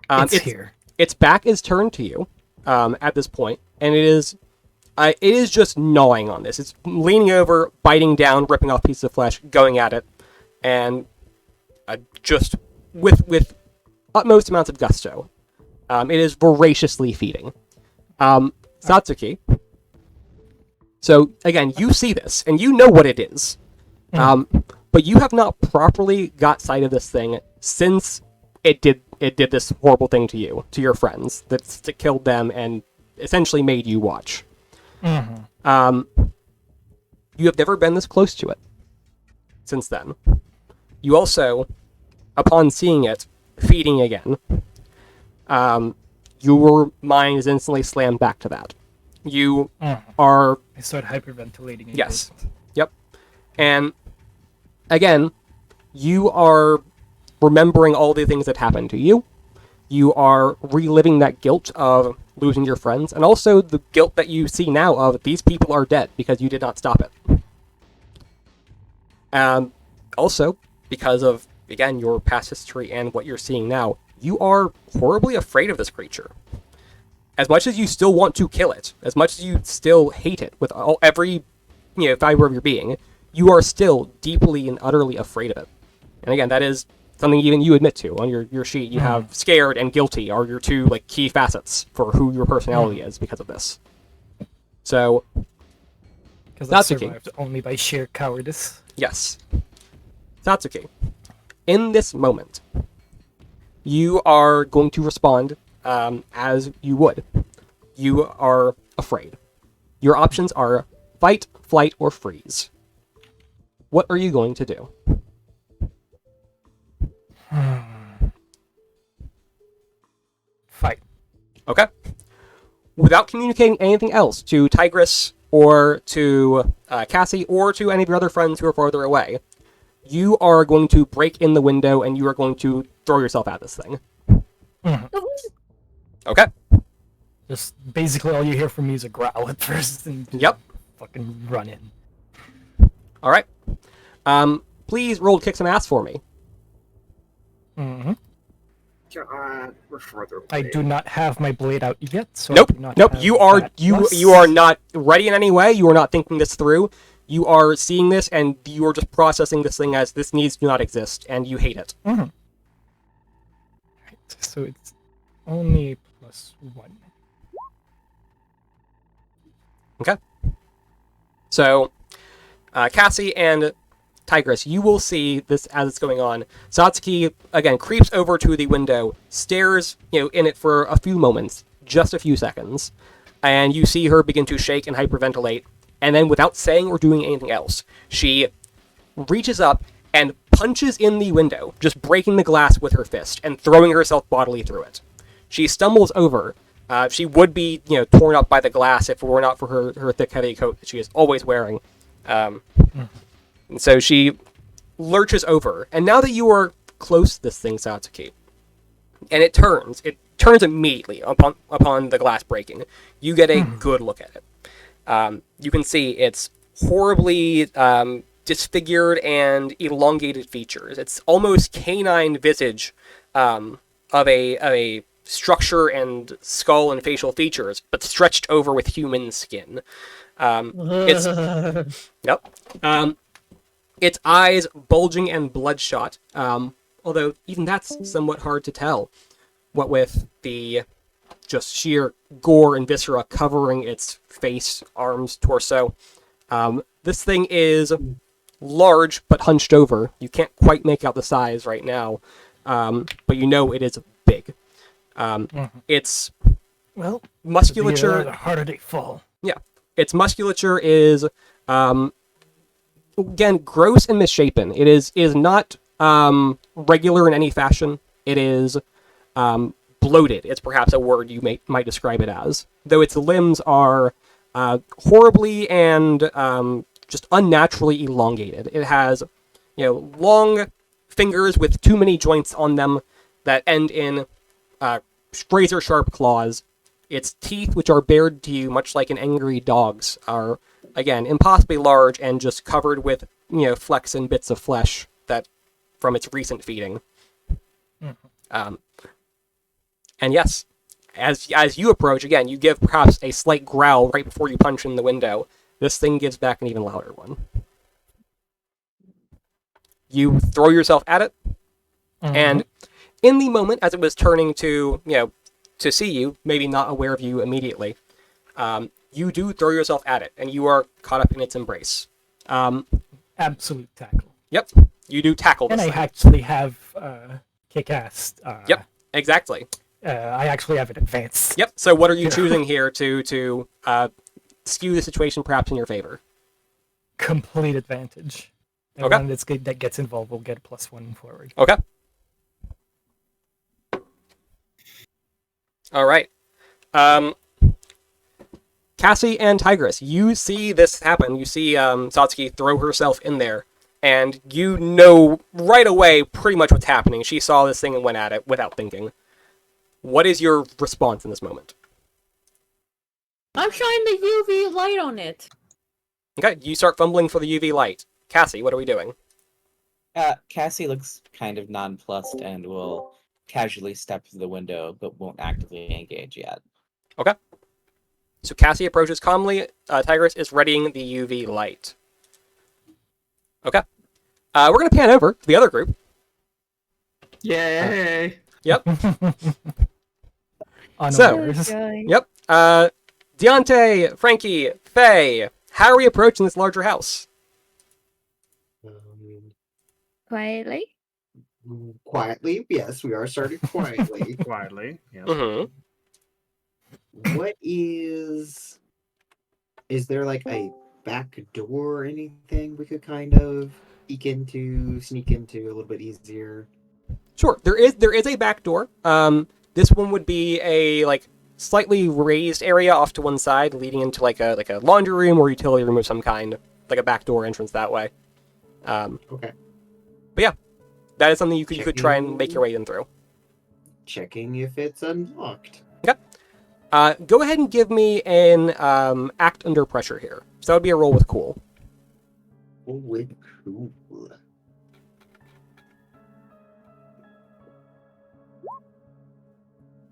It's here. Its back is turned to you at this point, and it is it is just gnawing on this. It's leaning over, biting down, ripping off pieces of flesh, going at it, and just with utmost amounts of gusto. It is voraciously feeding. Satsuki. So, again, you see this, and you know what it is. But you have not properly got sight of this thing since it did this horrible thing to you, to your friends, that killed them and essentially made you watch. You have never been this close to it since then. You also, upon seeing it feeding again, your mind is instantly slammed back to that. You are... I start hyperventilating. Yes. Yep. And again, you are remembering all the things that happened to you. You are reliving that guilt of losing your friends, and also the guilt that you see now of these people are dead because you did not stop it. Also, because of, again, your past history and what you're seeing now, you are horribly afraid of this creature. As much as you still want to kill it, as much as you still hate it with every fiber of your being, you are still deeply and utterly afraid of it. And again, that is something even you admit to. On your sheet, you have scared and guilty are your two key facets for who your personality is because of this. So, because I survived only by sheer cowardice. Yes. Satsuki, in this moment, you are going to respond as you would. You are afraid. Your options are fight, flight, or freeze. What are you going to do? Fight. Okay. Without communicating anything else to Tigress or to Cassie or to any of your other friends who are farther away, you are going to break in the window and you are going to throw yourself at this thing. Okay. Just basically all you hear from me is a growl at first, and fucking run in. All right. Please roll to kick some ass for me. God, we're further away. I do not have my blade out yet, so nope. I do not Nope. have You are that you are not ready in any way. You are not thinking this through. You are seeing this, and you are just processing this thing as this needs to not exist, and you hate it. Right, so it's only +1. Okay. So, Cassie and Tigress, you will see this as it's going on. Satsuki, again, creeps over to the window, stares, in it for a few moments, just a few seconds, and you see her begin to shake and hyperventilate, and then without saying or doing anything else, she reaches up and punches in the window, just breaking the glass with her fist and throwing herself bodily through it. She stumbles over. She would be, torn up by the glass if it were not for her thick, heavy coat that she is always wearing. And so she lurches over, and now that you are close to this thing, Satsuki, and it turns immediately upon the glass breaking. You get a good look at it. You can see it's horribly disfigured and elongated features. It's almost canine visage of a structure and skull and facial features, but stretched over with human skin. Its eyes bulging and bloodshot, although even that's somewhat hard to tell, what with the just sheer gore and viscera covering its face, arms, torso. This thing is large but hunched over. You can't quite make out the size right now, but you know it is big. Its musculature... The harder they fall. Yeah. Its musculature is... again, gross and misshapen. It is not regular in any fashion. It is bloated. It's perhaps a word you might describe it as. Though its limbs are horribly and just unnaturally elongated. It has, long fingers with too many joints on them that end in razor-sharp claws. Its teeth, which are bared to you much like an angry dog's, are, again, impossibly large and just covered with, flecks and bits of flesh that from its recent feeding. And yes, as you approach, again, you give perhaps a slight growl right before you punch in the window. This thing gives back an even louder one. You throw yourself at it, and in the moment, as it was turning to, to see you, maybe not aware of you immediately, you do throw yourself at it, and you are caught up in its embrace. Absolute tackle. Yep, you do tackle this And I thing. actually have kick-ass. Yep, exactly. I actually have an advance. Yep, so what are you choosing here to skew the situation perhaps in your favor? Complete advantage. Okay. Everyone that gets involved will get +1 forward. Okay. All right. Cassie and Tigress, you see this happen. You see Satsuki throw herself in there, and you know right away pretty much what's happening. She saw this thing and went at it without thinking. What is your response in this moment? I'm shining the UV light on it. Okay, you start fumbling for the UV light. Cassie, what are we doing? Cassie looks kind of nonplussed and will casually step to the window, but won't actively engage yet. Okay. So Cassie approaches calmly. Tigress is readying the UV light. Okay. We're going to pan over to the other group. Yay! Yep. Unawares. Yep. Deontay, Frankie, Faye, how are we approaching this larger house? Quietly. Quietly, yes, we are starting quietly. Quietly. Yeah. Mm-hmm. What is there like a back door or anything we could kind of sneak into a little bit easier? Sure. There is a back door. This one would be a slightly raised area off to one side, leading into like a laundry room or utility room of some kind, like a back door entrance that way. Okay. But yeah, that is something you could try and make your way in through. Checking if it's unlocked. Okay. Go ahead and give me an act under pressure here. So that would be a roll with cool. With cool.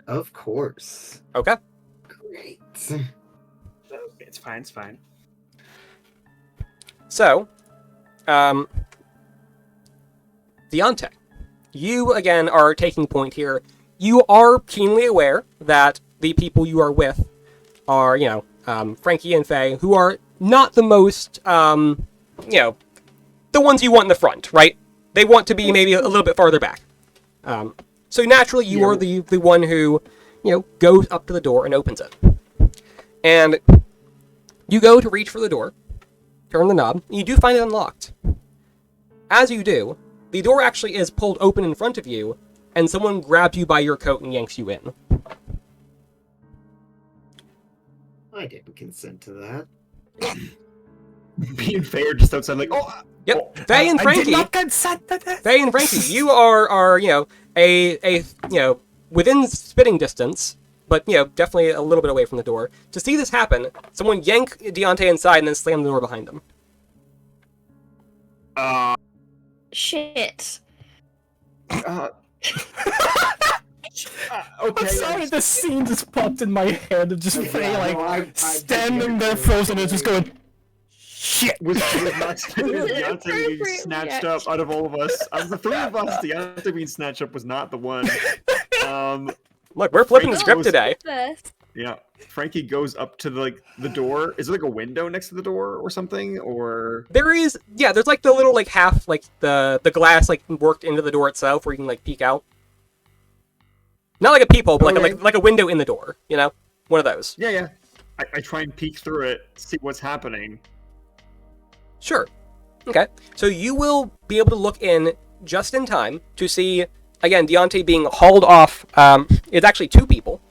Of course. Okay. Great. It's fine. It's fine. So, Deontay, you again are taking point here. You are keenly aware that the people you are with are, Frankie and Faye, who are not the most, the ones you want in the front, right? They want to be maybe a little bit farther back. So naturally, you are the one who, goes up to the door and opens it. And you go to reach for the door, turn the knob, and you do find it unlocked. As you do, the door actually is pulled open in front of you, and someone grabs you by your coat and yanks you in. I didn't consent to that. Being fair, just outside, like, oh. Yep, Oh, Faye and Frankie. I did not consent to this. Faye and Frankie, you are a within spitting distance, but definitely a little bit away from the door. To see this happen, someone yank Deontay inside and then slam the door behind him. Shit. Okay. I'm sorry, the scene just popped in my head of just Faye, I standing there frozen and just going, shit. Was not Deontay being Appropriate snatched up out of all of us. Out of the three of us, Deontay being snatched up was not the one. Look, we're flipping the Frankie script was- today. First. Yeah. Frankie goes up to the door. Is there like a window next to the door or something? Or There's like the little half the glass worked into the door itself where you can peek out. Not like a peephole, but Okay. like a window in the door, one of those. yeah. I try and peek through it, see what's happening. Sure. Okay. So you will be able to look in just in time to see, again, Deontay being hauled off. It's actually two people.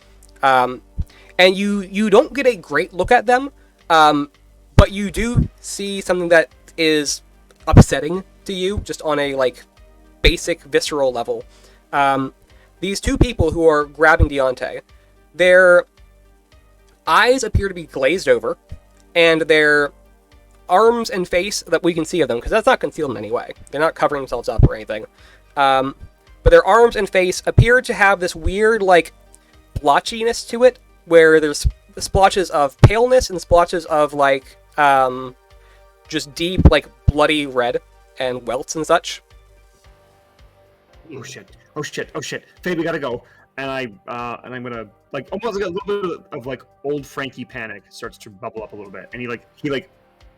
And you don't get a great look at them, but you do see something that is upsetting to you, just on a, basic, visceral level. These two people who are grabbing Deontay, their eyes appear to be glazed over, and their arms and face that we can see of them, because that's not concealed in any way. They're not covering themselves up or anything. But their arms and face appear to have this weird, splotchiness to it, where there's splotches of paleness and splotches of like just deep like bloody red and welts and such. Oh shit! Oh shit! Oh shit! Faye, we gotta go. And I'm gonna like almost like a little bit of like old Frankie panic starts to bubble up a little bit, and he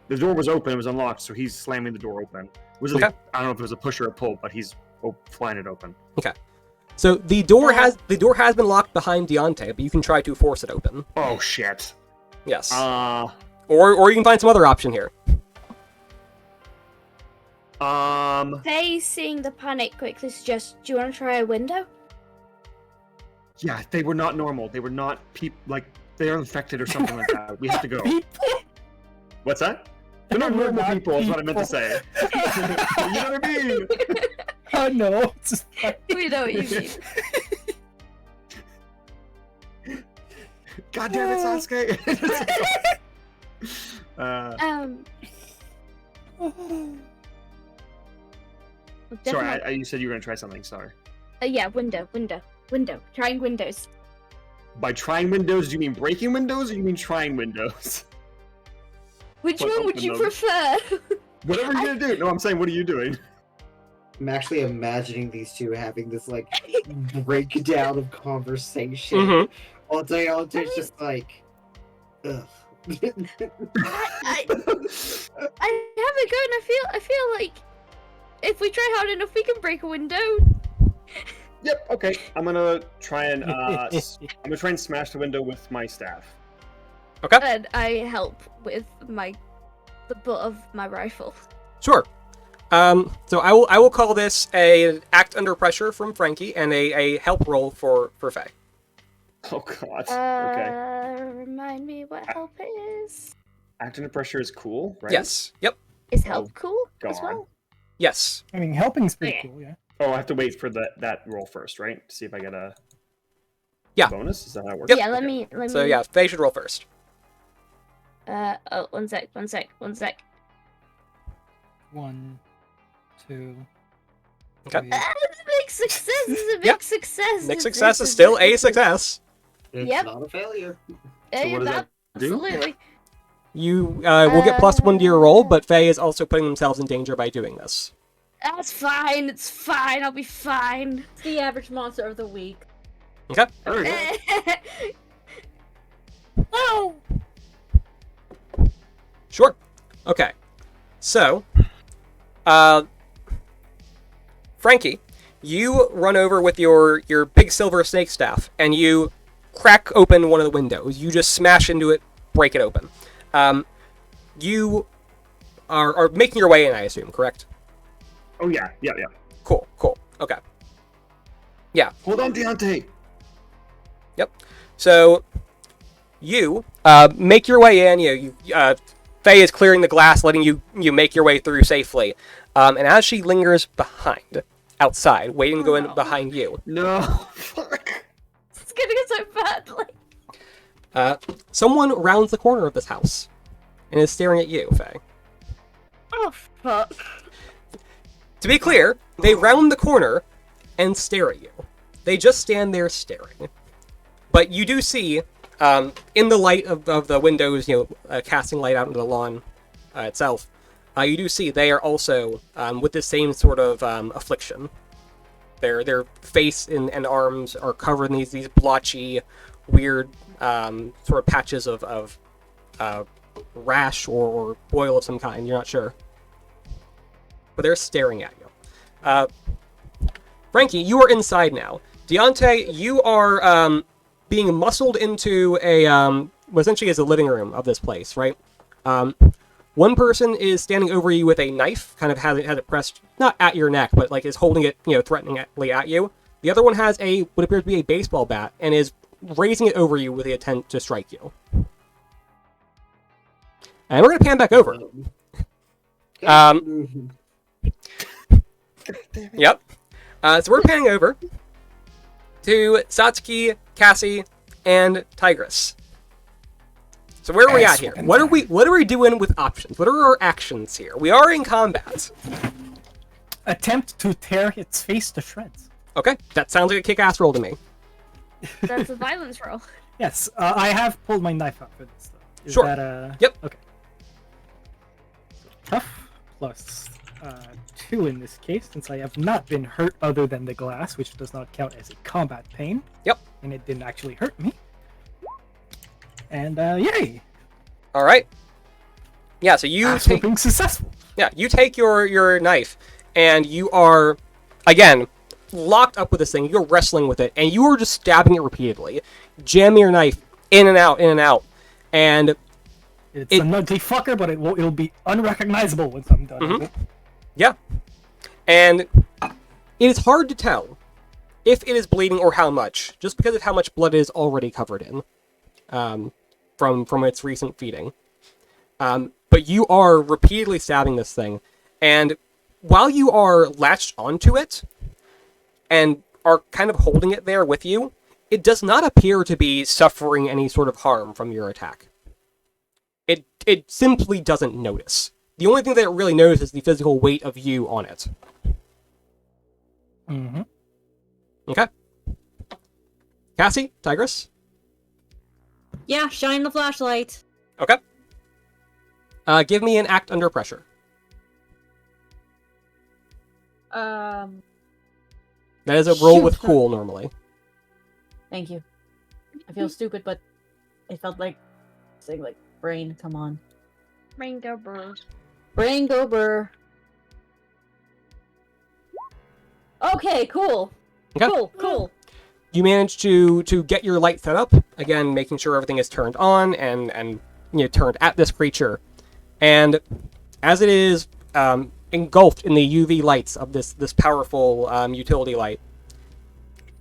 the door was open, it was unlocked, so he's slamming the door open. It was like, I don't know if it was a push or a pull, but he's flying it open. Okay. So the door has been locked behind Deontay, but you can try to force it open. Oh shit. Yes. Or you can find some other option here. Faye, seeing the panic, quickly suggests, do you want to try a window? Yeah, they were not normal. They were not like they are infected or something like that. We have to go. What's that? They're not normal people, is what I meant to say. You know what I mean? Oh no. We know what you mean. God damn it, Sasuke! Sorry, you said you were gonna try something. Sorry. Yeah, window. Trying windows. By trying windows, do you mean breaking windows, or you mean trying windows? Which Like, one would open you them. prefer? Whatever you're gonna do. No, I'm saying, what are you doing? I'm actually imagining these two having this like breakdown of conversation. Mm-hmm. All day, it's just like, ugh. I have a go, and I feel like if we try hard enough, we can break a window. Yep. Okay. I'm gonna try and smash the window with my staff. Okay. And I help with the butt of my rifle. Sure. So I will call this a act under pressure from Frankie and a help roll for Faye. Oh god. Okay. Remind me what help is. Act under pressure is cool, right? Yes. Yep. Is help cool as God. well? Yes. I mean, helping's pretty Okay. cool, yeah. Oh, I have to wait for that roll first, right? To see if I get a bonus. Is that how it works? Yep. Yeah, let Okay. me. So yeah, Faye should roll first. Oh, one sec. 1, 2. Okay. 3. It's a big success. It's a big Yep. success. Next success is still a success. It's Yep. not a failure. Yeah, what does that do? absolutely. You will get +1 to your roll, but Faye is also putting themselves in danger by doing this. That's fine. It's fine. I'll be fine. It's the average monster of the week. Okay. There we go. Oh. Sure. Okay. So, Frankie, you run over with your big silver snake staff, and you crack open one of the windows. You just smash into it, break it open. You are making your way in, I assume, correct? Oh yeah. Cool. Okay. Yeah. Hold on, Deontay. Yep. So, you make your way in. You Faye is clearing the glass, letting you make your way through safely. And as she lingers outside, waiting to go in behind you, No. Fuck. It's gonna go so badly. someone rounds the corner of this house and is staring at you, Faye. Oh fuck. To be clear, they round the corner and stare at you. They just stand there staring. But you do see, in the light of the windows, casting light out into the lawn itself, you do see they are also with the same sort of affliction. Their face and arms are covered in these blotchy, weird sort of patches of rash or boil of some kind. You're not sure. But they're staring at you. Frankie, you are inside now. Deontay, you are being muscled into what essentially is a living room of this place, right? One person is standing over you with a knife, kind of has it pressed, not at your neck, but like is holding it, threateningly at you. The other one has what appears to be a baseball bat and is raising it over you with the intent to strike you. And we're going to pan back over. Yep. So we're panning over to Satsuki, Cassie, and Tigress. So where are we at here? What are we doing with options? What are our actions here? We are in combat. Attempt to tear its face to shreds. Okay, that sounds like a kick-ass roll to me. That's a violence roll. Yes, I have pulled my knife out for this, though. Is Sure. that Yep. Okay. Tough plus 2 in this case, since I have not been hurt other than the glass, which does not count as a combat pain. Yep. And it didn't actually hurt me. And yay! All right. Yeah. So you Ass take. whooping successful. Yeah. You take your knife, and you are, again, locked up with this thing. You're wrestling with it, and you are just stabbing it repeatedly, jamming your knife in and out, and It's a nutty fucker, but it'll be unrecognizable once I'm done with it. yeah. And it is hard to tell if it is bleeding or how much, just because of how much blood it is already covered in, from its recent feeding. But you are repeatedly stabbing this thing, and while you are latched onto it, and are kind of holding it there with you, it does not appear to be suffering any sort of harm from your attack. It simply doesn't notice. The only thing that it really notices is the physical weight of you on it. Mm-hmm. Okay. Cassie? Tigress? Yeah, shine the flashlight. Okay. Give me an act under pressure. Thank That is a roll Shoot. with cool normally. you. I feel stupid, but it felt like saying like brain. Come on, Rainbow bird. brain go burr. Okay, cool. Okay. Cool. You manage to get your light set up, again making sure everything is turned on and turned at this creature. And as it is engulfed in the UV lights of this powerful utility light,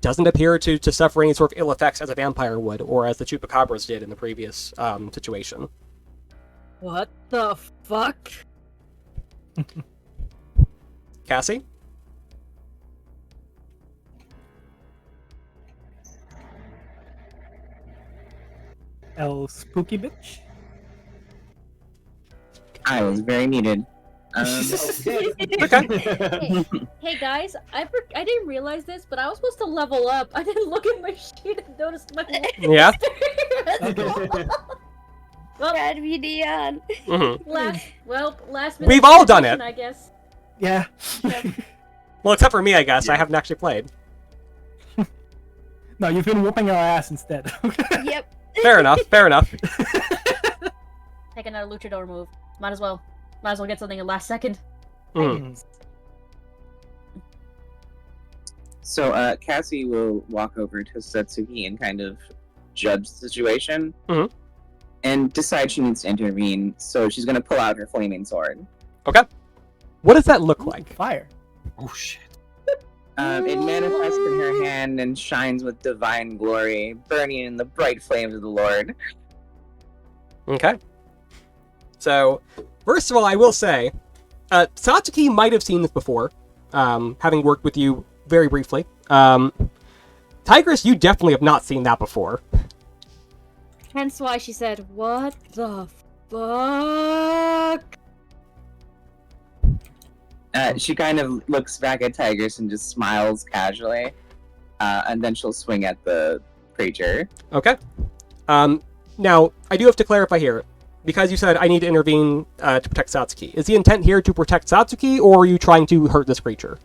doesn't appear to suffer any sort of ill effects as a vampire would, or as the chupacabras did in the previous situation. What the fuck? Cassie? El spooky bitch. I was very muted. Okay. Hey guys, I didn't realize this, but I was supposed to level up. I didn't look at my sheet and notice my Yeah? Well, Red neon. Mm-hmm. last minute. We've all done it. I guess. Yeah. Well, except for me, I guess. I haven't actually played. No, you've been whooping our ass instead. Yep. Fair enough. Take another luchador move. Might as well get something at last second. Mm. So Cassie will walk over to Satsuki and kind of judge the situation. Mhm. And decide she needs to intervene, so she's gonna pull out her flaming sword. Okay. What does that look like? Fire. Oh shit. It manifests in her hand and shines with divine glory, burning in the bright flames of the Lord. Okay. So, first of all, I will say, Satsuki might have seen this before, having worked with you very briefly. Tigress, you definitely have not seen that before. Hence why she said, "What the fuck?" She kind of looks back at Tigress and just smiles casually, and then she'll swing at the creature. Okay. Now, I do have to clarify here, because you said I need to intervene to protect Satsuki. Is the intent here to protect Satsuki, or are you trying to hurt this creature?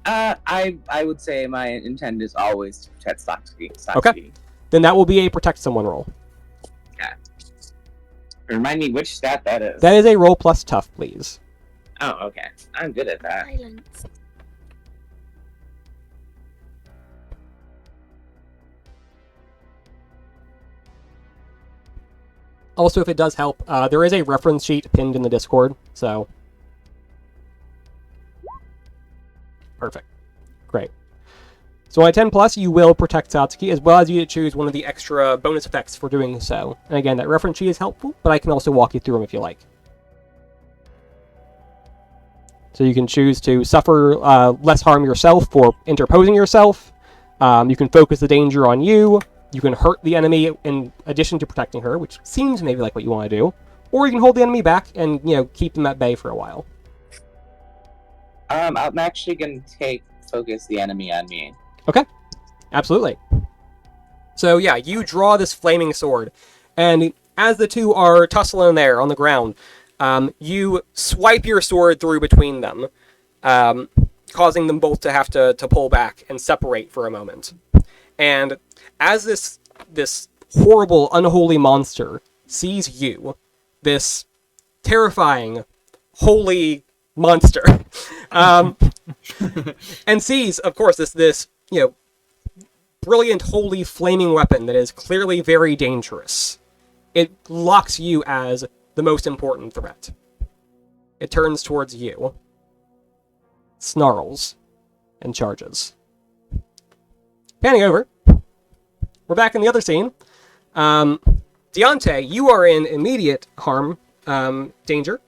I would say my intent is always to protect Satsuki. Okay. Then that will be a protect someone roll. Remind me which stat that is. That is a roll plus tough, please. Oh, okay. I'm good at that. Silence. Also, if it does help, there is a reference sheet pinned in the Discord, so... Perfect. Great. So on a 10 plus, you will protect Satsuki, as well as you choose one of the extra bonus effects for doing so. And again, that reference sheet is helpful, but I can also walk you through them if you like. So you can choose to suffer less harm yourself for interposing yourself. You can focus the danger on you. You can hurt the enemy in addition to protecting her, which seems maybe like what you want to do. Or you can hold the enemy back and, keep them at bay for a while. I'm actually gonna focus the enemy on me. Okay. Absolutely. So yeah, you draw this flaming sword, and as the two are tussling there on the ground, you swipe your sword through between them, causing them both to have to pull back and separate for a moment. And as this horrible, unholy monster sees you, this terrifying, holy monster, and sees, of course, this brilliant, holy, flaming weapon that is clearly very dangerous, it locks you as the most important threat. It turns towards you, snarls, and charges. Panning over, we're back in the other scene. Deontay, you are in immediate harm, danger.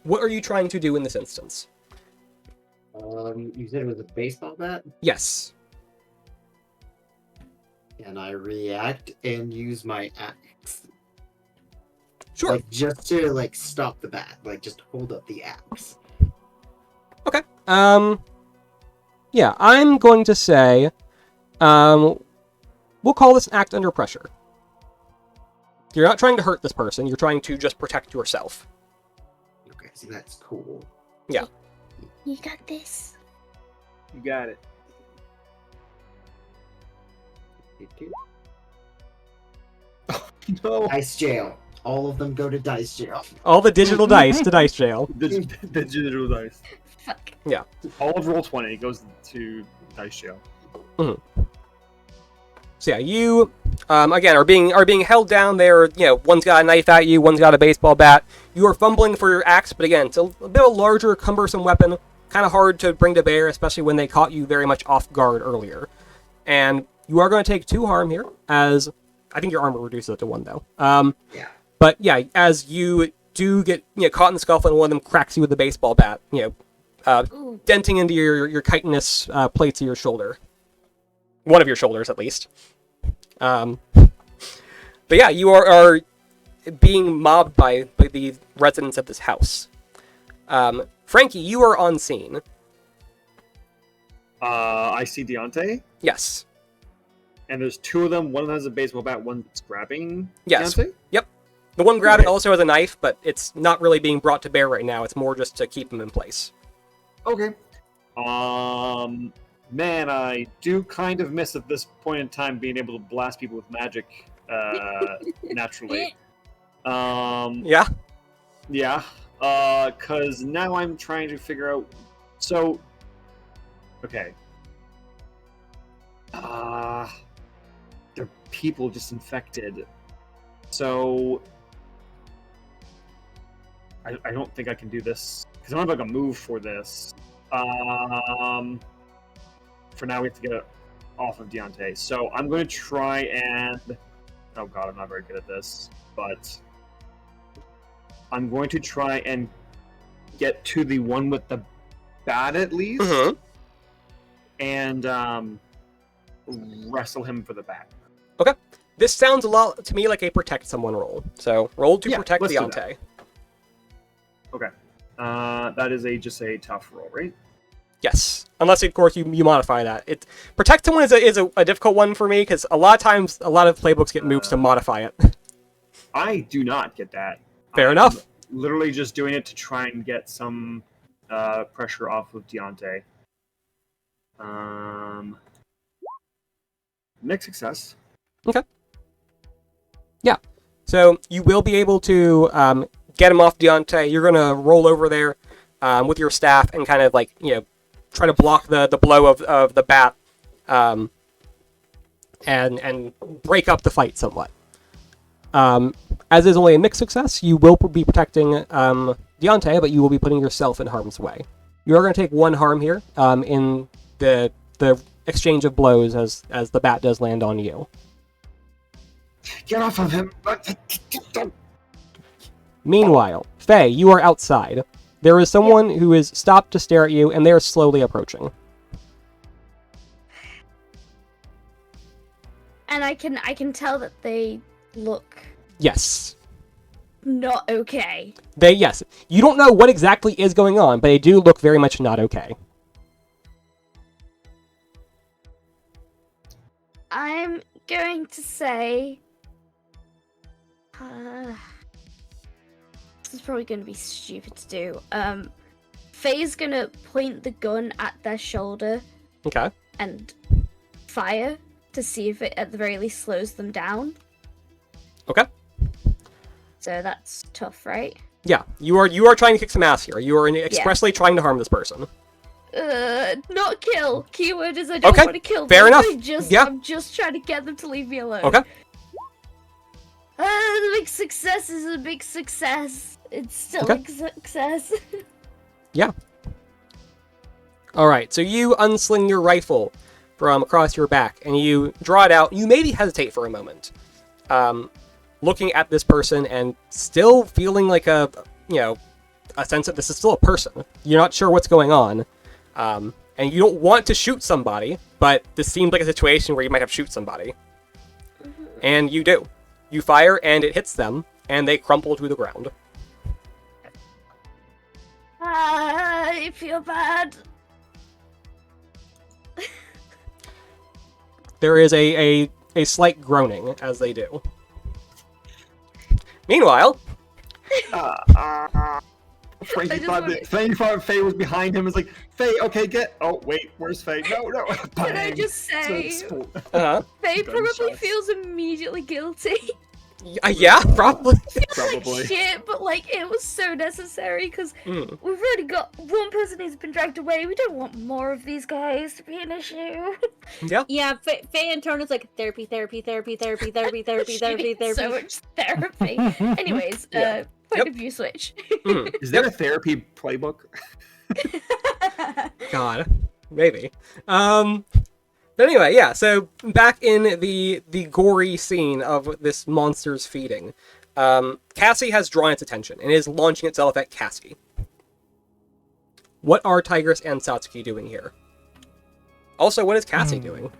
What are you trying to do in this instance? You said it was a baseball bat? Yes. And I react and use my axe. Sure. Like, just to, like, stop the bat. Like, just hold up the axe. Okay. Yeah, I'm going to say, we'll call this an act under pressure. You're not trying to hurt this person, you're trying to just protect yourself. Okay, so that's cool. Yeah. You got this. You got it. No. Dice jail. All of them go to dice jail. All the digital dice to dice jail. The digital dice. Fuck. Yeah. All of Roll20 goes to dice jail. Mm-hmm. So yeah, you again are being held down there. One's got a knife at you, one's got a baseball bat. You are fumbling for your axe, but again, it's a bit of a larger, cumbersome weapon, kind of hard to bring to bear, especially when they caught you very much off guard earlier. And you are going to take 2 harm here, as I think your armor reduces it to 1 though. Yeah. But yeah, as you do get caught in the scuffle, and one of them cracks you with the baseball bat, denting into your chitinous plates of your shoulder. One of your shoulders, at least. But yeah, you are being mobbed by the residents of this house. Frankie, you are on scene. I see Deontay, Yes. and there's 2 of them. One has a baseball bat, one's grabbing Yes. Deontay? Yep. The one grabbing Okay. also has a knife, but it's not really being brought to bear right now. It's more just to keep him in place. Okay. Man, I do kind of miss at this point in time being able to blast people with magic naturally. Yeah. Yeah. Cause now I'm trying to figure out. So, okay. They're people just infected. So, I don't think I can do this because I don't have like a move for this. For now, we have to get it off of Deontay. So I'm going to try and... Oh god, I'm not very good at this. But I'm going to try and get to the one with the bat at least. Mm-hmm. And wrestle him for the bat. Okay. This sounds a lot to me like a protect someone roll. So roll to Yeah, protect let's do Deontay. Okay. That is just a tough roll, right? Yes, unless of course you modify that. Protect someone is a difficult one for me because a lot of times a lot of playbooks get moves to modify it. I do not get that. Fair enough. Literally just doing it to try and get some pressure off of Deontay. Next success. Okay. Yeah. So you will be able to get him off Deontay. You're gonna roll over there with your staff and kind of try to block the blow of the bat and break up the fight somewhat. As is only a mixed success, you will be protecting Deontay, but you will be putting yourself in harm's way. You are going to take 1 harm here in the exchange of blows as the bat does land on you. Get off of him! Meanwhile, Faye, you are outside. There is someone who is stopped to stare at you, and they are slowly approaching. And I can tell that they look Yes. not okay. Yes. You don't know what exactly is going on, but they do look very much not okay. I'm going to say... this is probably going to be stupid to do. Faye's going to point the gun at their shoulder. Okay. And fire to see if it at the very least slows them down. Okay. So that's tough, right? Yeah, you are trying to kick some ass here. You are expressly trying to harm this person. Not kill. Keyword is I don't want to kill them. Fair enough. I'm just trying to get them to leave me alone. Okay. The big success is a big success. It's still a success. Yeah. Alright, so you unsling your rifle from across your back, and you draw it out. You maybe hesitate for a moment. Looking at this person and still feeling like a sense that this is still a person. You're not sure what's going on. And you don't want to shoot somebody, but this seems like a situation where you might have to shoot somebody. And you do. You fire, and it hits them, and they crumple to the ground. I feel bad. There is a slight groaning as they do. Meanwhile... Frankie thought Faye was behind him. It's like, Faye, okay, get... Oh, wait, where's Faye? No. Can I just say... Uh-huh. Faye probably feels immediately guilty. Yeah, probably. Probably. Shit, but it was so necessary because we've already got one person who's been dragged away. We don't want more of these guys to be an issue. Yeah. Yeah, Faye in turn is like therapy. So much therapy. Anyways, point of view switch. Is there a therapy playbook? God, maybe. But anyway, yeah, so back in the gory scene of this monster's feeding, Cassie has drawn its attention and is launching itself at Cassie. What are Tigress and Satsuki doing here? Also, what is Cassie doing?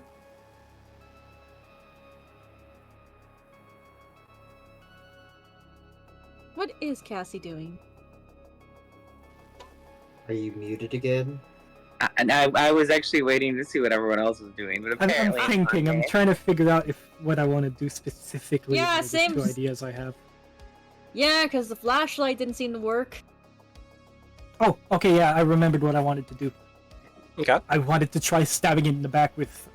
What is Cassie doing? Are you muted again? I was actually waiting to see what everyone else was doing, but I'm apparently thinking. I'm trying to figure out what I want to do specifically. Yeah, with the same. two ideas I have. Yeah, because the flashlight didn't seem to work. Oh, okay, yeah, I remembered what I wanted to do. Okay. I wanted to try stabbing it in the back with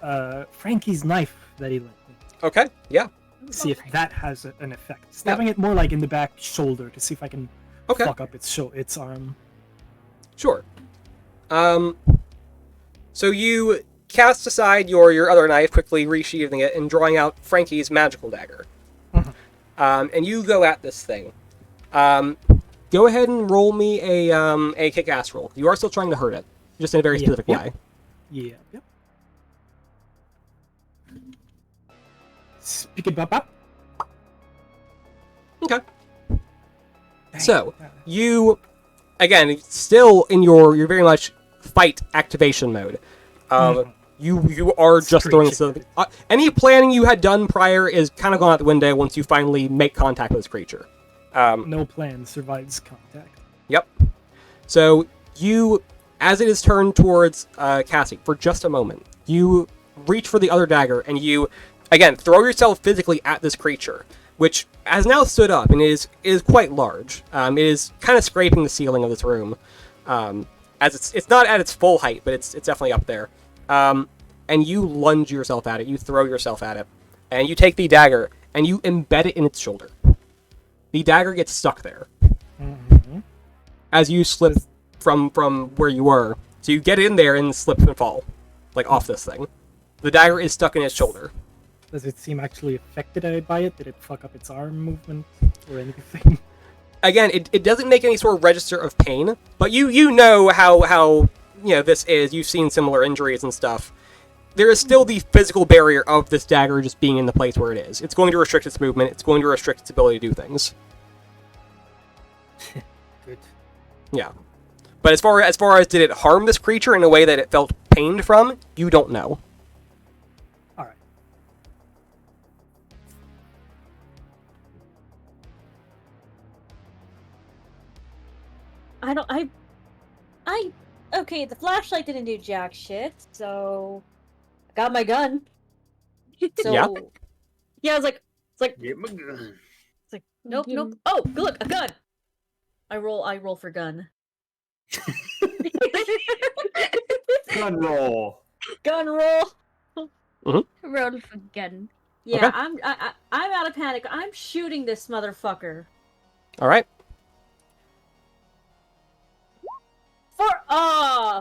Frankie's knife that he lent me. Okay, yeah. See if that has an effect. Stabbing it more like in the back shoulder to see if I can fuck up its arm. Sure. So you cast aside your other knife, quickly resheathing it and drawing out Frankie's magical dagger. And you go at this thing. Go ahead and roll me a kick-ass roll. You are still trying to hurt it, just in a very specific way. Yeah. Yep. Pick it up. Okay. So, you, again, still in your very much fight activation mode. You are just throwing something. Any planning you had done prior is kind of gone out the window once you finally make contact with this creature. No plan survives contact. Yep. So you, as it is turned towards Cassie for just a moment, you reach for the other dagger and you, again, throw yourself physically at this creature, which has now stood up and is quite large. It is kind of scraping the ceiling of this room. As it's not at its full height, but it's definitely up there. And you lunge yourself at it, you throw yourself at it, and you take the dagger and you embed it in its shoulder. The dagger gets stuck there. As you slip from where you were. So you get in there and slip and fall, like off this thing. The dagger is stuck in its shoulder. Does it seem actually affected by it? Did it fuck up its arm movement or anything? Again, it doesn't make any sort of register of pain, but you know how this is. You've seen similar injuries and stuff. There is still the physical barrier of this dagger just being in the place where it is. It's going to restrict its movement. It's going to restrict its ability to do things. Good. Yeah. But as far as did it harm this creature in a way that it felt pained from, you don't know. All right. Okay, the flashlight didn't do jack shit, so I got my gun. So Yeah. Yeah, it's like Get my gun. nope, nope. Oh, look, a gun. I roll for gun. Gun roll. Gun roll. Roll for gun. Yeah, Okay. I'm out of panic. I'm shooting this motherfucker. All right.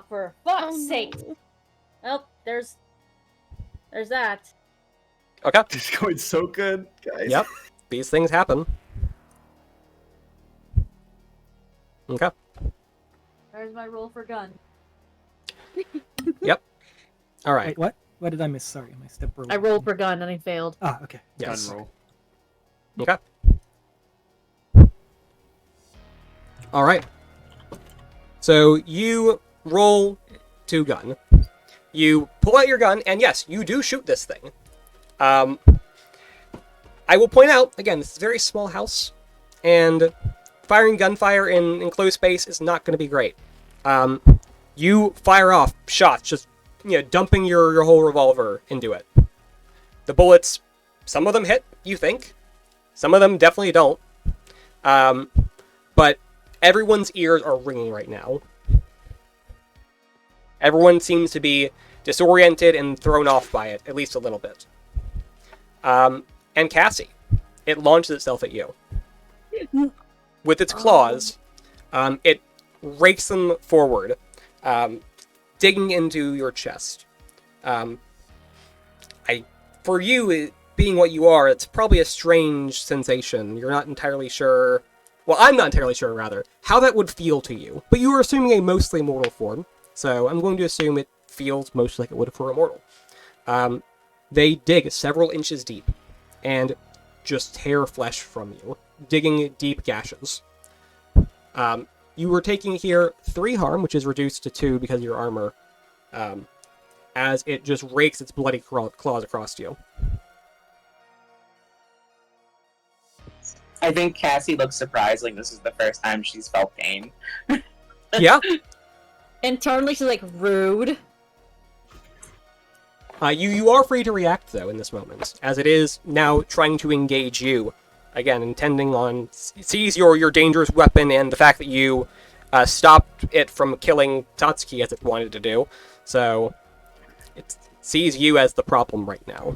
For fuck's sake. Well, there's that. Okay. It's going so good, guys. Yep. These things happen. Okay. There's my roll for gun. All right. Wait, what? What did I miss? Sorry, my step roll. I rolled for gun and I failed. Ah, okay. Yes. Gun roll. Okay. All right. So you roll to gun. You pull out your gun, and yes, you do shoot this thing. I will point out, again, this is a very small house, and firing gunfire in enclosed space is not going to be great. You fire off shots, just dumping your whole revolver into it. The bullets, some of them hit, you think. Some of them definitely don't. But everyone's ears are ringing right now. Everyone seems to be disoriented and thrown off by it, at least a little bit. And Cassie, it launches itself at you. With its claws, it rakes them forward, digging into your chest. For you, being what you are, it's probably a strange sensation. You're not entirely sure... Well, I'm not entirely sure, rather, how that would feel to you. But you are assuming a mostly mortal form, so I'm going to assume it feels most like it would for a mortal. They dig several inches deep, and just tear flesh from you, digging deep gashes. You were taking here 3 harm, which is reduced to 2 because of your armor, as it just rakes its bloody claws across you. I think Cassie looks surprised, like this is the first time she's felt pain. Yeah. Internally, she's like, rude. You are free to react, though, in this moment, as it is now trying to engage you. Again, intending on seize your dangerous weapon and the fact that you stopped it from killing Tatsuki as it wanted to do. So, it sees you as the problem right now.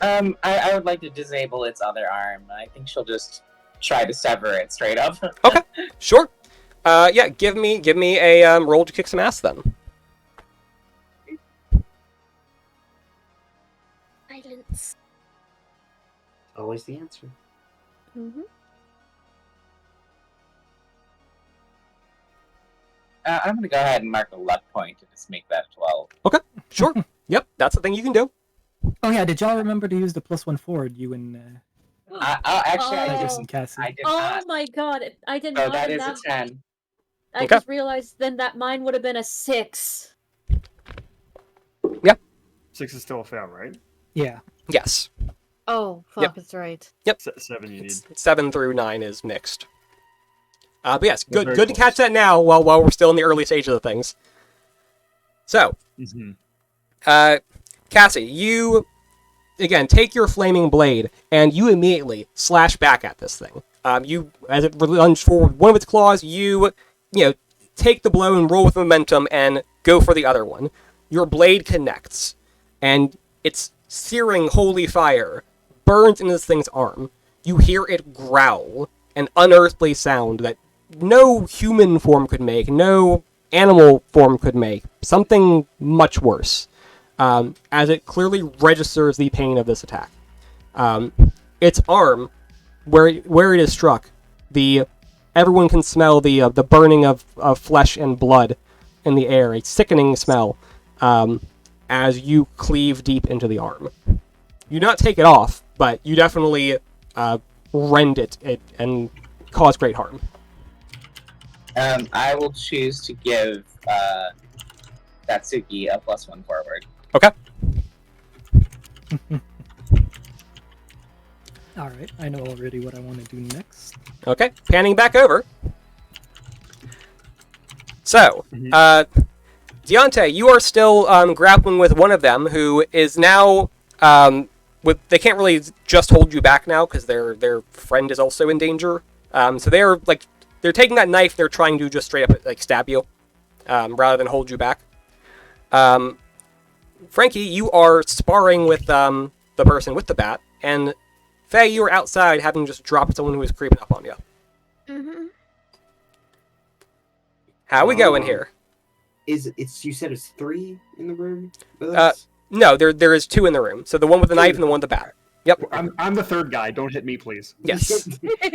I would like to disable its other arm. I think she'll just try to sever it straight up. Okay, sure. Yeah, give me a roll to kick some ass, then. Silence. Always the answer. Mm-hmm. I'm gonna go ahead and mark a luck point to just make that 12. Okay, sure. Yep, that's the thing you can do. Oh yeah, did y'all remember to use the +1 forward? You and Actually, I Titus just and Cassie. I did Oh not. my god, I did So not. that and is a 10. I Okay. just realized then that mine would have been a 6. 6 is still a fail, right? Yeah. Yes. Oh, fuck, Yep. that's right. 7 you need. It's 7 through 9 is mixed. But yes, We're good very good to close. catch that now while we're still in the early stage of the things. So, Mm-hmm. Cassie, you, again, take your flaming blade, and you immediately slash back at this thing. As it lunged forward one of its claws, you take the blow and roll with momentum and go for the other one. Your blade connects, and its searing holy fire burns into this thing's arm. You hear it growl, an unearthly sound that no human form could make, no animal form could make. Something much worse. As it clearly registers the pain of this attack. Its arm, where it is struck, everyone can smell the burning of flesh and blood in the air, a sickening smell, as you cleave deep into the arm. You do not take it off, but you definitely rend it and cause great harm. I will choose to give Tatsuki a +1 forward. Okay. Alright, I know already what I want to do next. Okay, panning back over. So, Deontay, you are still grappling with one of them, who is now they can't really just hold you back now because their friend is also in danger. So they're taking that knife. They're trying to just straight up stab you, rather than hold you back. Frankie, you are sparring with the person with the bat, and Faye, you were outside having just dropped someone who was creeping up on you. Mm-hmm. How we going here? You said it's 3 in the room with us? No, there is 2 in the room. So the one with the knife and the one with the bat. Yep. I'm the third guy. Don't hit me, please. Yes.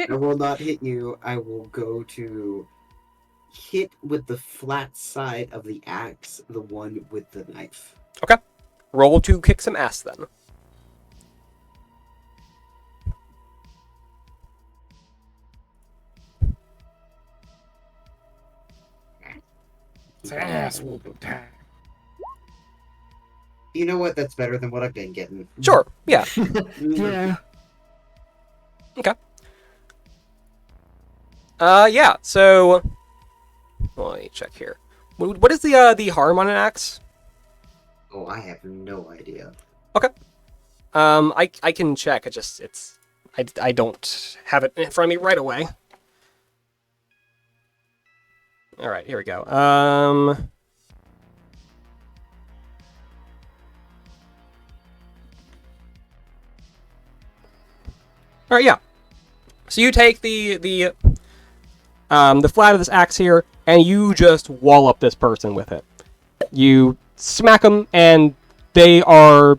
I will not hit you. I will go to hit with the flat side of the axe, the one with the knife. Okay. Roll to kick some ass then. You know what? That's better than what I've been getting. Sure. Yeah. Yeah. Okay. Yeah. So, well, let me check here. What is the harm on an axe? Oh, I have no idea. Okay. I can check. I don't have it in front of me right away. All right, here we go. All right, yeah. So you take the flat of this axe here, and you just wallop this person with it. You smack them, and they are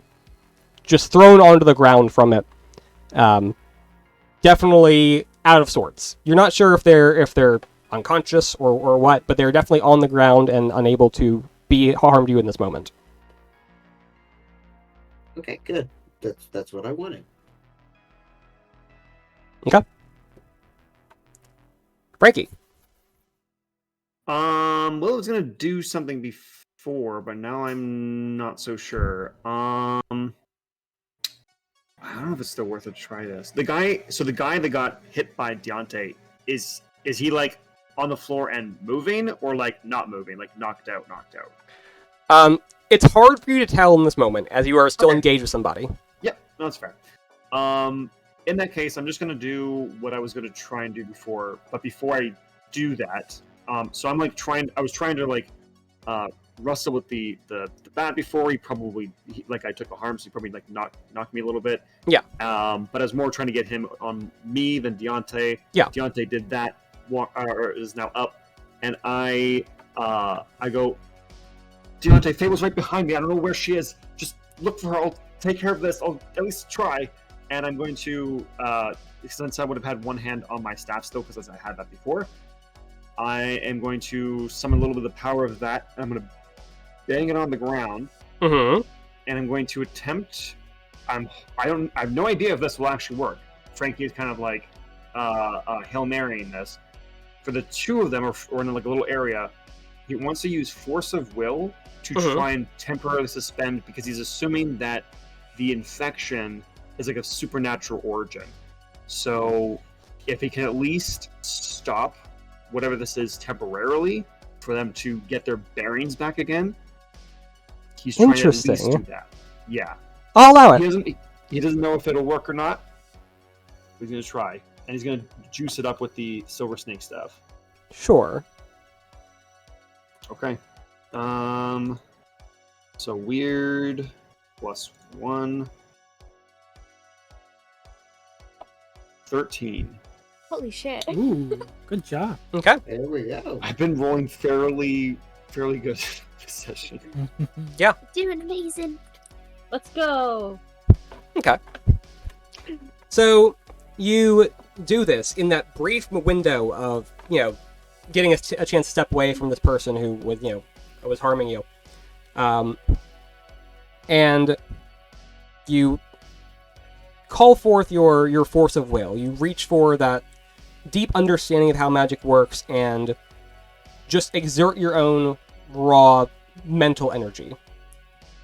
just thrown onto the ground from it. Definitely out of sorts. You're not sure if they're unconscious or what, but they're definitely on the ground and unable to be harmed you in this moment. Okay, good. That's what I wanted. Okay. Frankie. Well, I was gonna do something before, but now I'm not so sure. I don't know if it's still worth it to try this. The guy that got hit by Deontay, is he like on the floor and moving, or like not moving, like knocked out? It's hard for you to tell in this moment as you are still engaged with somebody. Yep, no, that's fair. In that case, I'm just gonna do what I was gonna try and do before. But before I do that, so I'm like I was trying to like wrestle with the bat before. I took a harm, so he probably like knocked me a little bit. Yeah. But I was more trying to get him on me than Deontay. Yeah. Deontay did that. Is now up, and I go, Deontay, Faye was right behind me. I don't know where she is. Just look for her. I'll take care of this. I'll at least try. And I'm going to, since I would have had one hand on my staff still, because I had that before, I am going to summon a little bit of the power of that. And I'm going to bang it on the ground. Mm-hmm. And I'm going to attempt. I have no idea if this will actually work. Frankie is kind of like Hail Marying this. For the 2 of them, or in like a little area, he wants to use force of will to try and temporarily suspend, because he's assuming that the infection is like a supernatural origin. So if he can at least stop whatever this is temporarily for them to get their bearings back again, he's trying to at least do that. Yeah. I'll allow it. He doesn't know if it'll work or not. He's going to try. And he's going to juice it up with the silver snake staff. Sure. Okay. So weird +1. 13. Holy shit. Ooh, good job. Okay. There we go. I've been rolling fairly good this session. Doing amazing. Let's go. Okay. So you do this in that brief window of, getting a chance to step away from this person who was harming you. And you call forth your force of will. You reach for that deep understanding of how magic works and just exert your own raw mental energy.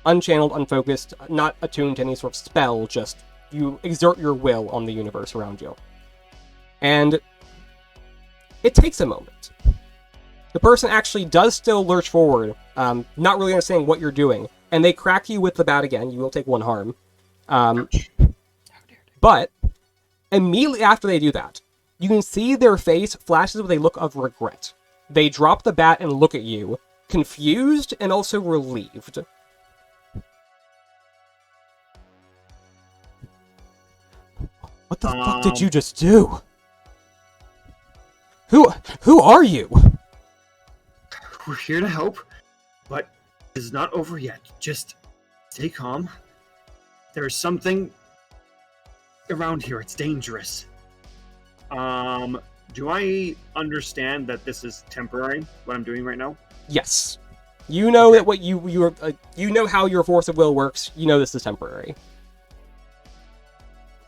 Unchanneled, unfocused, not attuned to any sort of spell, just you exert your will on the universe around you. And it takes a moment. The person actually does still lurch forward, not really understanding what you're doing, and they crack you with the bat again. You will take 1 harm. But immediately after they do that, you can see their face flashes with a look of regret. They drop the bat and look at you, confused and also relieved. What the fuck did you just do? Who are you? We're here to help, but it's not over yet. Just stay calm. There's something around here. It's dangerous. Do I understand that this is temporary, what I'm doing right now? Yes. You know that what you know how your force of will works. You know this is temporary.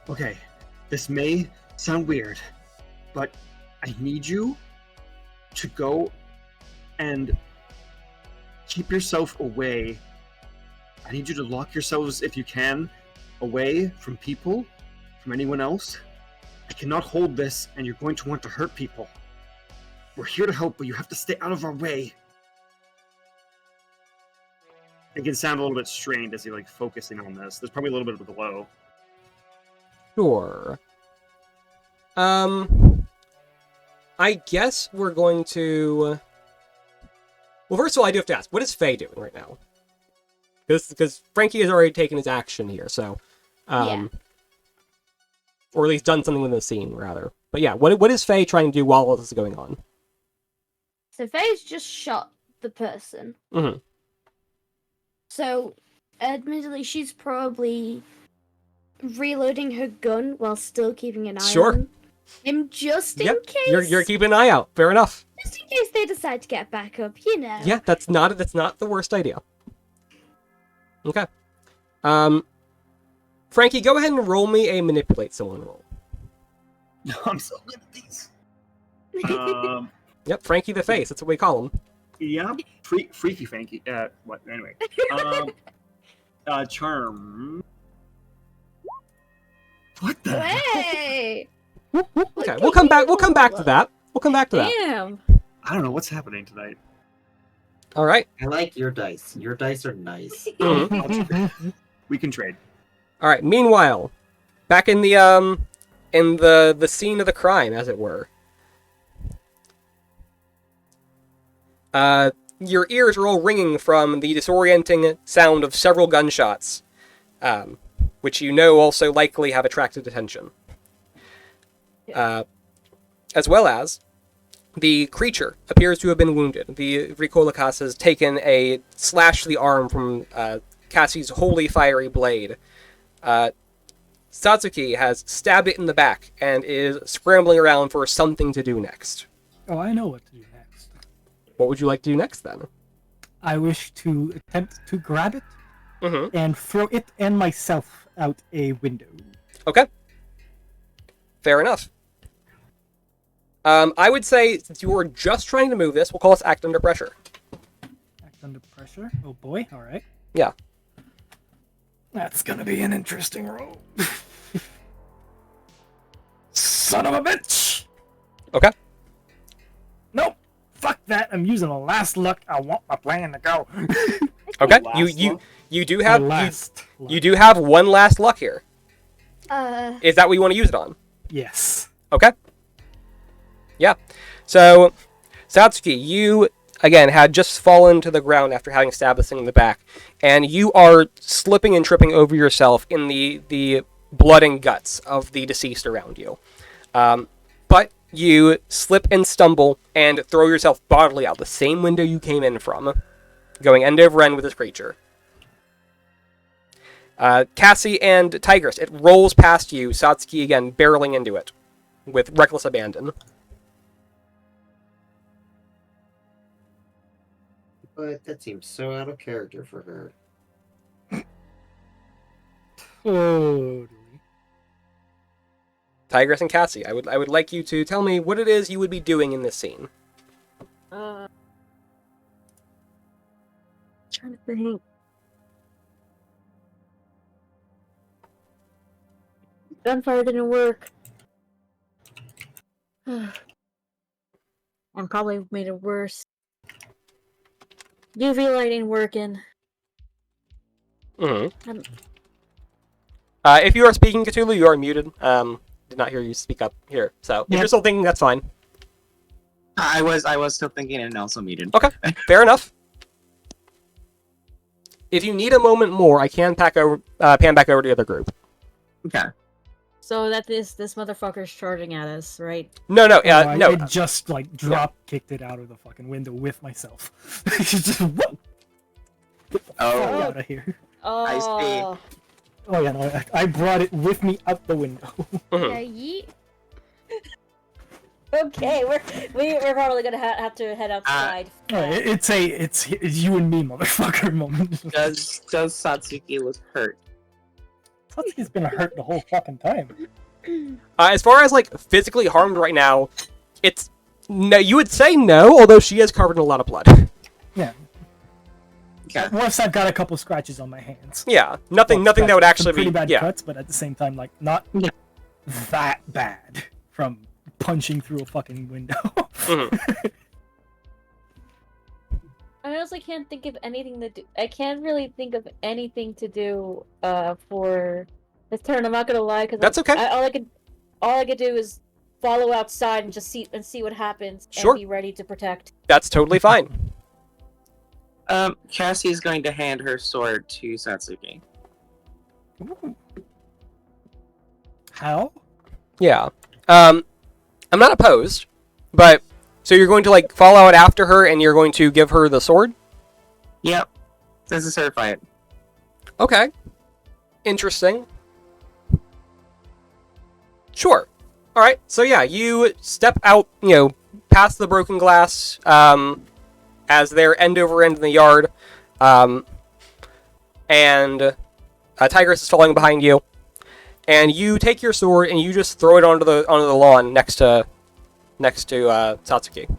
Okay, this may sound weird, but I need you to go and keep yourself away. I need you to lock yourselves, if you can, away from people, from anyone else. I cannot hold this, and you're going to want to hurt people. We're here to help, but you have to stay out of our way. It can sound a little bit strained as you're focusing on this. There's probably a little bit of a glow. Sure. I guess we're going to... Well, first of all, I do have to ask, what is Faye doing right now? Because Frankie has already taken his action here, so... Yeah. Or at least done something with the scene, rather. But yeah, what is Faye trying to do while all this is going on? So Faye's just shot the person. Mm-hmm. So, admittedly, she's probably reloading her gun while still keeping an eye on him, just in case. You're keeping an eye out. Fair enough. Just in case they decide to get back up, you know. Yeah, that's not the worst idea. Okay. Frankie, go ahead and roll me a manipulate someone roll. I'm so good at these. Yep, Frankie the Face. That's what we call him. Yeah, freaky Frankie. What? Anyway. Charm. What the? Hey! Okay, we'll come back. We'll come back to that. Damn. I don't know what's happening tonight. All right. I like your dice. Your dice are nice. We can trade. All right. Meanwhile, back in the scene of the crime, as it were. Your ears are all ringing from the disorienting sound of several gunshots, which you know also likely have attracted attention. As well as, the creature appears to have been wounded. The Rikolikas has taken a slash to the arm from Cassie's holy fiery blade. Satsuki has stabbed it in the back and is scrambling around for something to do next. Oh, I know what to do next. What would you like to do next, then? I wish to attempt to grab it and throw it and myself out a window. Okay. Fair enough. I would say, since you were just trying to move this, we'll call this Act Under Pressure. Act under pressure? Oh boy, alright. Yeah. That's gonna be an interesting roll. Son of a bitch! Okay. Nope! Fuck that, I'm using the last luck. I want my plan to go. Okay, Last luck? you do have last you do have one last luck here. Is that what you want to use it on? Yes. Okay. Yeah. So, Satsuki, you, again, had just fallen to the ground after having stabbed this thing in the back, and you are slipping and tripping over yourself in the blood and guts of the deceased around you. But you slip and stumble and throw yourself bodily out the same window you came in from, going end over end with this creature. Cassie and Tigress, it rolls past you, Satsuki again barreling into it with reckless abandon. But that seems so out of character for her. Totally. Tigress and Cassie, I would like you to tell me what it is you would be doing in this scene. Trying to think. Gunfire didn't work. And probably made it worse. UV light ain't working. Mm-hmm. If you are speaking Cthulhu, you are muted. Did not hear you speak up here. So if you're still thinking, that's fine. I was still thinking and also muted. Okay, fair enough. If you need a moment more, I can pan back over to the other group. Okay. So that this motherfucker's charging at us, right? No, no. I just like drop kicked it out of the fucking window with myself. Just, whoa! Oh. Out of here. Oh. I see. Oh yeah, no, I brought it with me out the window. Yeah, yeet. Okay, we're probably gonna have to head outside. It's you and me, motherfucker moment. Does Satsuki look hurt? Satsuki's been hurt the whole fucking time. As far as like physically harmed right now, it's no. You would say no, although she is covered in a lot of blood. Yeah. Okay. Plus, I've got a couple scratches on my hands. Yeah, nothing that would actually Some pretty be. bad Yeah, cuts, but at the same time, like not that bad from punching through a fucking window. I honestly can't think of anything to do. I can't really think of anything to do for this turn. I'm not gonna lie, because That's okay. All I could do is follow outside and just see what happens Sure. and be ready to protect. that's totally fine. Cassie's going to hand her sword to Satsuki. How? Yeah. I'm not opposed, but so you're going to like follow out after her, and you're going to give her the sword. Yep. This is her fight. Okay. Interesting. Sure. All right. So yeah, you step out, past the broken glass, as they're end over end in the yard, and Tigress is following behind you, and you take your sword and you just throw it onto the lawn next to Satsuki.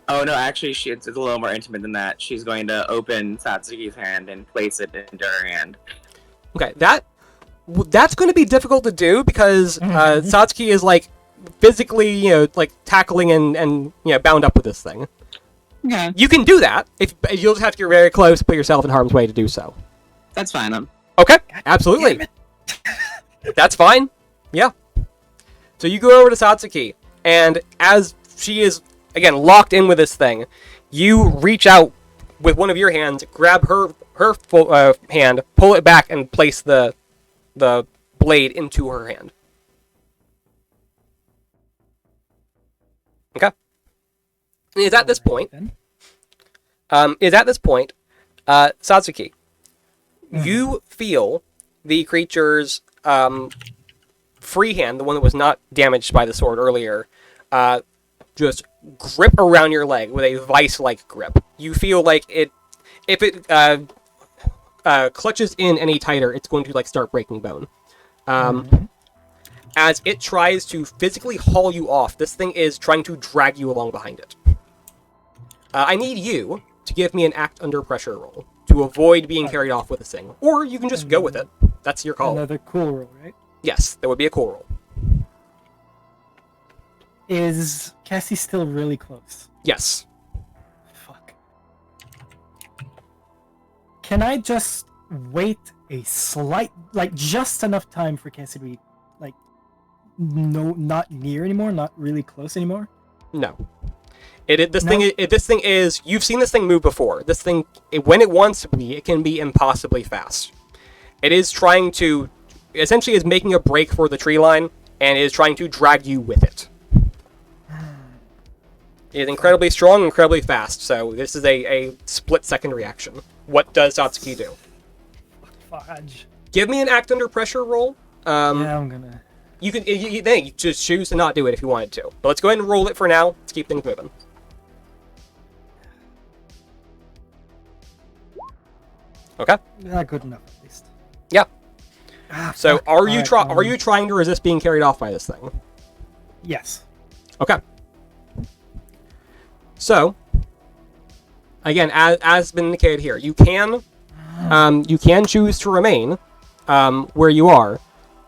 Oh no, actually, it's a little more intimate than that. She's going to open Satsuki's hand and place it into her hand. Okay, that's going to be difficult to do because Satsuki is like physically, like tackling and bound up with this thing. Okay. You can do that. If you'll just have to get very close, put yourself in harm's way to do so. That's fine. Okay, absolutely. That's fine. Yeah. So you go over to Satsuki, and as she is again locked in with this thing, you reach out with one of your hands, grab her full, hand, pull it back, and place the blade into her hand. Okay. Is at this point, Satsuki, you feel the creature's free hand, the one that was not damaged by the sword earlier, just grip around your leg with a vice-like grip. You feel like if it clutches in any tighter, it's going to like start breaking bone. As it tries to physically haul you off, this thing is trying to drag you along behind it. I need you to give me an act under pressure roll to avoid being carried off with this thing. Or you can just go with it. That's your call. Another cool roll, right? Yes, that would be a cool roll. Is Cassie still really close? Yes. Fuck. Can I just wait a slight, like just enough time for Cassie to be, like, no, not near anymore, not really close anymore? No. This thing is, you've seen this thing move before. This thing, when it wants to be, it can be impossibly fast. It is trying to, essentially is making a break for the tree line, and is trying to drag you with it. It is incredibly strong, incredibly fast, so this is a split-second reaction. What does Satsuki do? Fudge. Give me an act under pressure roll. Yeah, I'm gonna... You can you just choose to not do it if you wanted to. But let's go ahead and roll it for now. Let's keep things moving. Okay. Not good enough, at least. Yeah. So Fuck. are you Alright, are you trying to resist being carried off by this thing? Yes. Okay. So again, as been indicated here, you can choose to remain where you are.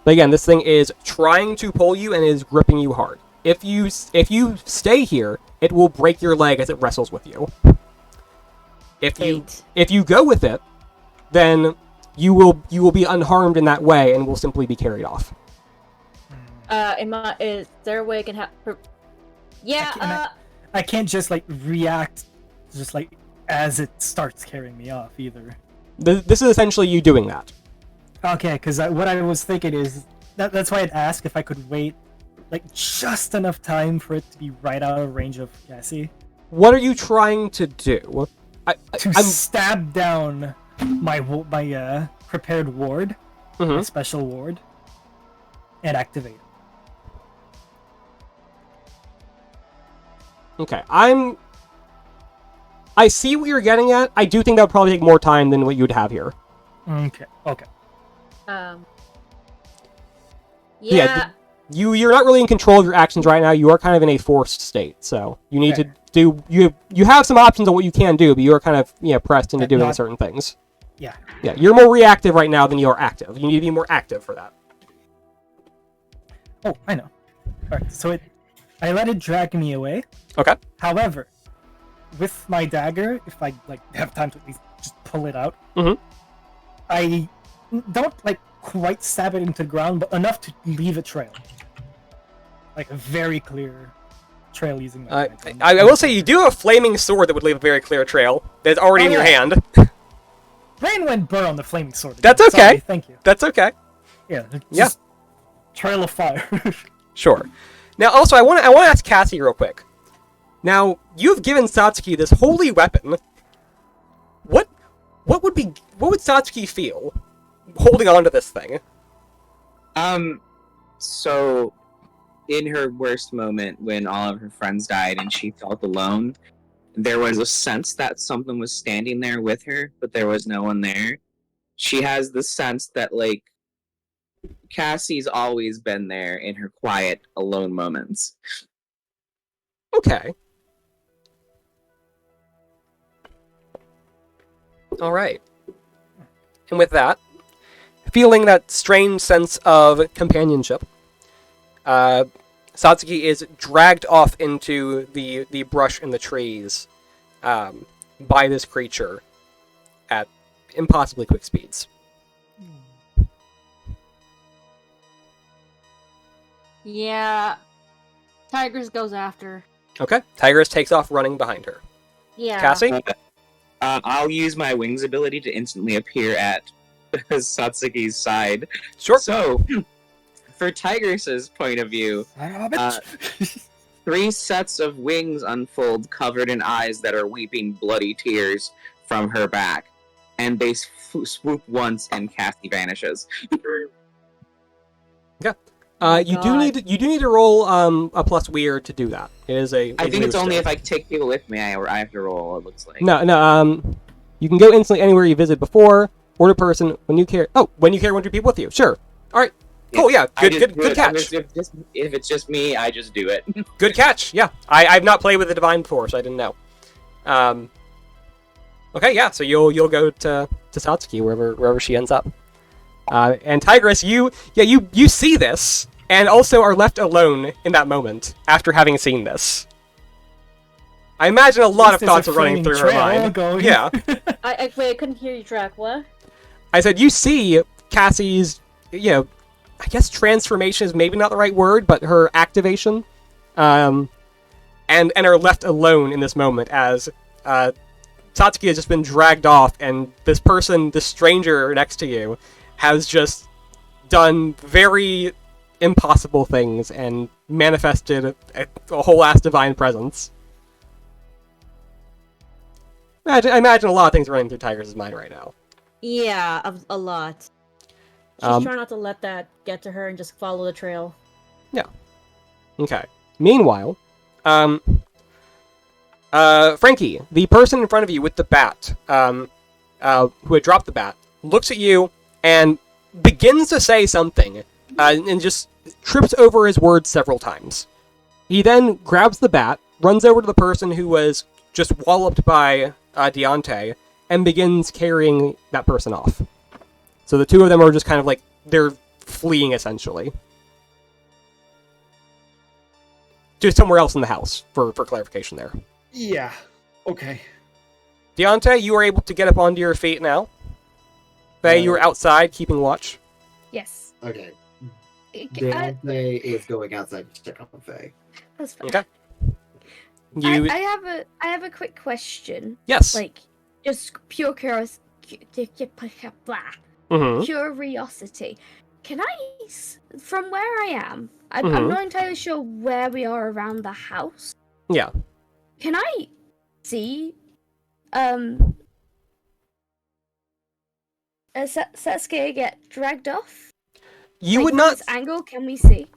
But again, this thing is trying to pull you and is gripping you hard. If you stay here, it will break your leg as it wrestles with you. If you go with it, then you will be unharmed in that way and will simply be carried off. Is there a way I can have? Yeah. I can't just like react, just like as it starts carrying me off either. This is essentially you doing that. Okay, because what I was thinking is that's why I'd ask if I could wait, like just enough time for it to be right out of range of Cassie. What are you trying to do? I'm stab down my prepared ward, my special ward, and activate it. Okay, I see what you're getting at. I do think that would probably take more time than what you would have here. Okay. Yeah. You're not really in control of your actions right now. You are kind of in a forced state, so you need to do. You have some options on what you can do, but you are kind of pressed into doing certain things. Yeah. Yeah, you're more reactive right now than you are active. You need to be more active for that. Oh, I know. Alright, so I let it drag me away. Okay. However, with my dagger, if I have time to at least just pull it out, I don't quite stab it into the ground, but enough to leave a trail, like a very clear trail using my dagger. I will say you do have a flaming sword that would leave a very clear trail that's already in your hand. Rain went burr on the flaming sword. That's okay. Sorry, thank you. That's okay. Yeah. Just trail of fire. Sure. Now, also, I want to ask Cassie real quick. Now, you've given Satsuki this holy weapon. What would Satsuki feel holding on to this thing? So, in her worst moment, when all of her friends died and she felt alone, there was a sense that something was standing there with her, but there was no one there. She has the sense that, Cassie's always been there in her quiet, alone moments. Okay. Alright. And with that, feeling that strange sense of companionship, Satsuki is dragged off into the brush and the trees by this creature at impossibly quick speeds. Yeah. Tigers goes after. Okay. Tigress takes off running behind her. Yeah. Cassie? I'll use my wings ability to instantly appear at Satsuki's side. Sure. So, for Tigress's point of view, 3 sets of wings unfold covered in eyes that are weeping bloody tears from her back. And they swoop once and Cassie vanishes. Okay. You do need to roll a plus weird to do that. It is a I think weird it's only skill. if I take people with me, I have to roll, it looks like. No, you can go instantly anywhere you visit before, order person, when you carry 1 or 2 people with you. Sure. Alright. Cool, yeah. Good catch. If it's just me, I just do it. Good catch, yeah. I've not played with the Divine before, so I didn't know. Okay, yeah, so you'll go to Satsuki, wherever she ends up. And Tigress, you see this, and also are left alone in that moment, after having seen this. I imagine a lot of thoughts are running through her mind. Yeah. I couldn't hear you, Drac. What? I said, you see Cassie's, I guess transformation is maybe not the right word, but her activation, and are left alone in this moment as Satsuki has just been dragged off, and this stranger next to you, has just done very impossible things and manifested a whole ass divine presence. I imagine a lot of things running through Tigress' mind right now. Yeah, a lot. She's trying not to let that get to her and just follow the trail. Yeah. Okay. Meanwhile, Frankie, the person in front of you with the bat, who had dropped the bat, looks at you and begins to say something, and just trips over his words several times. He then grabs the bat, runs over to the person who was just walloped by Deontay, and begins carrying that person off. So the 2 of them are just kind of they're fleeing, essentially. To somewhere else in the house, for clarification there. Yeah. Okay. Deontay, you are able to get up onto your feet now. Faye, you were outside keeping watch. Yes. Okay. I- is going outside to check on Faye. That's fine. Okay. You I have a quick question. yes. Like, just pure curiosity. Mm-hmm. Curiosity. Can I, from where I am, I'm Mhm. not entirely sure where we are around the house. Yeah. Can I see, Sasuke get dragged off? You Like, would from not. this angle, can we see?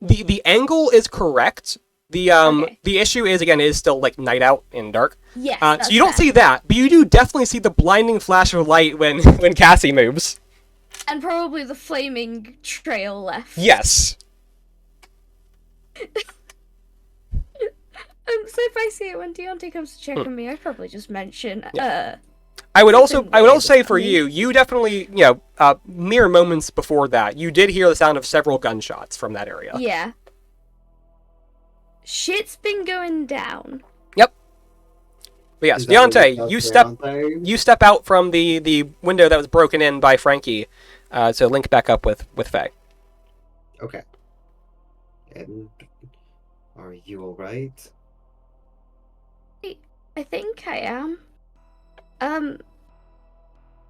The angle is correct. The Okay. the issue is again it is still like night out and dark. Yes. So that's you don't fair. see that, but you do definitely see the blinding flash of light when when Cassie moves. And probably the flaming trail left. Yes. So if I see it when Deontay comes to check on me, I'd probably just mention, I would also Something say for weird. you definitely mere moments before that you did hear the sound of several gunshots from that area. yeah. Shit's been going down. But yes, Is that what Deontay, you you step out from the window that was broken in by Frankie, to link back up with Faye. Okay. And are you alright? I think I am. I'm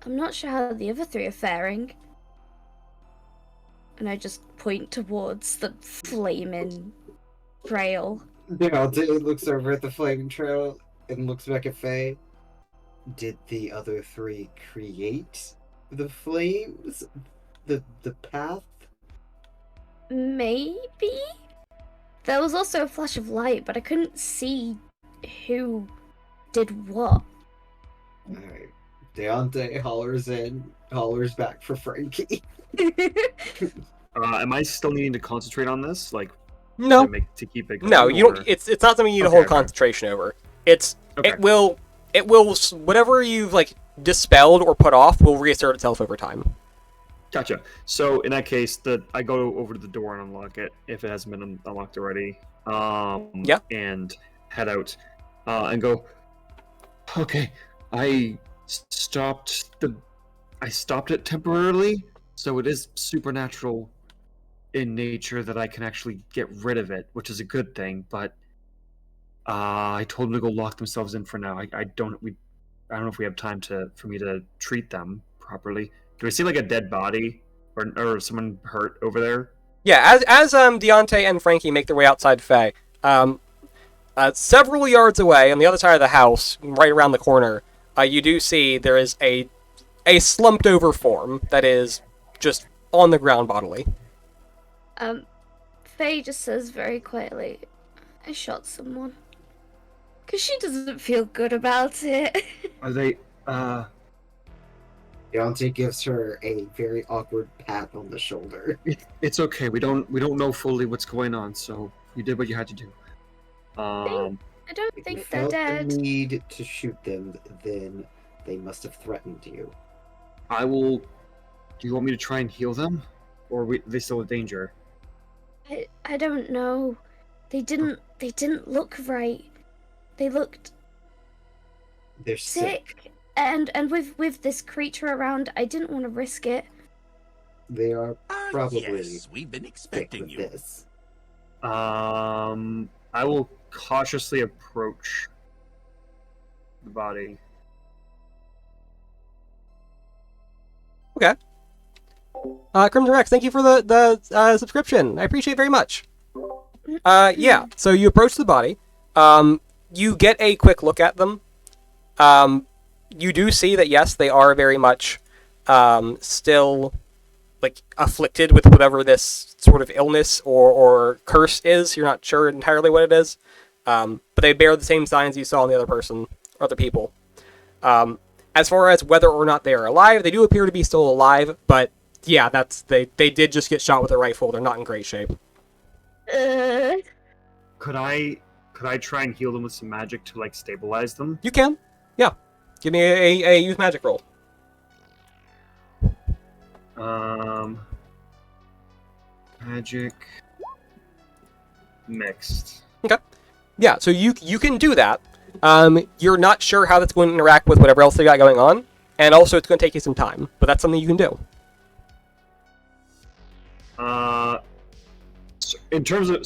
not sure how the other three are faring. And I just point towards the flaming trail. It looks over at the flaming trail and looks back at Faye. Did the other three create the flames? The path? Maybe? There was also a flash of light, but I couldn't see who did what. Alright. Deontay hollers back for Frankie. Am I still needing to concentrate on this? Like, No, to keep it going? no, you or- don't. It's not something you need to Okay, hold okay. concentration over. It Okay. will whatever you've like dispelled or put off will reassert itself over time. Gotcha. So in that case, I go over to the door and unlock it if it hasn't been unlocked already. Yeah. And head out, and go. Okay, I stopped it temporarily, so it is supernatural in nature that I can actually get rid of it, which is a good thing. But I told them to go lock themselves in for now. I don't know if we have time for me to treat them properly. Do I see like a dead body or someone hurt over there? Yeah, as Deontay and Frankie make their way outside Faye, several yards away on the other side of the house, right around the corner, you do see there is a slumped over form that is just on the ground bodily. Faye just says very quietly, I shot someone. Because she doesn't feel good about it. Are they? Deontay gives her a very awkward pat on the shoulder. It's okay. We don't know fully what's going on, so you did what you had to do. I don't If you think they're felt dead. the need to shoot them, then they must have threatened you. I will. Do you want me to try and heal them, or are they still in danger? I don't know. They didn't look right. They looked They're sick. sick. And with this creature around, I didn't want to risk it. They are probably Yes, we've been sick expecting with you. this. I will cautiously approach the body. Okay. Crimson Rex, thank you for the subscription. I appreciate it very much. Yeah, so you approach the body. You get a quick look at them. You do see that, yes, they are very much still like afflicted with whatever this sort of illness or curse is. You're not sure entirely what it is. But they bear the same signs you saw in the other people. As far as whether or not they are alive, they do appear to be still alive, but yeah, they did just get shot with a rifle. They're not in great shape. Could I try and heal them with some magic to like stabilize them? You can. Yeah. Give me a use magic roll. Magic mixed. Okay. Yeah, so you can do that. You're not sure how that's going to interact with whatever else they got going on. And also, it's going to take you some time, but that's something you can do. In terms of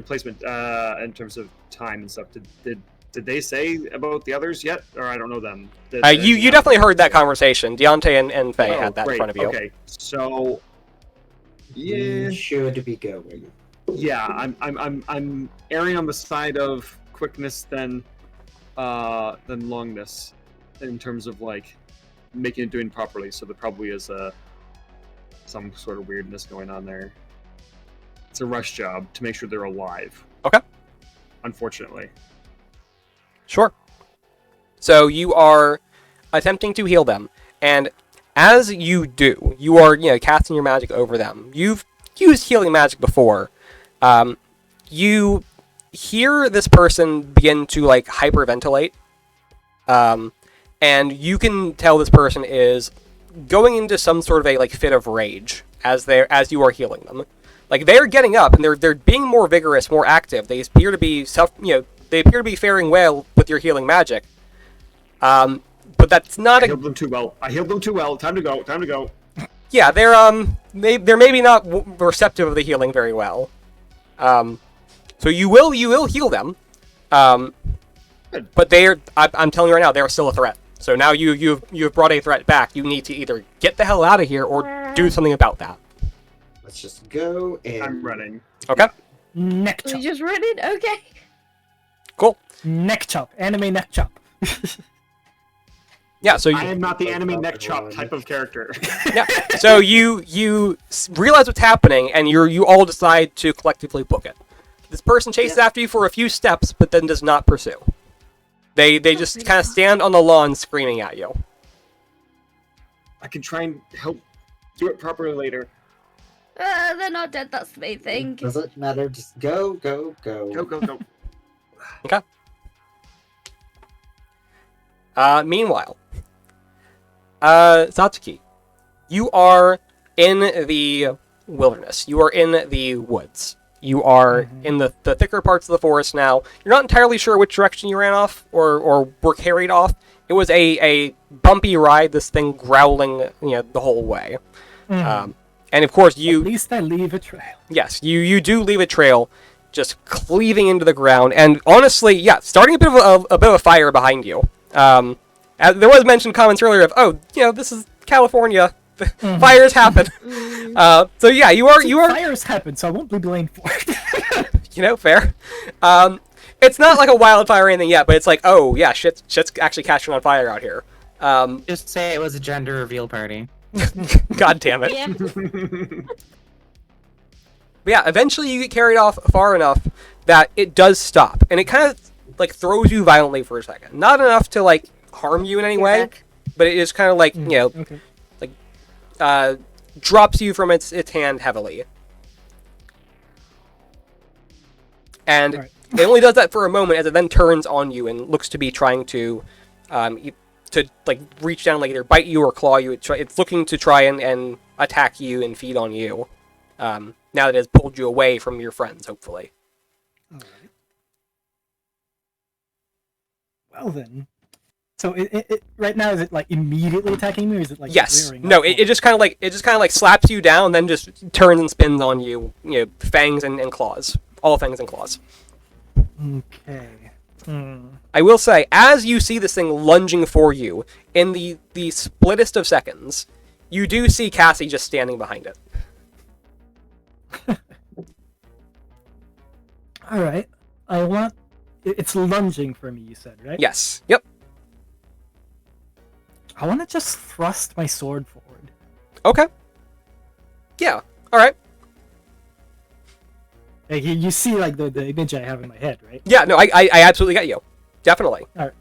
placement, in terms of time and stuff, did they say about the others yet, or I don't know them? You definitely heard that conversation. Deontay and Faye had that in front of you. Okay, so yeah, Should be going. yeah, I'm erring on the side of quickness than longness in terms of like making it doing properly. So there probably is some sort of weirdness going on there. It's a rush job to make sure they're alive. Okay. Unfortunately. Sure. So you are attempting to heal them, and as you do, you are casting your magic over them. You've used healing magic before. You hear this person begin to like hyperventilate, and you can tell this person is going into some sort of a like fit of rage as you are healing them. Like they're getting up and they're being more vigorous, more active. They appear to be faring well with your healing magic. But that's not I healed them too well. Time to go. Yeah, they're maybe not receptive of the healing very well. So you will heal them. But I'm telling you right now, they're still a threat. So now you've brought a threat back. You need to either get the hell out of here or do something about that. Let's just go and... I'm running. Okay. Neck chop. We just running? Okay. Cool. Neck chop. Anime neck chop. Yeah, so I am not the anime neck chop type of character. yeah. So you realize what's happening, and you all decide to collectively book it. This person chases after you for a few steps, but then does not pursue. They just kind of stand on the lawn screaming at you. I can try and help do it properly later. They're not dead, that's the main thing. Doesn't matter, just go. Go. Okay. Meanwhile, Satsuki, you are in the wilderness. You are in the woods. You are in the thicker parts of the forest now. You're not entirely sure which direction you ran off or were carried off. It was a bumpy ride, this thing growling the whole way. And of course At least I leave a trail. Yes, you do leave a trail just cleaving into the ground. And honestly, yeah, starting a bit of a fire behind you. There was mentioned comments earlier of, this is California. Fires happen. So yeah, you are. Fires happen, so I won't be blamed for Fair. it. It's not like a wildfire or anything yet, but it's like, oh yeah, shit's actually catching on fire out here. Just say it was a gender reveal party. God damn it. Yeah. But yeah, eventually you get carried off far enough that it does stop, and it kind of like throws you violently for a second. Not enough to like harm you in any way, but it is kind of like drops you from its hand heavily. And it only does that for a moment, as it then turns on you and looks to be trying to reach down, like either bite you or claw you. It's looking to try and attack you and feed on you. Now that it has pulled you away from your friends, hopefully. Alright. Well then. So it right now, is it like immediately attacking me, or is it like yes? rearing No, up? it just kind of like slaps you down, then just turns and spins on you. Fangs and claws, all fangs and claws. Okay. I will say, as you see this thing lunging for you, in the splittest of seconds, you do see Cassie just standing behind it. Alright. It's lunging for me, you said, right? Yes. Yep. I want to just thrust my sword forward. Okay. Yeah. Alright. Like, you see, like, the image I have in my head, right? Yeah, no, I absolutely get you. Definitely. Alright.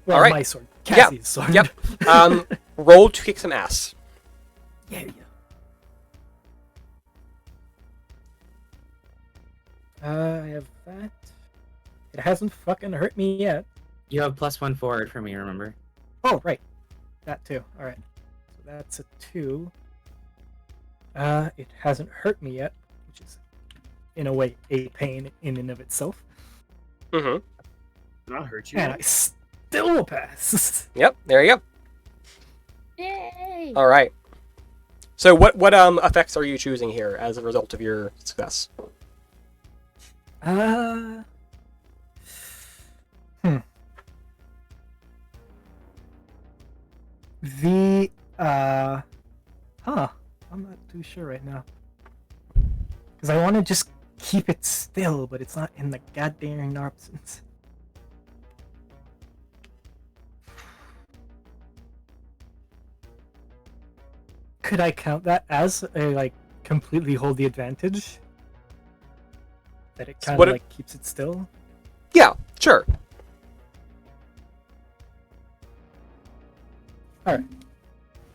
Well, Alright. my sword. Cassie's sword. Yep. Roll to kick some ass. Yeah. I have that. It hasn't fucking hurt me yet. You have +1 forward for me, remember? Oh, right. That too. Alright. So that's a 2. It hasn't hurt me yet, which is, in a way, a pain in and of itself. Mm-hmm. Not hurt you. And I still will pass. Yep, there you go. Yay! All right. So what effects are you choosing here as a result of your success? The I'm not too sure right now. Because I want to just keep it still, but it's not in the goddamn options. Could I count that as a, like, completely hold the advantage? That it kind of, like, keeps it still? Yeah, sure. Alright.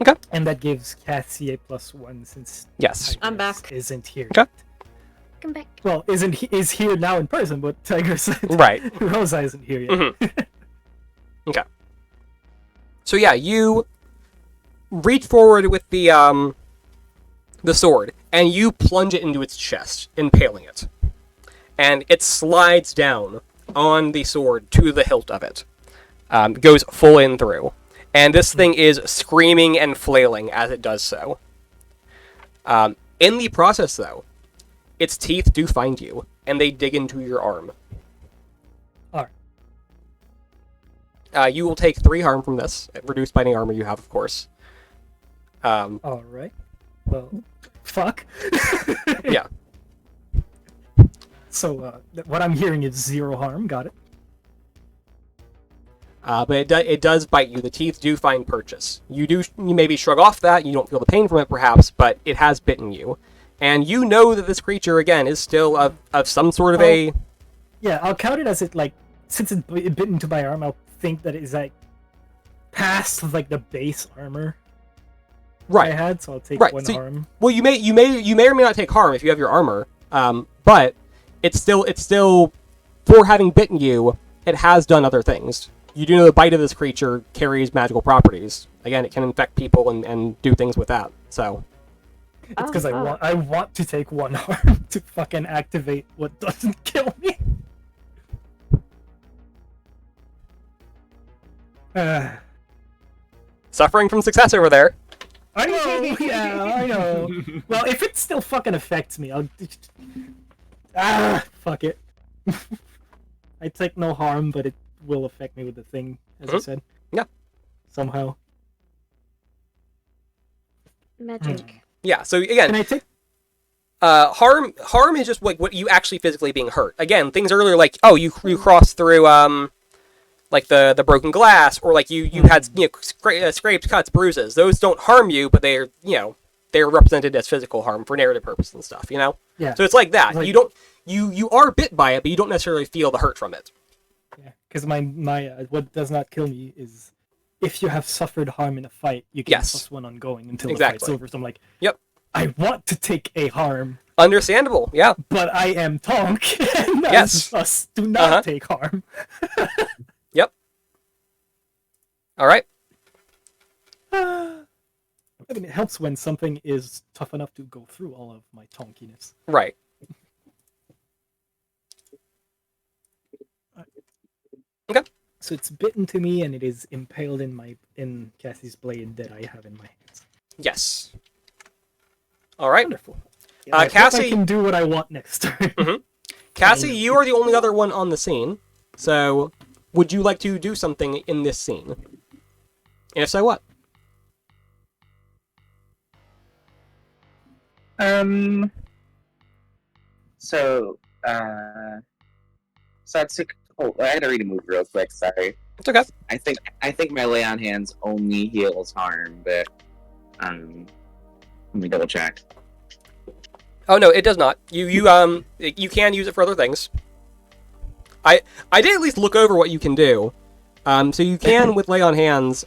Okay. And that gives Cassie a +1 since Yes. I'm Tigris back. isn't here. Okay. Come back. Well, is here now in person, but Tigris Right. Rosa isn't here yet. Mhm. Okay. So yeah, you reach forward with the sword, and you plunge it into its chest, impaling it. And it slides down on the sword to the hilt of it. Goes full in through. And this thing is screaming and flailing as it does so. In the process, though, its teeth do find you, and they dig into your arm. Alright. You will take 3 harm from this, reduced by any armor you have, of course. Alright. Well, fuck. Yeah. So, what I'm hearing is 0 harm. Got it. But it does bite you. The teeth do find purchase. You maybe shrug off that. You don't feel the pain from it, perhaps, but it has bitten you. And you know that this creature, again, is still of some sort of a... Yeah, I'll count it as it, like, since it bit into my arm, I'll think that it is, like, past, like, the base armor Right. I had, so I'll take Right. 1 So, harm. well, you may or may not take harm if you have your armor, but it's still, for having bitten you, it has done other things. You do know the bite of this creature carries magical properties. Again, it can infect people and do things with that, so... It's because I want to take 1 harm to fucking activate what doesn't kill me. Suffering from success over there. I know, yeah, I know. Well, if it still fucking affects me, I'll... fuck it. I take no harm, but it will affect me with the thing, as I said. Yeah. Somehow. Magic. Yeah, so again... Can I take... harm is just like what you actually physically being hurt. Again, things earlier like, oh, you crossed through like the broken glass, or like you had scrapes, cuts, bruises. Those don't harm you, but they're represented as physical harm for narrative purposes and stuff. Yeah. So it's like that. Like, you are bit by it, but you don't necessarily feel the hurt from it. Yeah, because my what does not kill me is if you have suffered harm in a fight, you get +1 ongoing until the fight's over. So I'm like, yep. I want to take a harm. Understandable, yeah. But I am Tonk, and us do not take harm. Yep. All right. I mean, it helps when something is tough enough to go through all of my tonkiness. Right. Okay. So it's bitten to me, and it is impaled in Cassie's blade that I have in my hands. Yes. All right. Wonderful. Yeah, Cassie, I can do what I want next turn. Cassie, you are the only other one on the scene. So, would you like to do something in this scene? And if so, what? Satsuki. Oh, I had to read a move real quick. Sorry. It's okay. I think my lay on hands only heals harm, but let me double check. Oh no, it does not. You can use it for other things. I did at least look over what you can do. So you can with lay on hands.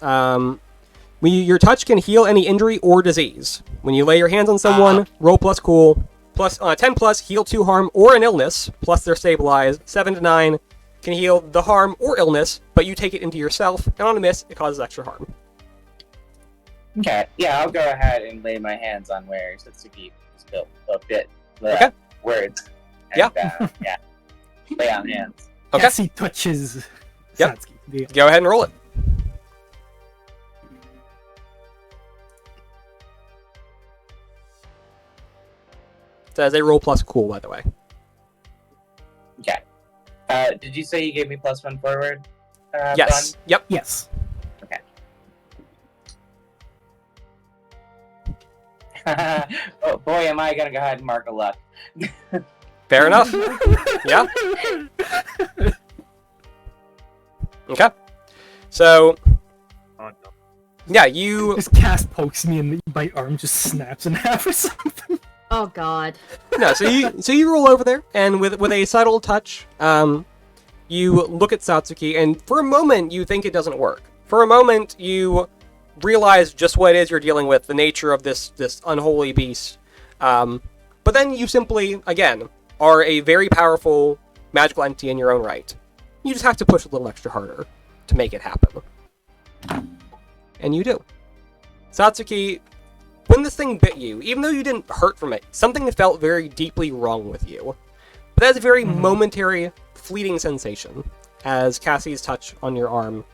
Your touch can heal any injury or disease. When you lay your hands on someone, roll plus cool, plus 10 plus, heal 2 harm or an illness, plus they're stabilized. 7 to 9 can heal the harm or illness, but you take it into yourself, and on a miss, it causes extra harm. Okay, yeah, I'll go ahead and lay my hands on where Satsuki is built a bit. Okay. Words. And, Yeah. yeah. Lay on hands. Okay. Cassie touches Yep. Satsuki. Go ahead and roll it. Says a roll plus cool, by the way. Okay. Did you say you gave me +1 forward? Yes. Yep. Yes. Oh boy, am I gonna go ahead and mark a luck. Fair enough. Yeah. Okay. So, Oh, no. yeah, you. This cast pokes me and my arm just snaps in half or something. Oh god. No, so you roll over there, and with a subtle touch, you look at Satsuki, and for a moment you think it doesn't work. For a moment you realize just what it is you're dealing with, the nature of this unholy beast. But then you simply, again, are a very powerful magical entity in your own right. You just have to push a little extra harder to make it happen. And you do. Satsuki, when this thing bit you, even though you didn't hurt from it, something felt very deeply wrong with you. But that's a very momentary, fleeting sensation, as Cassie's touch on your arm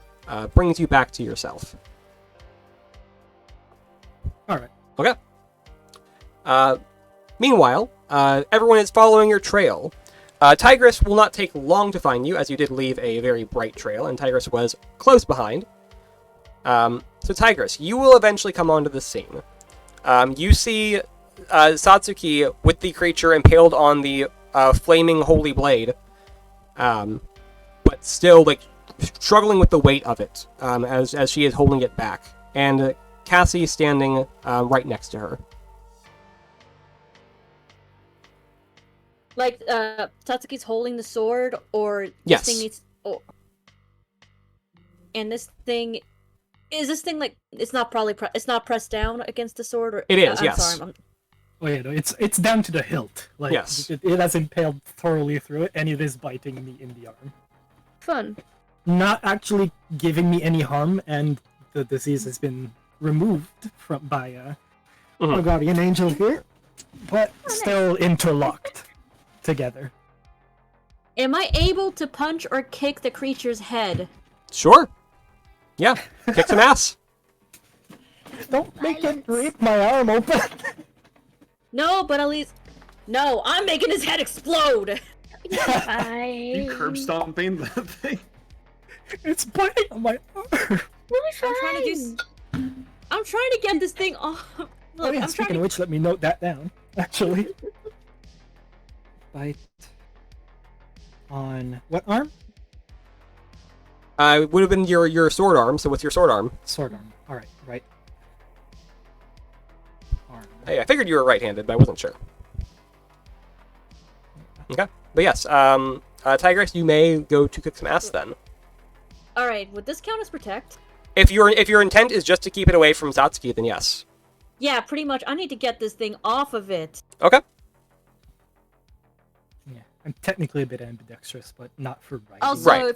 brings you back to yourself. Alright. Okay. Meanwhile, everyone is following your trail. Tigress will not take long to find you, as you did leave a very bright trail, and Tigress was close behind. So Tigress, you will eventually come onto the scene. You see Satsuki with the creature impaled on the flaming holy blade, but still like struggling with the weight of it as she is holding it back, and Cassie standing right next to her. Like, Satsuki's holding the sword, or this Yes. thing needs... Oh. And this thing... Is this thing, like, it's not probably... it's not pressed down against the sword? Or... It is, I'm yes. Sorry, Oh yeah, no, it's down to the hilt. Like, Yes. it has impaled thoroughly through it, and it is biting me in the arm. Fun. Not actually giving me any harm, and the disease has been removed by our guardian angel here, but still interlocked together. Am I able to punch or kick the creature's head? Sure. Yeah. Kick some ass. Don't make it rip my arm open. No, but at least... No, I'm making his head explode! You curb stomping that thing? It's biting on my arm. We'll be fine. I'm trying to get this thing off. Look, Oh yeah, I'm speaking trying of which, let me note that down, actually. Bite on what arm? It would have been your sword arm, so what's your sword arm? Sword arm. Alright, right. Arm. Hey, I figured you were right-handed, but I wasn't sure. Okay. But yes, Tigress, you may go to kick some ass then. Alright, would this count as protect? If your intent is just to keep it away from Satsuki, then yes. Yeah, pretty much. I need to get this thing off of it. Okay. Yeah, I'm technically a bit ambidextrous, but not for right. Also, Right.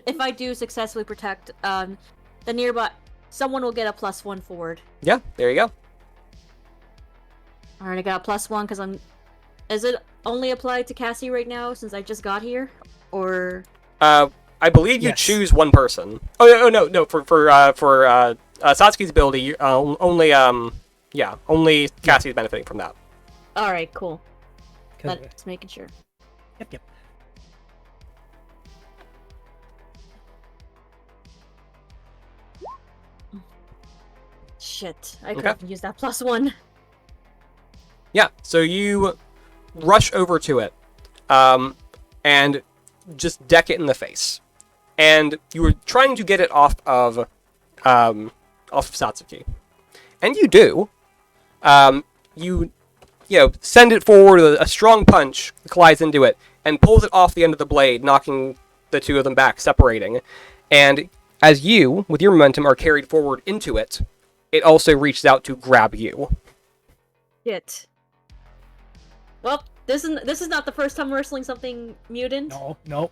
if I do successfully protect, the nearby someone will get a +1 forward. Yeah, there you go. Alright, I got a +1 because I'm. Is it only applied to Cassie right now since I just got here, or? I believe you Yes. choose one person. Oh no, for Satsuki's ability, only Cassie's benefiting from that. All right, cool. Because Just making sure. Yep. Shit, I Okay. could have used that +1. Yeah, so you rush over to it, and just deck it in the face. And you were trying to get it off of Satsuki. And you do. You send it forward, a strong punch collides into it, and pulls it off the end of the blade, knocking the two of them back, separating. And as you, with your momentum, are carried forward into it, it also reaches out to grab you. Shit. Well, this is not the first time we're wrestling something mutant. No, nah,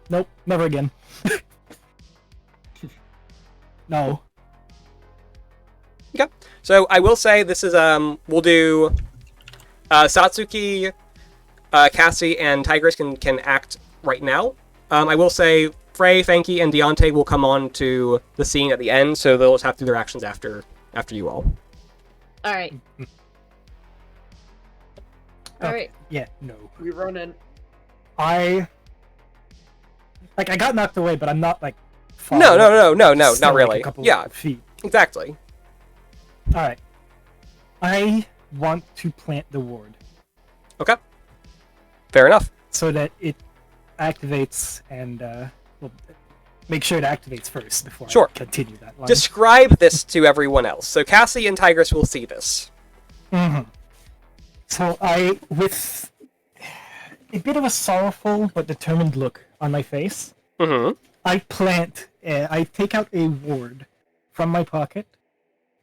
nope, never again. No. Okay. So I will say this is we'll do Satsuki, Cassie, and Tigress can act right now. I will say Frey, Fanky, and Deontay will come on to the scene at the end, so they'll just have to do their actions after you all. All right. All right. Yeah, no. We run in. I got knocked away, but I'm not like. No, Still, not really. a couple Yeah, feet. exactly. All right. I want to plant the ward Okay. Fair enough. so that it activates and well, make sure it activates first before Sure. I continue that line. Describe this to everyone else. So Cassie and Tigress will see this. Mm-hmm. So I, with a bit of a sorrowful but determined look on my face, Mm-hmm. I take out a ward from my pocket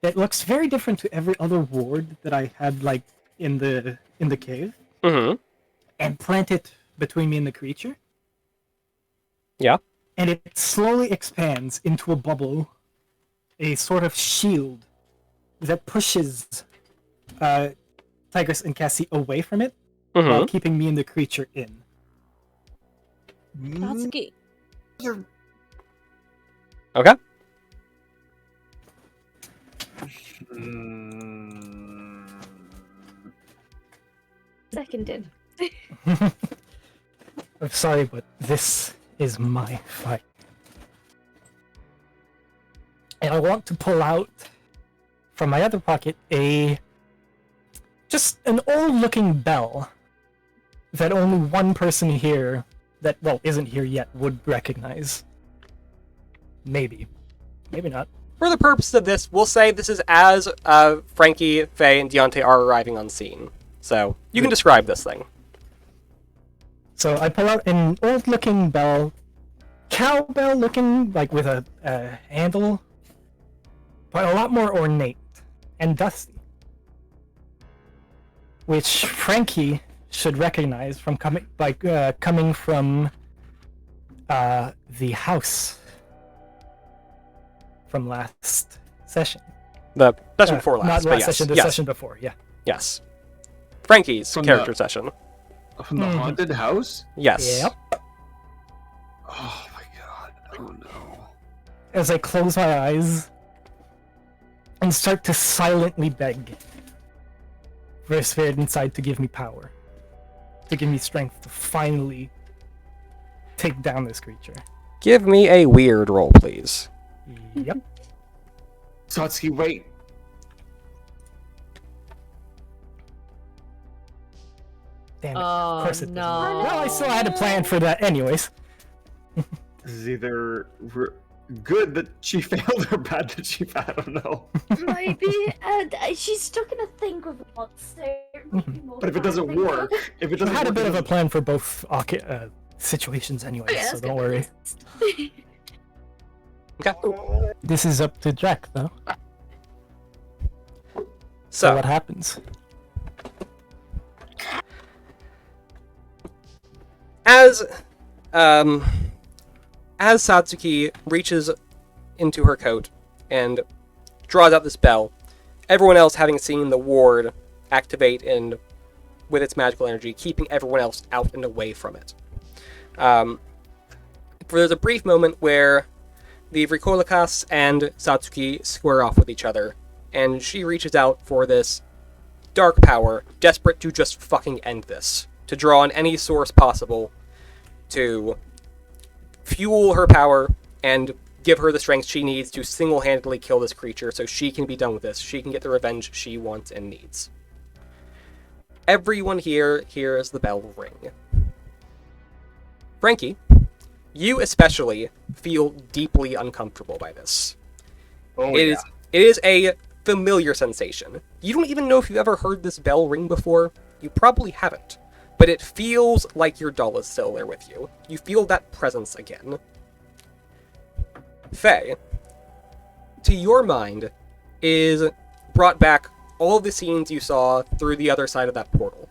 that looks very different to every other ward that I had, like, in the cave, Mm-hmm. and plant it between me and the creature. Yeah. And it slowly expands into a bubble, a sort of shield that pushes Tigress and Cassie away from it, Mm-hmm. while keeping me and the creature in. Natsuki. Okay. Seconded. I'm sorry, but this is my fight. And I want to pull out from my other pocket just an old-looking bell that only one person here that, well, isn't here yet would recognize. Maybe. Maybe not. For the purpose of this, we'll say this is as Frankie, Faye, and Deontay are arriving on scene. So, you can describe this thing. So I pull out an old-looking bell, cowbell-looking, like with a handle, but a lot more ornate and dusty, which Frankie should recognize from coming from the house from last session. The session before last. Not but last yes, session, the yes, session before. Yeah. Yes. Frankie's From character the- session. From the haunted house? Yes. Yep. Oh my god. Oh no. As I close my eyes and start to silently beg for a spirit inside to give me power, to give me strength to finally take down this creature. Give me a weird roll, please. Yep. Satsuki, wait. Damn it. Oh, Of course it doesn't. no. Well, I still had a plan for that anyways. This is either good that she failed or bad that she failed. I don't know. Maybe. She's stuck in a thing with a monster. It might be more But if it doesn't fun, I work, think. if it I doesn't had a work, bit it of a doesn't- plan for both situations anyways, Oh, yeah, so that's don't good. worry. Okay. This is up to Jack, though. So So, what happens? as Satsuki reaches into her coat and draws out this bell, everyone else having seen the ward activate and with its magical energy, keeping everyone else out and away from it. There's a brief moment where the Vrikolikas and Satsuki square off with each other, and she reaches out for this dark power, desperate to just fucking end this, to draw on any source possible to fuel her power and give her the strength she needs to single-handedly kill this creature so she can be done with this. She can get the revenge she wants and needs. Everyone here hears the bell ring. Frankie, you especially feel deeply uncomfortable by this. Oh, It yeah. is a familiar sensation. You don't even know if you've ever heard this bell ring before. You probably haven't. But it feels like your doll is still there with you. You feel that presence again. Faye, to your mind, is brought back all the scenes you saw through the other side of that portal.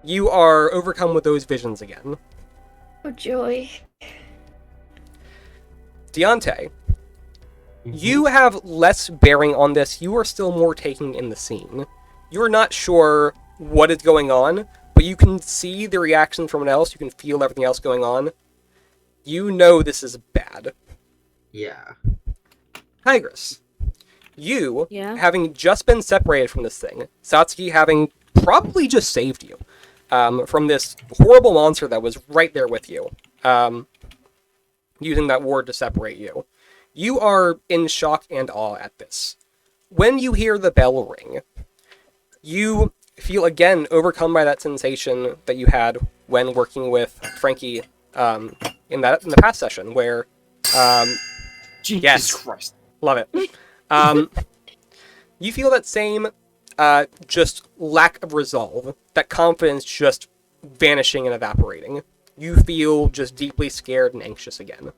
You are overcome with those visions again. Oh, joy. Deontay, you have less bearing on this. You are still more taking in the scene. You're not sure what is going on, but you can see the reaction from everyone else. You can feel everything else going on. You know this is bad. Yeah. Tigress, you, Yeah. having just been separated from this thing, Satsuki having probably just saved you from this horrible monster that was right there with you, using that ward to separate you. You are in shock and awe at this. When you hear the bell ring, you feel again overcome by that sensation that you had when working with Frankie in the past session, where Jesus yes. Christ. love it. You feel that same just lack of resolve, that confidence just vanishing and evaporating. You feel just deeply scared and anxious again.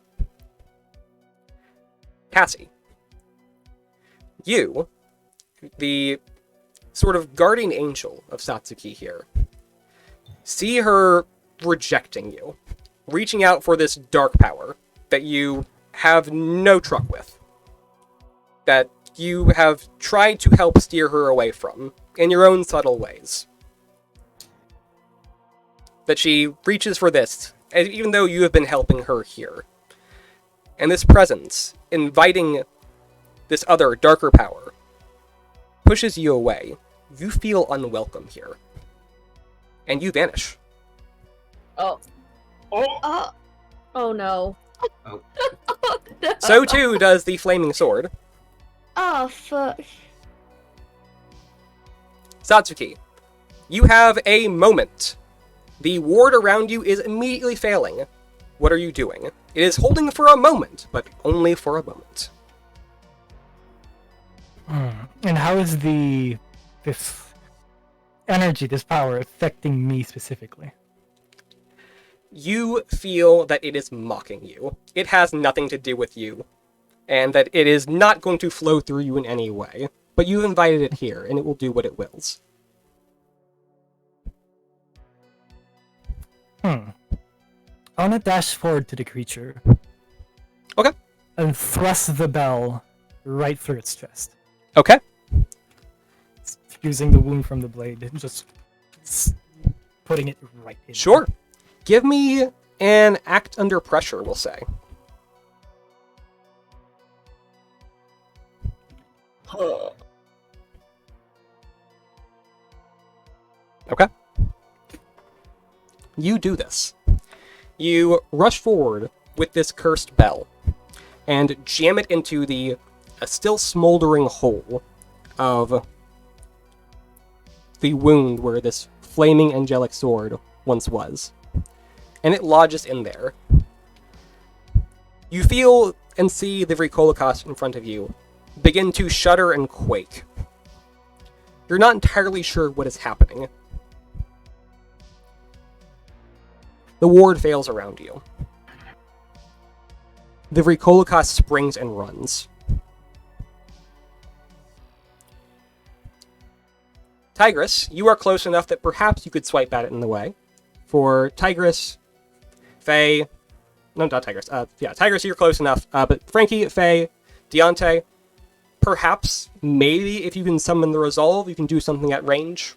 Cassie, you, the sort of guardian angel of Satsuki here, see her rejecting you, reaching out for this dark power that you have no truck with, that you have tried to help steer her away from in your own subtle ways. That she reaches for this, even though you have been helping her here. And this presence, inviting this other, darker power, pushes you away. You feel unwelcome here. And you vanish. Oh. Oh! Oh no. Oh. Oh, no. So too does the flaming sword. Oh, fuck. Satsuki, you have a moment. The ward around you is immediately failing. What are you doing? It is holding for a moment, but only for a moment. And how is this energy, this power, affecting me specifically? You feel that it is mocking you. It has nothing to do with you, and that it is not going to flow through you in any way. But you've invited it here, and it will do what it wills. I want to dash forward to the creature. Okay. And thrust the bell right through its chest. Okay. Using the wound from the blade, and just putting it right in. Sure. Give me an act under pressure, we'll say. Okay. You do this. You rush forward with this cursed bell and jam it into the still smoldering hole of the wound where this flaming angelic sword once was. And it lodges in there. You feel and see the Vrikolokost in front of you begin to shudder and quake. You're not entirely sure what is happening. The ward fails around you. The Vrikolokost springs and runs. Tigress, you are close enough that perhaps you could swipe at it in the way. For Tigress, Faye... No, not Tigress. Tigress, you're close enough. But Frankie, Faye, Deontay, perhaps, maybe, if you can summon the Resolve, you can do something at range.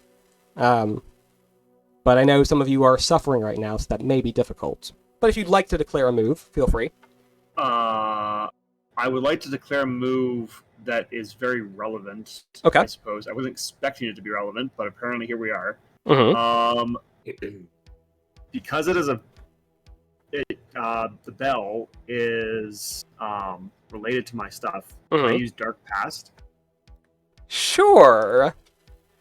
But I know some of you are suffering right now, so that may be difficult. But if you'd like to declare a move, feel free. I would like to declare a move that is very relevant. Okay. I suppose I wasn't expecting it to be relevant, but apparently here we are. Mm-hmm. Because it is the bell is related to my stuff. Mm-hmm. I use Dark Past Sure.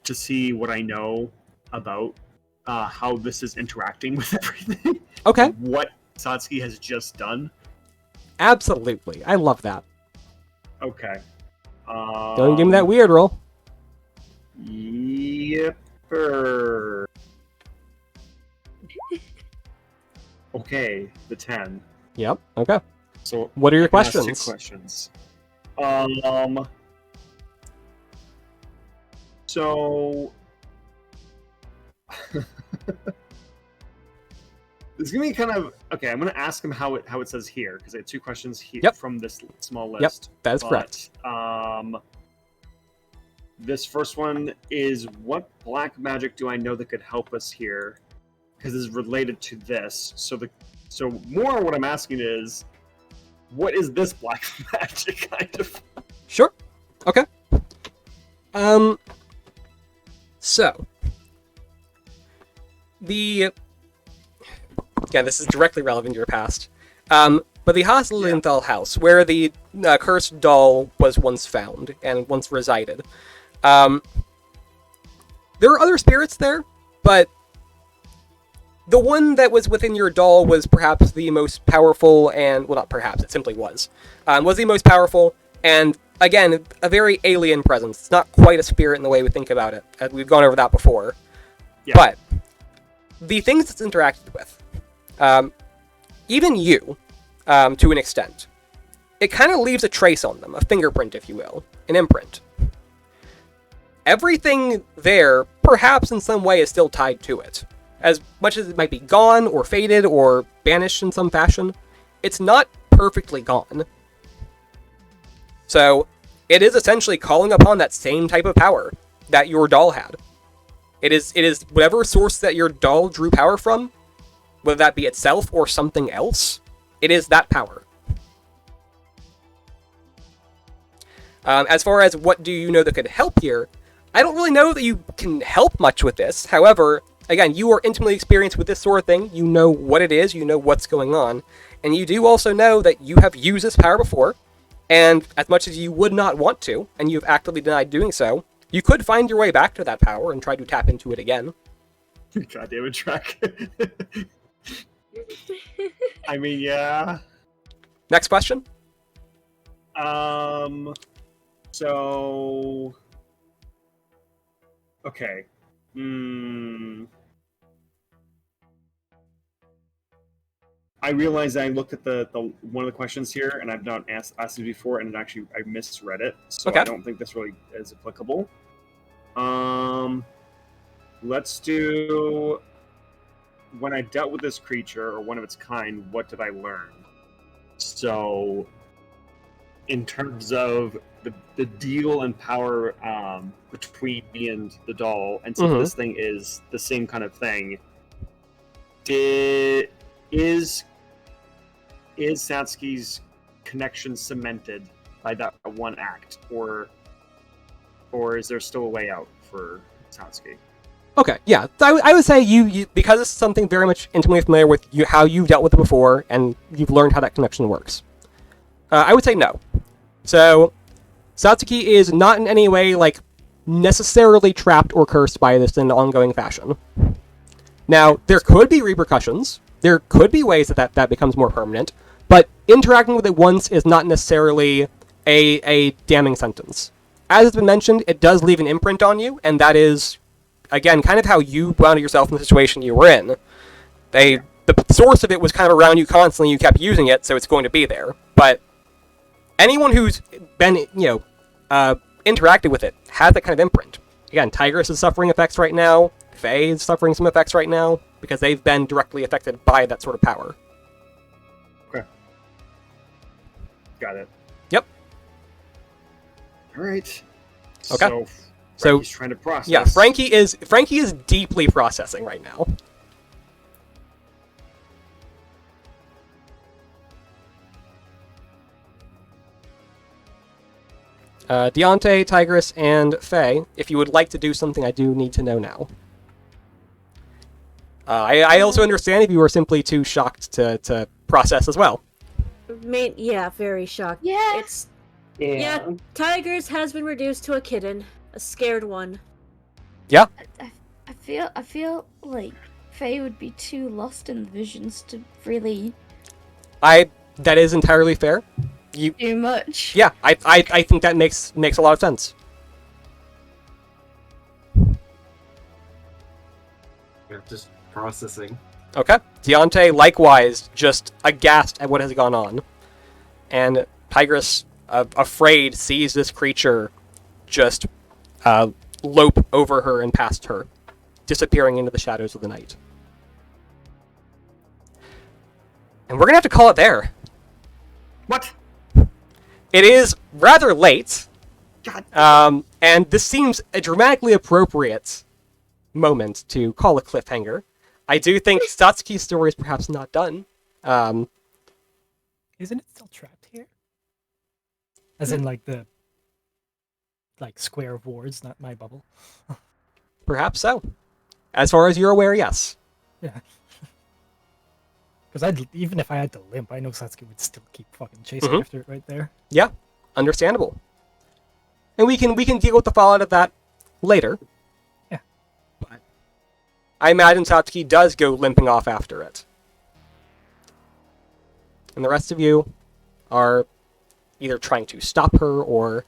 to see what I know about how this is interacting with everything. Okay. What Satsuki has just done. Absolutely. I love that. Okay. Don't give me that weird roll. Yepper. Okay, the 10. Yep. Okay. So What are your I can ask questions? 2 questions. So it's gonna be kind of okay. I'm gonna ask him how it says here because I had 2 questions here Yep. from this small Yep, list. that is correct. This first one is what black magic do I know that could help us here? Because it's related to this. So So more what I'm asking is, what is this black magic kind of? Sure. Okay. So again, this is directly relevant to your past. But the Haslinthal house, where the cursed doll was once found and once resided, there are other spirits there, but the one that was within your doll was perhaps the most powerful, and, well, not perhaps, it simply was the most powerful, and, again, a very alien presence. It's not quite a spirit in the way we think about it. We've gone over that before. Yeah. But the things it's interacted with, even you, to an extent, it kind of leaves a trace on them, a fingerprint, if you will, an imprint. Everything there, perhaps in some way, is still tied to it. As much as it might be gone, or faded, or banished in some fashion, it's not perfectly gone. So, it is essentially calling upon that same type of power that your doll had. It is whatever source that your doll drew power from, whether that be itself or something else, it is that power. As far as what do you know that could help here, I don't really know that you can help much with this. However, again, you are intimately experienced with this sort of thing. You know what it is, you know what's going on, and you do also know that you have used this power before, and as much as you would not want to, and you've actively denied doing so, you could find your way back to that power and try to tap into it again. God damn it, Track. I mean, yeah. Next question. So... Okay. I realized I looked at the one of the questions here, and I've not asked it before, and I misread it, so okay. I don't think this really is applicable. Let's do... When I dealt with this creature, or one of its kind, what did I learn? So, in terms of the deal and power between me and the doll, and since this thing is the same kind of thing, is Satsuki's connection cemented by that one act, or is there still a way out for Satsuki? Okay, yeah. I would say you because it's something very much intimately familiar with you, how you've dealt with it before, and you've learned how that connection works. I would say no. So, Satsuki is not in any way, necessarily trapped or cursed by this in an ongoing fashion. Now, there could be repercussions. There could be ways that becomes more permanent, but interacting with it once is not necessarily a damning sentence. As has been mentioned, it does leave an imprint on you, and that is, again, kind of how you wound yourself in the situation you were in. The source of it was kind of around you constantly, you kept using it, so it's going to be there. But anyone who's been, interacted with it has that kind of imprint. Again, Tigress is suffering effects right now, Faye is suffering some effects right now, because they've been directly affected by that sort of power. Okay. Got it. Yep. Alright. Okay. So he's trying to process. Yeah, Frankie is deeply processing right now. Deontay, Tigress, and Faye, if you would like to do something, I do need to know now. I also understand if you were simply too shocked to process as well. Yeah, very shocked. Yeah. Yeah, Tigress has been reduced to a kitten. A scared one. Yeah. I feel like Faye would be too lost in the visions to really... That is entirely fair. Too much. Yeah, I think that makes a lot of sense. Yeah, just processing. Okay. Deontay, likewise, just aghast at what has gone on. And Tigress, afraid, sees this creature just lope over her and past her, disappearing into the shadows of the night. And we're going to have to call it there. What? It is rather late. God. And this seems a dramatically appropriate moment to call a cliffhanger. I do think Satsuki's story is perhaps not done. Isn't it still trapped here? As in, like, the square of wards, not my bubble. Perhaps so. As far as you're aware, yes. Yeah. Because even if I had to limp, I know Satsuki would still keep fucking chasing after it right there. Yeah, understandable. And we can deal with the fallout of that later. Yeah. But I imagine Satsuki does go limping off after it. And the rest of you are either trying to stop her or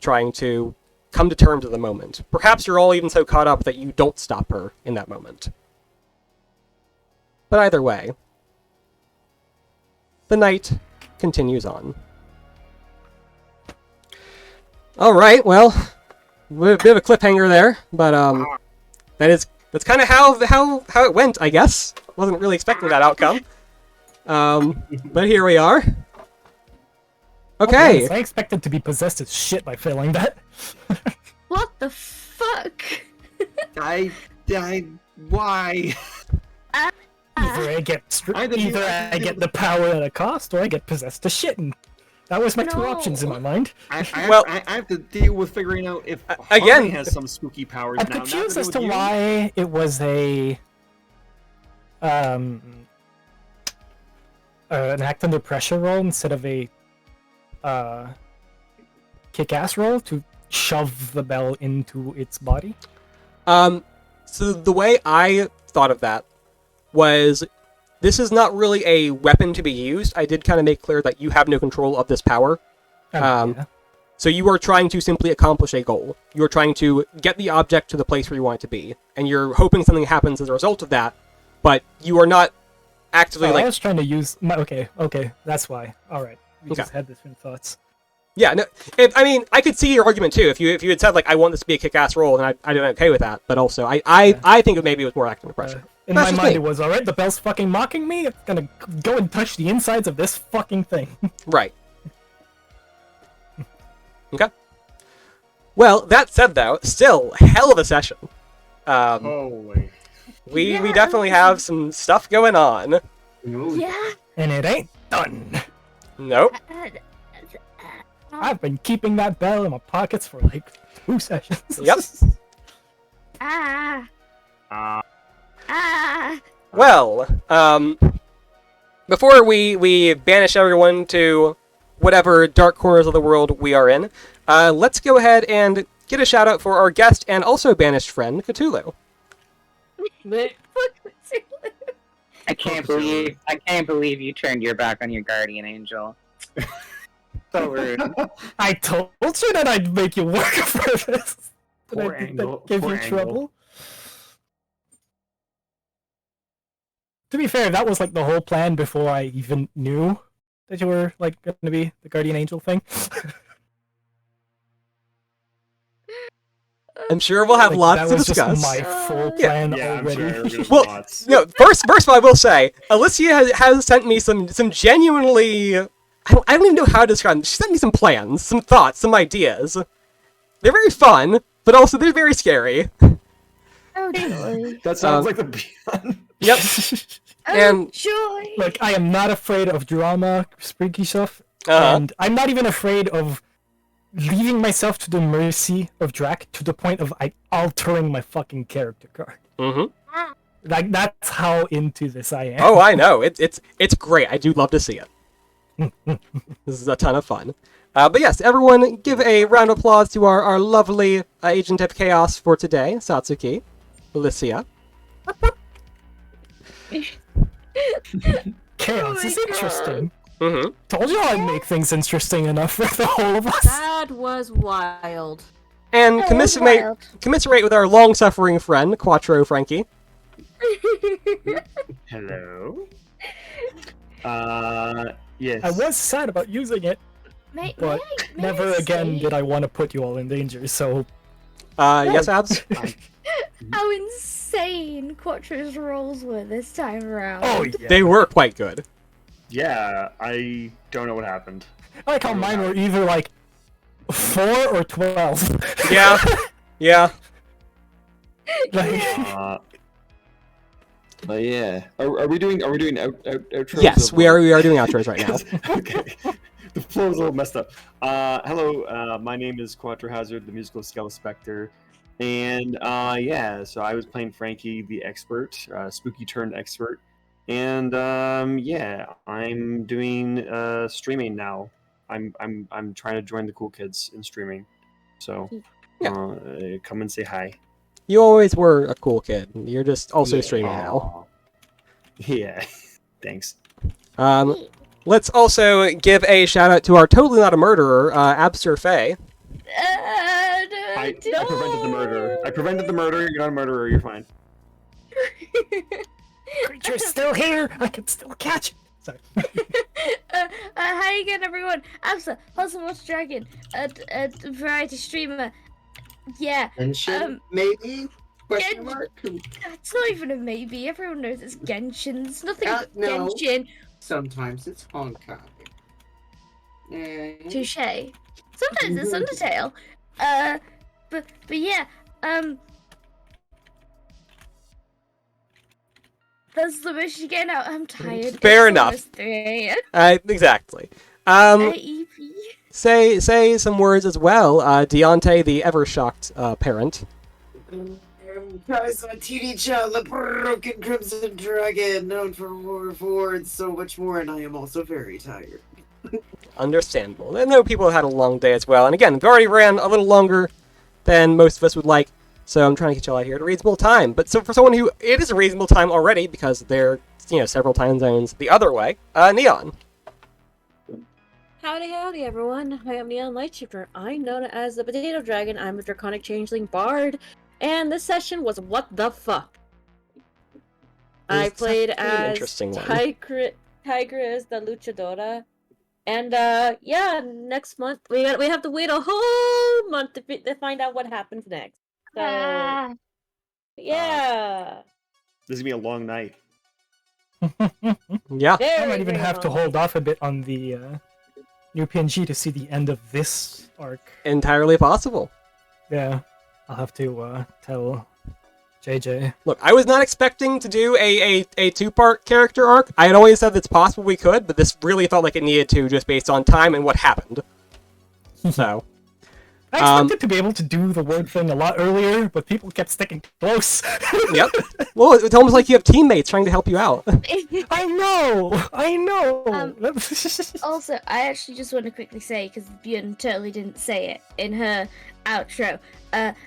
trying to come to terms with the moment. Perhaps you're all even so caught up that you don't stop her in that moment. But either way, the night continues on. Alright, well, a bit of a cliffhanger there, but that's kind of how it went, I guess. Wasn't really expecting that outcome. But here we are. Okay. I expected to be possessed as shit by failing that. What the fuck? Why? Either I get the power at a cost, or I get possessed to shit. And that was my two options in my mind. I have to deal with figuring out if again Harmony has some spooky powers I'm now. confused as to why it was an act under pressure roll instead of a kick-ass roll to shove the bell into its body. So the way I thought of that was, this is not really a weapon to be used. I did kind of make clear that you have no control of this power. Yeah. So you are trying to simply accomplish a goal. You are trying to get the object to the place where you want it to be, and you're hoping something happens as a result of that, but you are not actively I was trying to use my... Okay, that's why. Alright, we just had different thoughts. Yeah, no, I could see your argument too. If you had said, like, I want this to be a kick-ass roll, and I'd been okay with that, but also, I think maybe it was more acting under pressure. In my mind, it was, alright, the bell's fucking mocking me, it's gonna go and touch the insides of this fucking thing. Right. Okay. Well, that said, though, still, hell of a session. Holy. We definitely have some stuff going on. Yeah. And it ain't done. Nope. I've been keeping that bell in my pockets for like 2 sessions. Yep. Well, before we banish everyone to whatever dark corners of the world we are in, let's go ahead and get a shout out for our guest and also banished friend, Cthulhu. I can't believe you turned your back on your guardian angel. So rude. I told you that I'd make you work for this. Poor Did I angle. give Poor you angle. trouble? To be fair, that was like the whole plan before I even knew that you were like going to be the guardian angel thing. I'm sure we'll have lots that to was discuss. Just my full plan Yeah, I'm already. sure there was Well, lots. No, first of all, I will say, Alicia has sent me some genuinely... I don't even know how to describe them. She sent me some plans, some thoughts, some ideas. They're very fun, but also they're very scary. Oh, joy. That sounds like the beyond. Yep. Oh, And- joy. Like, I am not afraid of drama, spooky stuff, Uh-huh. and I'm not even afraid of leaving myself to the mercy of Drac to the point of altering my fucking character card. Mm-hmm. Like, that's how into this I am. Oh, I know. It's great. I do love to see it. This is a ton of fun. But yes, everyone give a round of applause to our lovely Agent of Chaos for today, Satsuki, Alicia. Chaos is interesting. Mm-hmm. Told you I'd make things interesting enough for the whole of us. That was wild. And That was commiserate with our long-suffering friend, Quattro Frankie. Hello? Yes. I was sad about using it, but never again did I want to put you all in danger, so... Yes, Abs? How insane Quattro's rolls were this time around. Oh, yeah. They were quite good. Yeah, I don't know what happened. I like how mine were either, like, 4 or 12. Yeah. Yeah. Like, Yeah. Are we doing outros? Yes, we are doing outros right now. Okay. The flow's a little messed up. Hello, my name is Quattro Hazard, the musical Skella Spectre. And yeah, so I was playing Frankie the expert, spooky turned expert. And yeah, I'm doing streaming now. I'm trying to join the cool kids in streaming. So come and say hi. You always were a cool kid. You're just also streaming now. Yeah. Thanks. Let's also give a shout out to our totally not a murderer, Abster Faye. I prevented the murder. I prevented the murder. You're not a murderer. You're fine. Creature's still here. I can still catch it. Sorry. Hi again, everyone. Absa, Wholesome Water Dragon, a variety streamer. Yeah. Genshin, maybe? Question mark? It's not even a maybe. Everyone knows it's Genshin. There's nothing No. Genshin. Sometimes it's Honkai. Touche. Sometimes it's Undertale. But yeah, that's the mission you're getting out. I'm tired. Fair It's enough. almost 3 a.m. Exactly. EP. Say some words as well, Deontay, the ever-shocked parent. Guys, on TV channel, the Broken Crimson Dragon, known for War of War and so much more, and I am also very tired. Understandable. I know people have had a long day as well, and again, we've already ran a little longer than most of us would like, so I'm trying to get y'all out here at a reasonable time. But so for someone who it is a reasonable time already, because they're several time zones the other way, Neon. Howdy, everyone. I am Neon Lightshifter. I'm known as the Potato Dragon. I'm a Draconic Changeling Bard. And this session was what the fuck. I played as Tigress the Luchadora. And yeah, next month we have to wait a whole month to find out what happens next. So yeah. This is gonna be a long night. Yeah. I might even have to hold off a bit on the new PNG to see the end of this arc. Entirely possible. Yeah, I'll have to tell JJ. Look, I was not expecting to do a two-part character arc. I had always said it's possible we could, but this really felt like it needed to, just based on time and what happened. So, I expected to be able to do the word thing a lot earlier, but people kept sticking close. Yep. Well, it's almost like you have teammates trying to help you out. I know. Also, I actually just want to quickly say, because Bjorn totally didn't say it in her outro,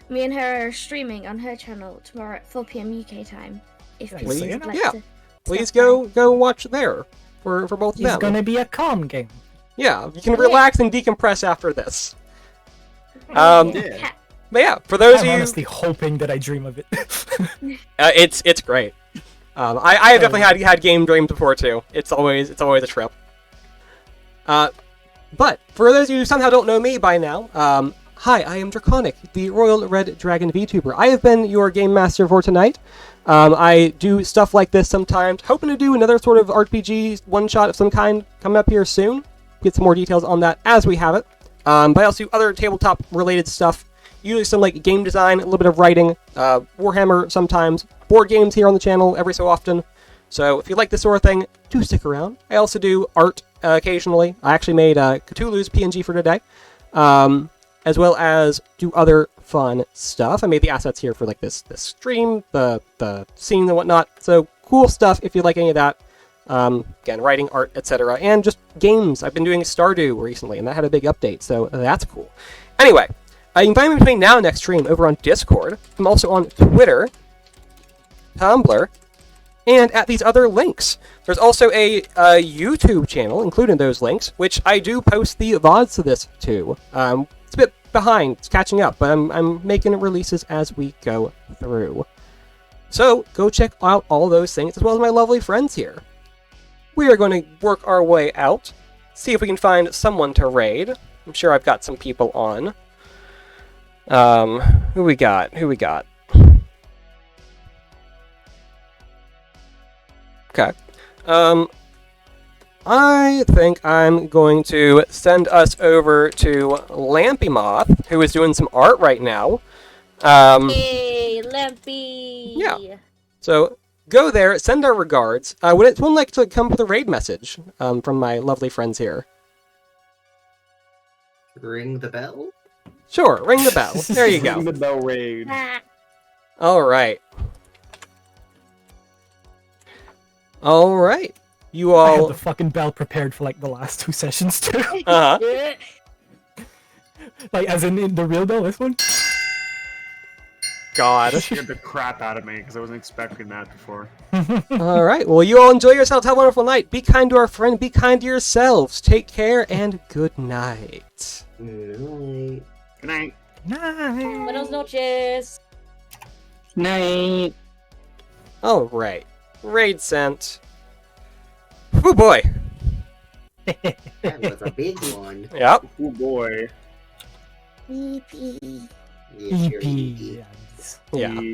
me and her are streaming on her channel tomorrow at 4 p.m. UK time. If people Please, would like yeah. to Please stop go watch there for both of It's them. gonna be a calm game. Yeah, you can relax and decompress after this. by. Yeah. But yeah, for those I'm of you, honestly hoping that I dream of it. it's great. I have definitely had game dreams before too. It's always a trip. But for those of you who somehow don't know me by now, hi, I am Draconic, the Royal Red Dragon VTuber. I have been your game master for tonight. I do stuff like this sometimes, hoping to do another sort of RPG one-shot of some kind coming up here soon. Get some more details on that as we have it. But I also do other tabletop-related stuff, usually some like game design, a little bit of writing, Warhammer sometimes, board games here on the channel every so often. So if you like this sort of thing, do stick around. I also do art occasionally. I actually made Cthulhu's PNG for today, as well as do other fun stuff. I made the assets here for like this stream, the scene and whatnot. So cool stuff if you like any of that. Again, writing, art, etc. And just games. I've been doing Stardew recently, and that had a big update, so that's cool. Anyway, you can find me between now and next stream over on Discord. I'm also on Twitter, Tumblr, and at these other links. There's also a YouTube channel, including those links, which I do post the VODs to this to. It's a bit behind, it's catching up, but I'm making releases as we go through. So, go check out all those things, as well as my lovely friends here. We are going to work our way out, see if we can find someone to raid. I'm sure I've got some people on. Who we got? Okay. I think I'm going to send us over to Lampy Moth, who is doing some art right now. Hey, Lampy! Yeah. So, go there, send our regards. Would anyone like to come with a raid message from my lovely friends here? Ring the bell? Sure, ring the bell. There you Ring go. the bell raid. All right. All right. You I had all. the fucking bell prepared for like the last 2 sessions too. Uh-huh. Like as in the real bell, this one. God. Scared the crap out of me because I wasn't expecting that before. All right. Well, you all enjoy yourselves. Have a wonderful night. Be kind to our friend. Be kind to yourselves. Take care and good night. Night. Good night. Nice. Buenos noches. Night. All right. Raid sent. Oh boy. That was a big one. Yep. Oh boy. Beep, beep. Yeah, sure, EP. Yeah.